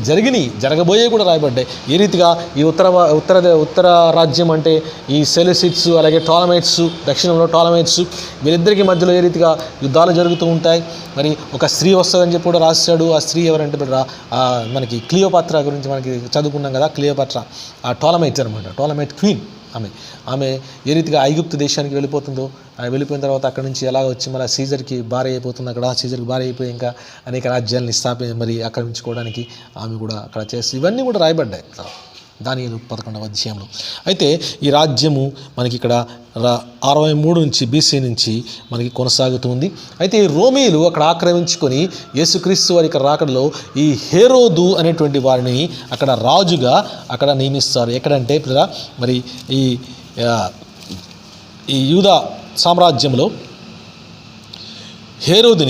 జరగబోయే కూడా రాయబడ్డాయి. ఏ రీతిగా ఈ ఉత్తర రాజ్యం అంటే ఈ సెలెసిడ్స్, అలాగే టాలమైట్స్, దక్షిణంలో టాలమైట్స్, వీరిద్దరికి మధ్యలో ఏ రీతిగా యుద్ధాలు జరుగుతూ ఉంటాయి. మరి ఒక స్త్రీ వస్తుందని చెప్పి కూడా రాశాడు. ఆ స్త్రీ ఎవరంటే మనకి క్లియోపాత్రా గురించి మనకి చదువుకున్నాం కదా. క్లియోపాత్రా ఆ టాలమైట్స్ అనమాట, టాలమైట్ క్వీన్. ఆమె ఏ రీతిగా ఐగుప్తు దేశానికి వెళ్ళిపోతుందో, వెళ్ళిపోయిన తర్వాత అక్కడ నుంచి ఎలా వచ్చి మళ్ళీ సీజర్కి భార్య అయిపోతుంది. అక్కడ సీజర్కి భార్య అయిపోయి ఇంకా అనేక రాజ్యాలను మరి ఆక్రమించుకోవడానికి ఆమె కూడా అక్కడ చేసి ఇవన్నీ కూడా రాయబడ్డాయి దానియేలు 11వ అధ్యాయంలో. అయితే ఈ రాజ్యము మనకి ఇక్కడ 63 నుంచి BC నుంచి మనకి కొనసాగుతుంది. అయితే ఈ రోమీలు అక్కడ ఆక్రమించుకొని యేసుక్రీస్తు వారి రాకడలో ఈ హేరోదు అనేటువంటి వారిని అక్కడ రాజుగా అక్కడ నియమిస్తారు. ఎక్కడంటే మరి ఈ యూదా సామ్రాజ్యంలో హేరోద్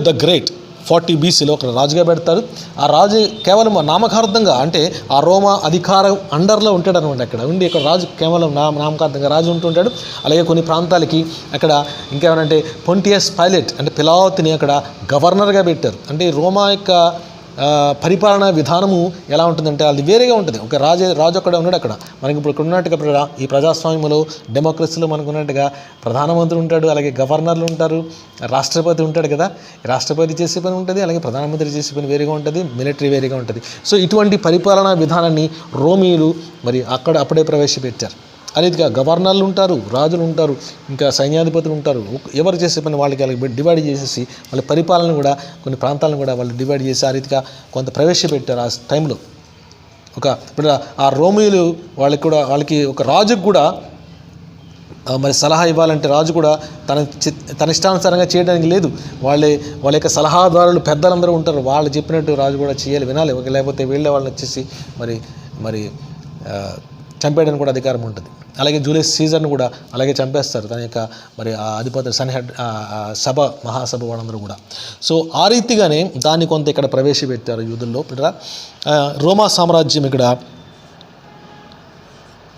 ద గ్రేట్ 40 BCలో అక్కడ రాజుగా పెడతారు. ఆ రాజు కేవలం నామకార్థంగా, అంటే ఆ రోమా అధికారం అండర్లో ఉంటాడు అనమాట. అక్కడ ఉండి ఇక్కడ రాజు కేవలం నామకార్థంగా రాజు ఉంటుంటాడు. అలాగే కొన్ని ప్రాంతాలకి అక్కడ ఇంకేమనంటే పొంటియస్ పైలట్ అంటే పిలాతుని అక్కడ గవర్నర్గా పెట్టారు. అంటే రోమా యొక్క పరిపాలనా విధానము ఎలా ఉంటుందంటే అది వేరేగా ఉంటుంది. ఒక రాజు అక్కడ ఉన్నాడు. అక్కడ మనకి ఇప్పుడు ఇక్కడ ఉన్నట్టుగా ఈ ప్రజాస్వామ్యంలో డెమోక్రసీలో మనకు ఉన్నట్టుగా ప్రధానమంత్రి ఉంటాడు, అలాగే గవర్నర్లు ఉంటారు, రాష్ట్రపతి ఉంటాడు కదా. రాష్ట్రపతి చేసే పని ఉంటుంది, అలాగే ప్రధానమంత్రి చేసే పని వేరేగా ఉంటుంది, మిలిటరీ వేరేగా ఉంటుంది. సో ఇటువంటి పరిపాలనా విధానాన్ని రోమీలు మరి అప్పుడే ప్రవేశపెట్టారు. అదేవిధంగా గవర్నర్లు ఉంటారు, రాజులు ఉంటారు, ఇంకా సైన్యాధిపతులు ఉంటారు. ఎవరు చేసే పని వాళ్ళకి డివైడ్ చేసేసి వాళ్ళ పరిపాలన కూడా కొన్ని ప్రాంతాలను కూడా వాళ్ళు డివైడ్ చేసి ఆ రీతిగా కొంత ప్రవేశపెట్టారు ఆ టైంలో. ఇప్పుడు ఆ రోమీలు వాళ్ళకి ఒక రాజుకు కూడా మరి సలహా ఇవ్వాలంటే రాజు కూడా తన ఇష్టానుసారంగా చేయడానికి లేదు. వాళ్ళ యొక్క సలహాదారులు పెద్దలందరూ ఉంటారు. వాళ్ళు చెప్పినట్టు రాజు కూడా చేయాలి, వినాలి. లేకపోతే వీళ్ళే వాళ్ళని వచ్చేసి మరి చంపేయడానికి కూడా అధికారం ఉంటుంది. అలాగే జూలియస్ సీజర్ను కూడా అలాగే చంపేస్తారు, తన యొక్క మరి ఆ అధిపతి మహాసభ వాళ్ళందరూ కూడా. సో ఆ రీతిగానే దాన్ని కొంత ఇక్కడ ప్రవేశపెట్టారు యూదుల్లో. రోమా సామ్రాజ్యం ఇక్కడ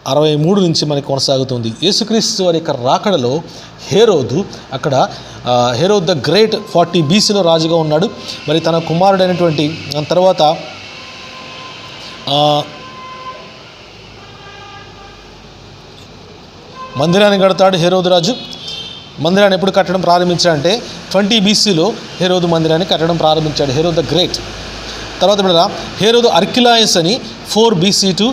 63 నుంచి మనకి కొనసాగుతుంది. యేసుక్రీస్తు వారి యొక్క రాకడలో హేరోద్ ద గ్రేట్ 40 BCలో రాజుగా ఉన్నాడు. మరి తన కుమారుడైనటువంటి తర్వాత మందిరాన్ని కడతాడు హేరోదు రాజు. మందిరాన్ని ఎప్పుడు కట్టడం ప్రారంభించాడంటే 20 BCలో హేరోదు మందిరాన్ని కట్టడం ప్రారంభించాడు, హేరోద్ ద గ్రేట్. తర్వాత హేరోదు అర్కిలాయస్ అని 4 BC to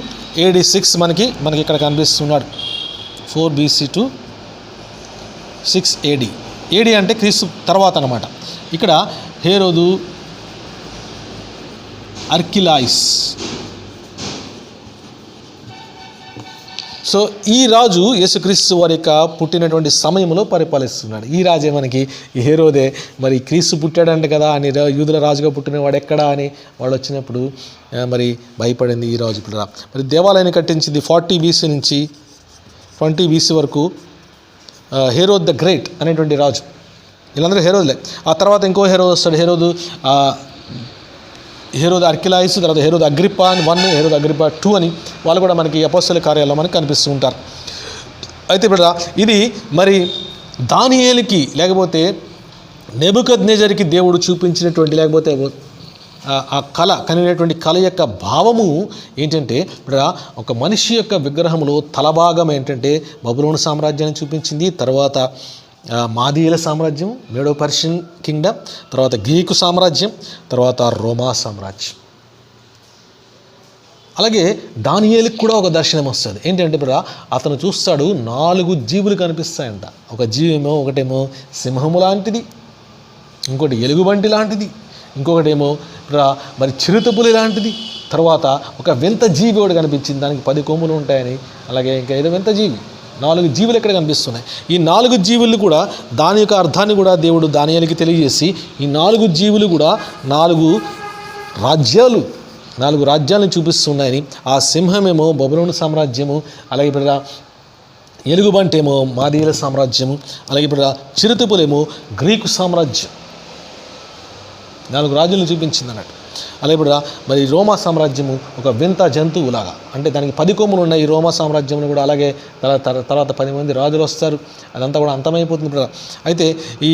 AD 6 మనకి ఇక్కడ కనిపిస్తున్నాడు. 4 BC to 6 AD. AD అంటే క్రీస్తు తర్వాత అనమాట. ఇక్కడ హేరోదు అర్కిలాయిస్. సో ఈ రాజు యేసుక్రీస్తు వారి యొక్క పుట్టినటువంటి సమయంలో పరిపాలిస్తున్నాడు. ఈ రాజే మనకి ఈ హేరోదే. మరి క్రీస్తు పుట్టాడంట కదా అని యూదుల రాజుగా పుట్టినవాడు ఎక్కడా అని వాళ్ళు వచ్చినప్పుడు మరి భయపడింది ఈ రాజు. మరి దేవాలయాన్ని కట్టించింది 40 BC నుంచి 20 BC వరకు హేరోద్ ద గ్రేట్ అనేటువంటి రాజు. వీళ్ళందరూ హేరోదులే. ఆ తర్వాత ఇంకో హేరోదు వస్తాడు, హేరోదు అర్కిలాయిస్, తర్వాత హేరోదు అగ్రిప్పా అని 1, హేరోదు అగ్రిప్పా 2 అని వాళ్ళు కూడా మనకి అపోస్తల కార్యాల్లో మనకి కనిపిస్తూ ఉంటారు. అయితే ఇది మరి దానియేలుకి లేకపోతే నెబుకద్నెజర్కి దేవుడు చూపించినటువంటి లేకపోతే ఆ కనినటువంటి కళ యొక్క భావము ఏంటంటే ఒక మనిషి యొక్క విగ్రహంలో తలభాగం ఏంటంటే బబులోను సామ్రాజ్యాన్ని చూపించింది. తర్వాత మాదీయుల సామ్రాజ్యం, మేడో పర్షియన్ కింగ్డమ్, తర్వాత గ్రీకు సామ్రాజ్యం, తర్వాత రోమా సామ్రాజ్యం. అలాగే దానియేలుకి కూడా ఒక దర్శనం వస్తుంది. ఏంటంటే అతను చూస్తాడు 4 జీవులు కనిపిస్తాయంట. ఒక జీవేమో ఒకటేమో సింహము లాంటిది, ఇంకోటి ఎలుగుబంటి లాంటిది, ఇంకొకటేమో మరి చిరుతపులి లాంటిది, తర్వాత ఒక వింత జీవి ఒకటి కనిపించింది, దానికి 10 కొమ్ములు ఉంటాయని. అలాగే ఇంకా ఏదో వింత జీవి, 4 జీవులు ఎక్కడ కనిపిస్తున్నాయి. ఈ 4 జీవులు కూడా దాని యొక్క అర్థాన్ని కూడా దేవుడు దానియేలుకి తెలియజేసి ఈ 4 జీవులు కూడా 4 రాజ్యాలను చూపిస్తున్నాయని. ఆ సింహమేమో బబులోను సామ్రాజ్యము, అలాగే ఎలుగుబంటేమో మాదీయుల సామ్రాజ్యము, అలాగే ఇప్పుడు చిరుతపులేమో గ్రీకు సామ్రాజ్యం. 4 రాజులను చూపించింది అన్నట్టు. అలాగే ఇప్పుడు మరి రోమా సామ్రాజ్యము ఒక వింత జంతువులాగా, అంటే దానికి 10 కొమ్ములు ఉన్నాయి ఈ రోమా సామ్రాజ్యంలో కూడా. అలాగే తర్వాత 10 మంది రాజులు వస్తారు, అదంతా కూడా అంతమైపోతుంది ఇప్పుడు. అయితే ఈ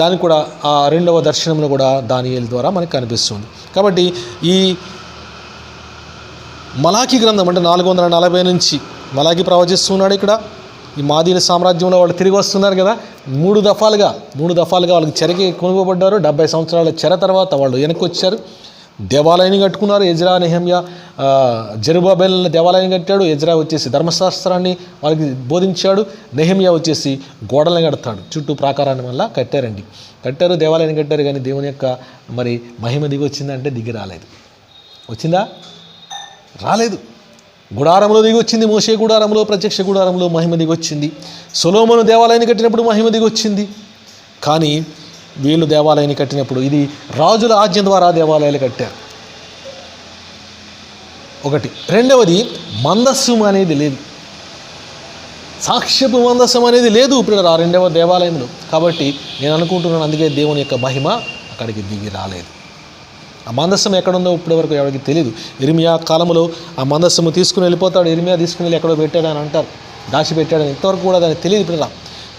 దానికి కూడా ఆ 2వ దర్శనంలో కూడా దానియేలు ద్వారా మనకు కనిపిస్తుంది. కాబట్టి ఈ మలాకీ గ్రంథం అంటే 440 నుంచి మలాకీ ప్రవచిస్తున్నాడు ఇక్కడ. ఈ మాదీయుల సామ్రాజ్యంలో వాళ్ళు తిరిగి వస్తున్నారు కదా, 3 దఫాలుగా వాళ్ళకి చెరకి కొనుగోబడ్డారు. 70 సంవత్సరాల చెర తర్వాత వాళ్ళు వెనక్కి వచ్చారు, దేవాలయాన్ని కట్టుకున్నారు. ఎజ్రా, నెహెమ్యా, జెరుబాబెల్ దేవాలయాన్ని కట్టాడు. ఎజ్రా వచ్చేసి ధర్మశాస్త్రాన్ని వాళ్ళకి బోధించాడు. నెహెమ్యా వచ్చేసి గోడలను కడతాడు, చుట్టూ ప్రాకారాన్ని వల్ల కట్టారు, దేవాలయాన్ని కట్టారు. కానీ దేవుని యొక్క మరి మహిమ దిగి వచ్చిందంటే దిగి రాలేదు. వచ్చిందా? రాలేదు. గుడారంలో దిగి వచ్చింది, మోషే గుడారంలో, ప్రత్యక్ష గుడారంలో మహిమ దిగి వచ్చింది. సొలొమోను దేవాలయాన్ని కట్టినప్పుడు మహిమ దిగి వచ్చింది. కానీ వీళ్ళు దేవాలయాన్ని కట్టినప్పుడు ఇది రాజుల ఆజ్ఞ ద్వారా దేవాలయాలు కట్టారు. ఒకటి. రెండవది, మందస్సం అనేది లేదు, సాక్ష్యపు మందస్సం అనేది లేదు ఇప్పుడు ఆ 2వ దేవాలయంలో. కాబట్టి నేను అనుకుంటున్నాను అందుకే దేవుని యొక్క మహిమ అక్కడికి దిగి రాలేదు. ఆ మందస్సం ఎక్కడుందో ఇప్పటివరకు ఎవరికి తెలియదు. ఇర్మియా కాలంలో ఆ మందస్సము తీసుకుని వెళ్ళిపోతాడు, ఇర్మియా తీసుకుని వెళ్ళి ఎక్కడో పెట్టాడని అంటారు, దాచిపెట్టాడని. ఇంతవరకు కూడా దానికి తెలియదు ఇప్పుడు.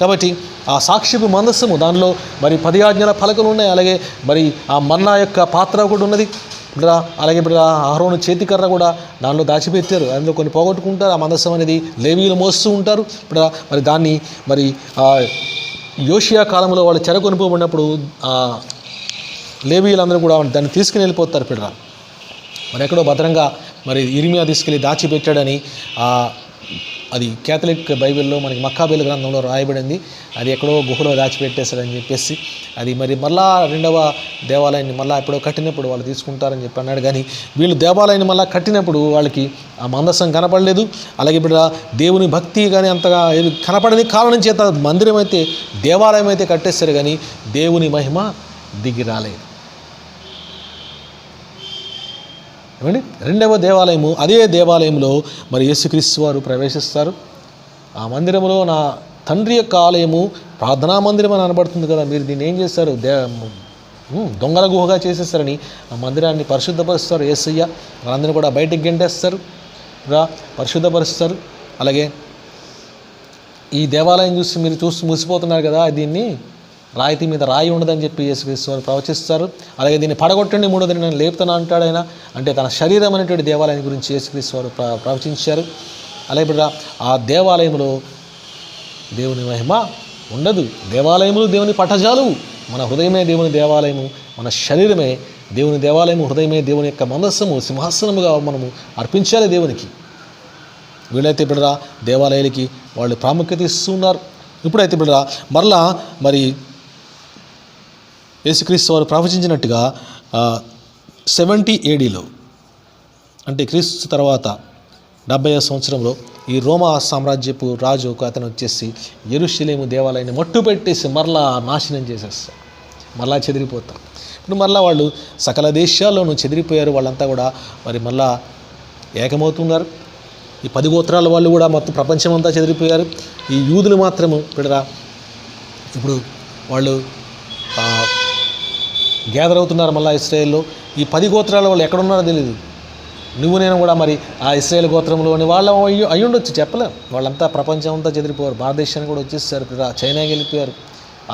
కాబట్టి ఆ సాక్ష్యపు మందస్సము, దానిలో మరి 10 ఆజ్ఞల పలకలు ఉన్నాయి. అలాగే మరి ఆ మన్నా యొక్క పాత్ర కూడా ఉన్నది ఇప్పుడు. అలాగే ఇప్పుడు అహరోను చేతికర్ర కూడా దానిలో దాచిపెట్టారు, అందులో కొన్ని పోగొట్టుకుంటారు. ఆ మందస్సం అనేది లేవీయులు మోస్తూ ఉంటారు ఇప్పుడు. మరి దాన్ని మరి యోషియా కాలంలో వాళ్ళు చెర కొనిపోబడినప్పుడు లేవీయులందరూ కూడా దాన్ని తీసుకుని వెళ్ళిపోతారు ఇప్పుడు. మరి ఎక్కడో భద్రంగా మరి ఇర్మియా తీసుకెళ్ళి దాచిపెట్టాడని అది కేథలిక్ బైబిల్లో మనకి మక్కాబేలు గ్రంథంలో రాయబడింది. అది ఎక్కడో గుహలో దాచిపెట్టేశాడని చెప్పేసి అది మరి మళ్ళా 2వ దేవాలయాన్ని మళ్ళీ ఎప్పుడో కట్టినప్పుడు వాళ్ళు తీసుకుంటారని చెప్పి అన్నాడు. కానీ వీళ్ళు దేవాలయాన్ని మళ్ళీ కట్టినప్పుడు వాళ్ళకి ఆ మందసం కనపడలేదు. అలాగే ఇప్పుడు దేవుని భక్తి కానీ అంతగా కనపడని కారణం చేత మందిరం అయితే, దేవాలయం అయితే కట్టేశారు, కానీ దేవుని మహిమ దిగి రాలేదు. ఏమండి? 2వ దేవాలయము, అదే దేవాలయంలో మరి యేసుక్రీస్తు వారు ప్రవేశిస్తారు. ఆ మందిరంలో నా తండ్రి యొక్క ఆలయము ప్రార్థనా మందిరం అని అనబడుతుంది కదా, మీరు దీన్ని ఏం చేస్తారు? దొంగల గుహగా చేసేస్తారని ఆ మందిరాన్ని పరిశుద్ధపరుస్తారు. యేసయ్య వాళ్ళందరినీ కూడా బయటికి గెంటేస్తారు, పరిశుద్ధపరుస్తారు. అలాగే ఈ దేవాలయం చూసి మీరు ముసిపోతున్నారు కదా, దీన్ని రాయితీ మీద రాయి ఉండదని చెప్పి యేసుక్రీస్తు వారు ప్రవచిస్తారు. అలాగే దీన్ని పడగొట్టండి, 3వ దినాన నేను లేపుతాను అంటాడు ఆయన. అంటే తన శరీరం అనేటువంటి దేవాలయం గురించి యేసుక్రీస్తు వారు ప్రవచించారు. అలాగే ఇప్పుడు ఆ దేవాలయంలో దేవుని మహిమ ఉండదు. దేవాలయములు దేవుని పట్టజాలు. మన హృదయమే దేవుని దేవాలయము, మన శరీరమే దేవుని దేవాలయము, హృదయమే దేవుని యొక్క మందస్సము, సింహాసనముగా మనము అర్పించాలి దేవునికి. వీళ్ళైతే ఇప్పుడు దేవాలయాలకి వాళ్ళు ప్రాముఖ్యత ఇస్తున్నారు. ఇప్పుడైతే ఇప్పుడు మరలా మరి యేసుక్రీస్తు వారు ప్రవచించినట్టుగా 70 AD అంటే క్రీస్తు తర్వాత 70వ సంవత్సరంలో ఈ రోమా సామ్రాజ్యపు రాజు ఒక అతను వచ్చేసి యెరూషలేము దేవాలయాన్ని మట్టు పెట్టేసి మరలా నాశనం చేసేస్తారు, మరలా చెదిరిపోతారు. ఇప్పుడు మరలా వాళ్ళు సకల దేశాల్లోనూ చెదిరిపోయారు. వాళ్ళంతా కూడా మరి మరలా ఏకమవుతున్నారు. ఈ 10 గోత్రాల వాళ్ళు కూడా మొత్తం ప్రపంచమంతా చెదిరిపోయారు. ఈ యూదులు మాత్రము ఇప్పుడు వాళ్ళు గ్యాదర్ అవుతున్నారు మళ్ళీ ఇశ్రాయేల్లో. ఈ 10 గోత్రాల వాళ్ళు ఎక్కడున్నారో తెలియదు. నువ్వు నేను కూడా మరి ఆ ఇశ్రాయేల్ గోత్రంలోని వాళ్ళ అయ్యుండొచ్చు, చెప్పలేం. వాళ్ళంతా ప్రపంచం అంతా చెదిరిపోయారు. భారతదేశానికి కూడా వచ్చేసారు. చైనాకి వెళ్ళిపోయారు,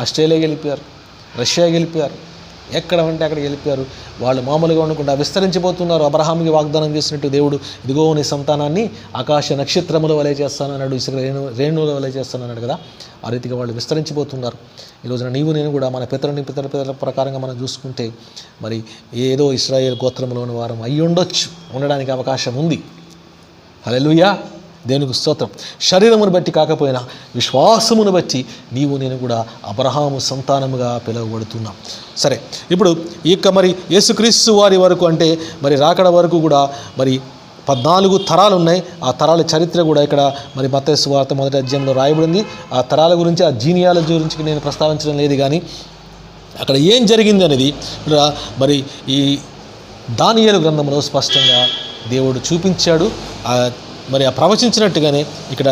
ఆస్ట్రేలియాకి వెళ్ళిపోయారు, రష్యాకి వెళ్ళిపోయారు, ఎక్కడ అంటే అక్కడికి వెళ్ళిపోయారు. వాళ్ళు మామూలుగా ఉండకుండా విస్తరించిపోతున్నారు. అబ్రహాముకి వాగ్దానం చేసినట్టు దేవుడు, ఇదిగో నీ సంతానాన్ని ఆకాశ నక్షత్రముల వలె చేస్తానన్నాడు, ఇసుక రేణువుల వలె చేస్తానన్నాడు కదా. ఆ రీతిగా వాళ్ళు విస్తరించిపోతున్నారు. ఈ రోజున నీవు నేను కూడా మన పితరుల ప్రకారంగా మనం చూసుకుంటే మరి ఏదో ఇశ్రాయేల్ గోత్రంలోని వారం అయ్యి ఉండడానికి అవకాశం ఉంది. హల్లెలూయా, దేవునికి స్తోత్రం. శరీరమును బట్టి కాకపోయినా విశ్వాసమును బట్టి నీవు నేను కూడా అబ్రహాము సంతానముగా పిలువబడుతున్నాం. సరే, ఇప్పుడు ఈ యొక్క మరి యేసుక్రీస్తు వారి వరకు అంటే మరి రాకడ వరకు కూడా మరి 14 తరాలు ఉన్నాయి. ఆ తరాల చరిత్ర కూడా ఇక్కడ మరి మత్తయి సువార్త 1వ అధ్యాయంలో రాయబడింది. ఆ తరాల గురించి, ఆ జీనియాలజీ గురించి నేను ప్రస్తావించడం లేదు, కానీ అక్కడ ఏం జరిగింది అనేది మరి ఈ దానియేలు గ్రంథంలో స్పష్టంగా దేవుడు చూపించాడు. మరి ఆ ప్రవచించినట్టుగానే ఇక్కడ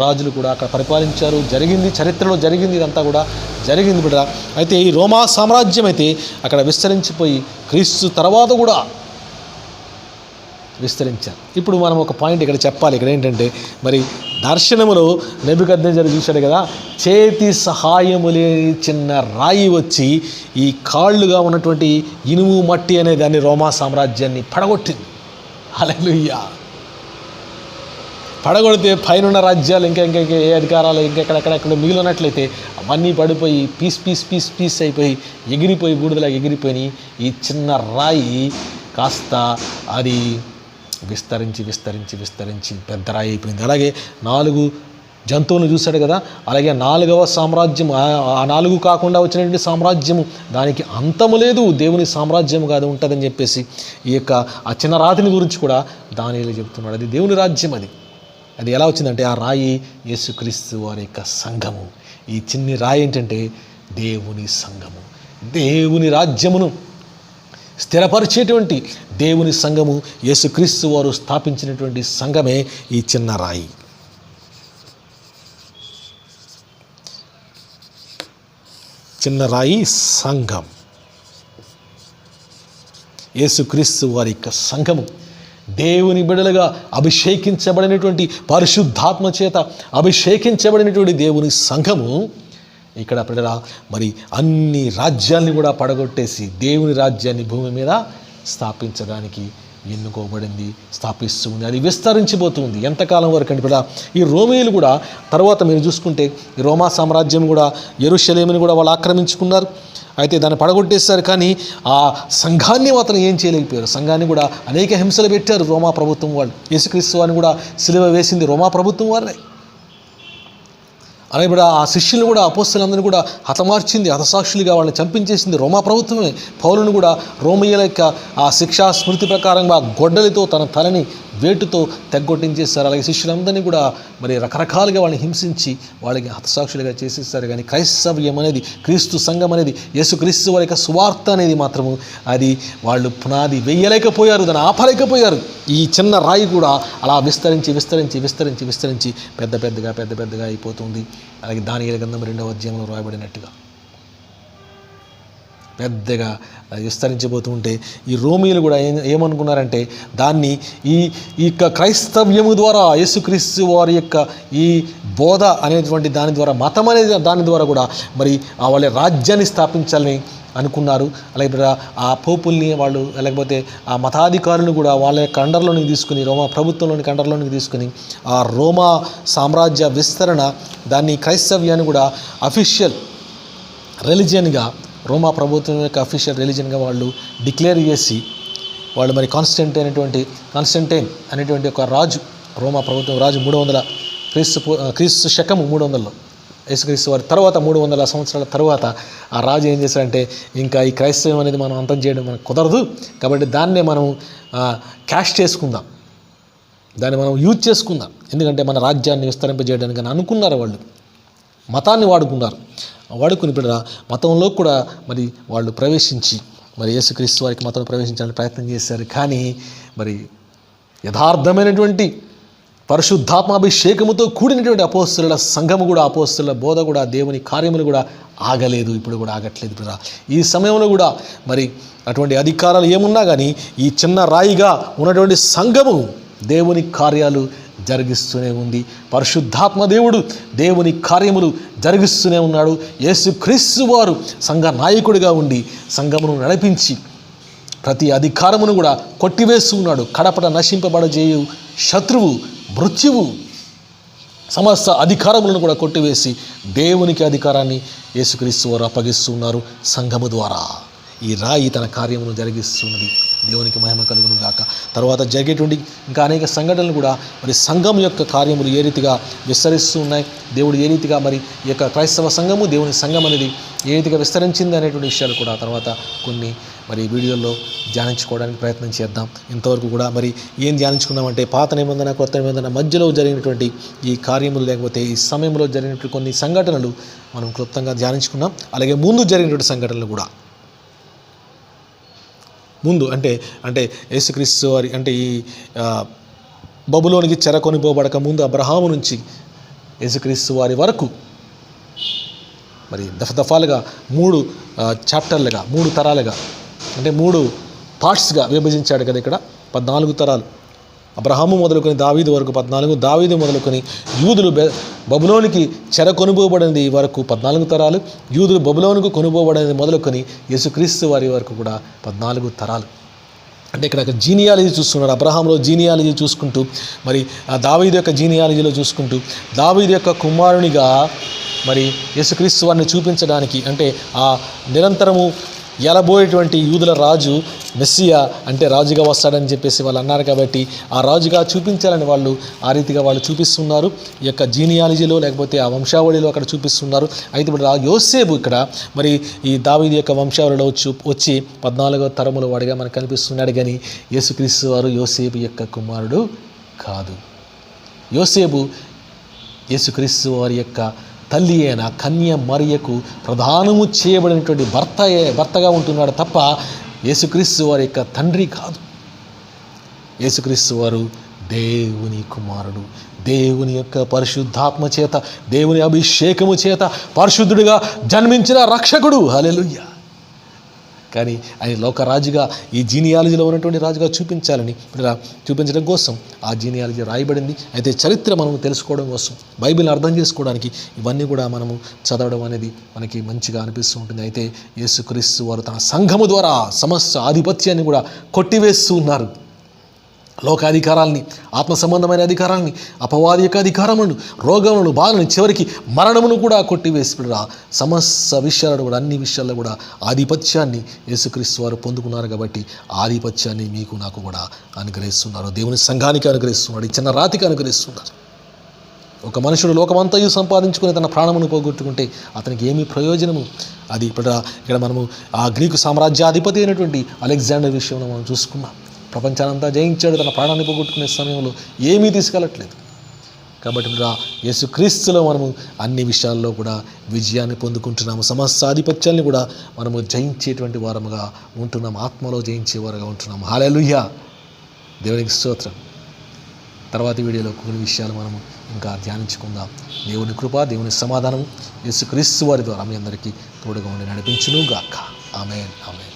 రాజులు కూడా అక్కడ పరిపాలించారు. జరిగింది, చరిత్రలో జరిగింది, ఇదంతా కూడా జరిగింది బిడ్డ. అయితే ఈ రోమా సామ్రాజ్యం అయితే అక్కడ విస్తరించిపోయి క్రీస్తు తర్వాత కూడా విస్తరించారు. ఇప్పుడు మనం ఒక పాయింట్ ఇక్కడ చెప్పాలి. ఇక్కడ ఏంటంటే మరి దర్శనములో నెబుకద్నెజరు చూశాడు కదా, చేతి సహాయము లేని చిన్న రాయి వచ్చి ఈ కాళ్ళుగా ఉన్నటువంటి ఇనుము మట్టి అనే దాన్ని రోమా సామ్రాజ్యాన్ని పడగొట్టింది. హల్లెలూయా. పడగొడితే పైనున్న రాజ్యాలు ఇంకా ఏ అధికారాలు ఇంకెక్కడెక్కడెక్కడ మిగిలినట్లయితే అవన్నీ పడిపోయి పీస్ అయిపోయి ఎగిరిపోయి బూడిదలా ఎగిరిపోయి ఈ చిన్న రాయి కాస్త అది విస్తరించి పెద్ద రాయి అయిపోయింది. అలాగే 4 జంతువులను చూశాడు కదా, అలాగే 4వ సామ్రాజ్యం, ఆ 4 కాకుండా వచ్చినటువంటి సామ్రాజ్యము దానికి అంతము లేదు, దేవుని సామ్రాజ్యం కాదు ఉంటుందని చెప్పేసి ఈ యొక్క ఆ చిన్న రాతిని గురించి కూడా దానియేలు చెప్తున్నాడు. అది దేవుని రాజ్యం. అది ఎలా వచ్చిందంటే ఆ రాయి యేసుక్రీస్తు వారి యొక్క సంఘము. ఈ చిన్ని రాయి ఏంటంటే దేవుని సంఘము, దేవుని రాజ్యమును స్థిరపరిచేటువంటి దేవుని సంఘము, యేసుక్రీస్తు వారు స్థాపించినటువంటి సంఘమే ఈ చిన్న రాయి. చిన్న రాయి సంఘం, యేసుక్రీస్తు వారి యొక్క సంఘము, దేవుని బిడ్డలుగా అభిషేకించబడినటువంటి పరిశుద్ధాత్మ చేత అభిషేకించబడినటువంటి దేవుని సంఘము ఇక్కడ బిడ్డల మరి అన్ని రాజ్యాల్ని కూడా పడగొట్టేసి దేవుని రాజ్యాన్ని భూమి మీద స్థాపించడానికి ఎన్నుకోబడింది, స్థాపిస్తుంది. అది విస్తరించిపోతుంది. ఎంతకాలం వరకు అంటే బిడ్డ ఈ రోమీయులు కూడా తర్వాత మీరు చూసుకుంటే ఈ రోమా సామ్రాజ్యం కూడా యెరూషలేముని కూడా వాళ్ళు ఆక్రమించుకున్నారు. అయితే దాన్ని పడగొట్టేశారు. కానీ ఆ సంఘాన్ని మాత్రం ఏం చేయలేకపోయారు. సంఘాన్ని కూడా అనేక హింసలు పెట్టారు రోమా ప్రభుత్వం వాళ్ళు. యేసుక్రీస్తు వారిని కూడా సిలువ వేసింది రోమా ప్రభుత్వం వారే. అలాగే కూడా ఆ శిష్యులను కూడా అపోస్తలులందరినీ కూడా హతమార్చింది, హతసాక్షులుగా వాళ్ళని చంపించేసింది రోమా ప్రభుత్వమే. పౌలును కూడా రోమీయుల యొక్క ఆ శిక్షా స్మృతి ప్రకారంగా గొడ్డలితో తన తలని వేటుతో తెగ్గొట్టించేస్తారు. అలాగే శిష్యులందరినీ కూడా మరి రకరకాలుగా వాళ్ళని హింసించి వాళ్ళకి హతసాక్షులుగా చేసేస్తారు. కానీ క్రైస్తవ్యం అనేది, క్రీస్తు సంఘం అనేది, యేసుక్రీస్తు వారి యొక్క సువార్త అనేది మాత్రము అది వాళ్ళు పునాది వేయలేకపోయారు, దాన్ని ఆపలేకపోయారు. ఈ చిన్న రాయి కూడా అలా విస్తరించి పెద్దగా అయిపోతుంది. అలాగే దానియేలు గ్రంథం 2వ అధ్యాయంలో రాయబడినట్టుగా పెద్దగా విస్తరించబోతూ ఉంటే ఈ రోమీయులు కూడా ఏమనుకున్నారంటే దాన్ని ఈ క్రైస్తవ్యము ద్వారా, యేసుక్రీస్తు వారి యొక్క ఈ బోధ అనేటువంటి దాని ద్వారా, మతం అనే దాని ద్వారా కూడా మరి వాళ్ళ రాజ్యాన్ని స్థాపించాలని అనుకున్నారు. అలాగే ఆ పోపుల్ని వాళ్ళు లేకపోతే ఆ మతాధికారులను కూడా వాళ్ళ యొక్క అండర్లోనికి తీసుకుని, రోమా ప్రభుత్వంలోని అండర్లోనికి తీసుకుని ఆ రోమా సామ్రాజ్య విస్తరణ దాన్ని క్రైస్తవ్యాన్ని కూడా అఫీషియల్ రిలీజియన్గా, రోమా ప్రభుత్వం యొక్క అఫీషియల్ రిలీజియన్గా వాళ్ళు డిక్లేర్ చేసి వాళ్ళు మరి కాన్స్టంటైన్ అనేటువంటి ఒక రాజు, రోమా ప్రభుత్వం రాజు 300 క్రీస్తు శకము 300లో యేసుక్రీస్తు వారి తర్వాత 300 సంవత్సరాల తర్వాత ఆ రాజు ఏం చేశాడంటే ఇంకా ఈ క్రైస్తవం అనేది మనం అంతం చేయడం మనకు కుదరదు, కాబట్టి దాన్నే మనం క్యాష్ చేసుకుందాం, దాన్ని మనం యూజ్ చేసుకుందాం, ఎందుకంటే మన రాజ్యాన్ని విస్తరింపజేయడానికి అని అనుకున్నారు. వాళ్ళు మతాన్ని వాడుకుని ఇప్పుడు మతంలో కూడా మరి వాళ్ళు ప్రవేశించి మరి యేసుక్రీస్తు వారికి మతం ప్రవేశించాలని ప్రయత్నం చేశారు. కానీ మరి యథార్థమైనటువంటి పరిశుద్ధాత్మాభిషేకముతో కూడినటువంటి అపోస్తలుల సంఘము కూడా, అపోస్తలుల బోధ కూడా, దేవుని కార్యములు కూడా ఆగలేదు, ఇప్పుడు కూడా ఆగట్లేదు. ఇప్పుడు ఈ సమయంలో కూడా మరి అటువంటి అధికారాలు ఏమున్నా కానీ ఈ చిన్న రాయిగా ఉన్నటువంటి సంఘము దేవుని కార్యాలు జరిగిస్తూనే ఉంది. పరిశుద్ధాత్మ దేవుడు దేవుని కార్యములు జరిగిస్తూనే ఉన్నాడు. యేసుక్రీస్తు వారు సంఘ నాయకుడిగా ఉండి సంఘమును నడిపించి ప్రతి అధికారమును కూడా కొట్టివేస్తూ ఉన్నాడు. కడపట నశింపబడజేయు శత్రువు, మృత్యువు సమస్త అధికారములను కూడా కొట్టివేసి దేవునికి అధికారాన్ని యేసుక్రీస్తు వారు అప్పగిస్తున్నారు సంఘము ద్వారా. ఈ రాయి తన కార్యమును జరిగిస్తున్నది. దేవునికి మహిమ కలుగును గాక. తర్వాత జరిగేటువంటి ఇంకా అనేక సంఘటనలు కూడా మరి సంఘం యొక్క కార్యములు ఏ రీతిగా విస్తరిస్తూ ఉన్నాయి, దేవుడు ఏ రీతిగా మరి ఈ యొక్క క్రైస్తవ సంఘము, దేవుని సంఘం అనేది ఏ రీతిగా విస్తరించింది అనేటువంటి విషయాలు కూడా తర్వాత కొన్ని మరి వీడియోల్లో ధ్యానించుకోవడానికి ప్రయత్నం చేద్దాం. ఇంతవరకు కూడా మరి ఏం ధ్యానించుకున్నామంటే పాత నిబంధన కొత్త నిబంధన మధ్యలో జరిగినటువంటి ఈ కార్యములు లేకపోతే ఈ సమయంలో జరిగినటువంటి కొన్ని సంఘటనలు మనం క్లుప్తంగా ధ్యానించుకున్నాం. అలాగే ముందు జరిగినటువంటి సంఘటనలు కూడా, ముందు అంటే యేసుక్రీస్తు వారి అంటే ఈ బబులోనికి చెరకొనిపోబడక ముందు అబ్రహాము నుంచి యేసుక్రీస్తు వారి వరకు మరి దఫదఫాలుగా 3 చాప్టర్లుగా 3 తరాలుగా అంటే 3 పార్ట్స్గా విభజించాడు కదా. ఇక్కడ 14 తరాలు, అబ్రహాము మొదలుకొని దావీదు వరకు 14, దావీదు మొదలుకొని యూదులు బబులోనికి చెర కొనుపోబడింది వరకు 14 తరాలు, యూదులు బబులోనికి కొనుపోబడింది మొదలుకొని యేసుక్రీస్తు వారి వరకు కూడా 14 తరాలు. అంటే ఇక్కడ జీనియాలజీ చూస్తున్నారు. అబ్రహాంలో జీనియాలజీ చూసుకుంటూ మరి ఆ దావీదు యొక్క జీనియాలజీలో చూసుకుంటూ దావీదు యొక్క కుమారునిగా మరి యేసుక్రీస్తు వారిని చూపించడానికి, అంటే ఆ నిరంతరము ఎలబోయేటువంటి యూదుల రాజు మెస్సియా అంటే రాజుగా వస్తాడని చెప్పేసి వాళ్ళు అన్నారు కాబట్టి ఆ రాజుగా చూపించాలని వాళ్ళు ఆ రీతిగా వాళ్ళు చూపిస్తున్నారు. ఈ యొక్క జీనియాలజీలో లేకపోతే ఆ వంశావళిలో అక్కడ చూపిస్తున్నారు. అయితే ఇప్పుడు యోసేపు ఇక్కడ మరి ఈ దావీదు యొక్క వంశావళిలో వచ్చి 14వ తరముల వాడిగా మనకు కనిపిస్తున్నాడు. కానీ యేసుక్రీస్తు వారు యోసేపు యొక్క కుమారుడు కాదు. యోసేపు యేసుక్రీస్తు వారి యొక్క తల్లి అయిన కన్య మరియకు ప్రధానము చేయబడినటువంటి భర్తగా ఉంటున్నాడు తప్ప యేసుక్రీస్తు వారి యొక్క తండ్రి కాదు. యేసుక్రీస్తు వారు దేవుని కుమారుడు, దేవుని యొక్క పరిశుద్ధాత్మ చేత, దేవుని అభిషేకము చేత పరిశుద్ధుడిగా జన్మించిన రక్షకుడు. హల్లెలూయా. కానీ ఆయన లోకరాజుగా ఈ జీనియాలజీలో ఉన్నటువంటి రాజుగా చూపించడం కోసం ఆ జీనియాలజీ రాయబడింది. అయితే చరిత్ర మనం తెలుసుకోవడం కోసం, బైబిల్ని అర్థం చేసుకోవడానికి ఇవన్నీ కూడా మనము చదవడం అనేది మనకి మంచిగా అనిపిస్తూ ఉంటుంది. అయితే యేసుక్రీస్తు వారు తన సంఘము ద్వారా సమస్త ఆధిపత్యాన్ని కూడా కొట్టివేస్తూ ఉన్నారు. లోకాధికారాలని, ఆత్మ సంబంధమైన అధికారాన్ని, అపవాది యొక్క అధికారములను, రోగములను, బాధలను, చివరికి మరణమును కూడా కొట్టివేసి సమస్త విషయాలను కూడా, అన్ని విషయాల్లో కూడా ఆధిపత్యాన్ని యేసుక్రీస్తు వారు పొందుకున్నారు. కాబట్టి ఆధిపత్యాన్ని మీకు నాకు కూడా అనుగ్రహిస్తున్నారు. దేవుని సంఘానికి అనుగ్రహిస్తున్నాడు, ఈ చిన్న రాతికి అనుగ్రహిస్తున్నారు. ఒక మనుషుడు లోకమంతయు సంపాదించుకుని తన ప్రాణమును పోగొట్టుకుంటే అతనికి ఏమీ ప్రయోజనము? అది ఇక్కడ మనము ఆ గ్రీకు సామ్రాజ్యాధిపతి అయినటువంటి అలెగ్జాండర్ విషయంలో మనం చూసుకున్నాం. ప్రపంచానంతా జయించాడు, తన ప్రాణాన్ని పోగొట్టుకునే సమయంలో ఏమీ తీసుకెళ్ళట్లేదు. కాబట్టి యేసుక్రీస్తులో మనము అన్ని విషయాల్లో కూడా విజయాన్ని పొందుకుంటున్నాము. సమస్త ఆధిపత్యాన్ని కూడా మనము జయించేటువంటి వారముగా ఉంటున్నాము, ఆత్మలో జయించేవారుగా ఉంటున్నాము. హల్లెలూయా, దేవునికి స్తోత్రం. తర్వాతి వీడియోలో కొన్ని విషయాలు మనము ఇంకా ధ్యానించుకుందాం. దేవుని కృప, దేవుని సమాధానం యేసుక్రీస్తు వారి ద్వారా మీ అందరికీ తోడుగా ఉండి నడిపించును గాక. ఆమేన్, ఆమేన్.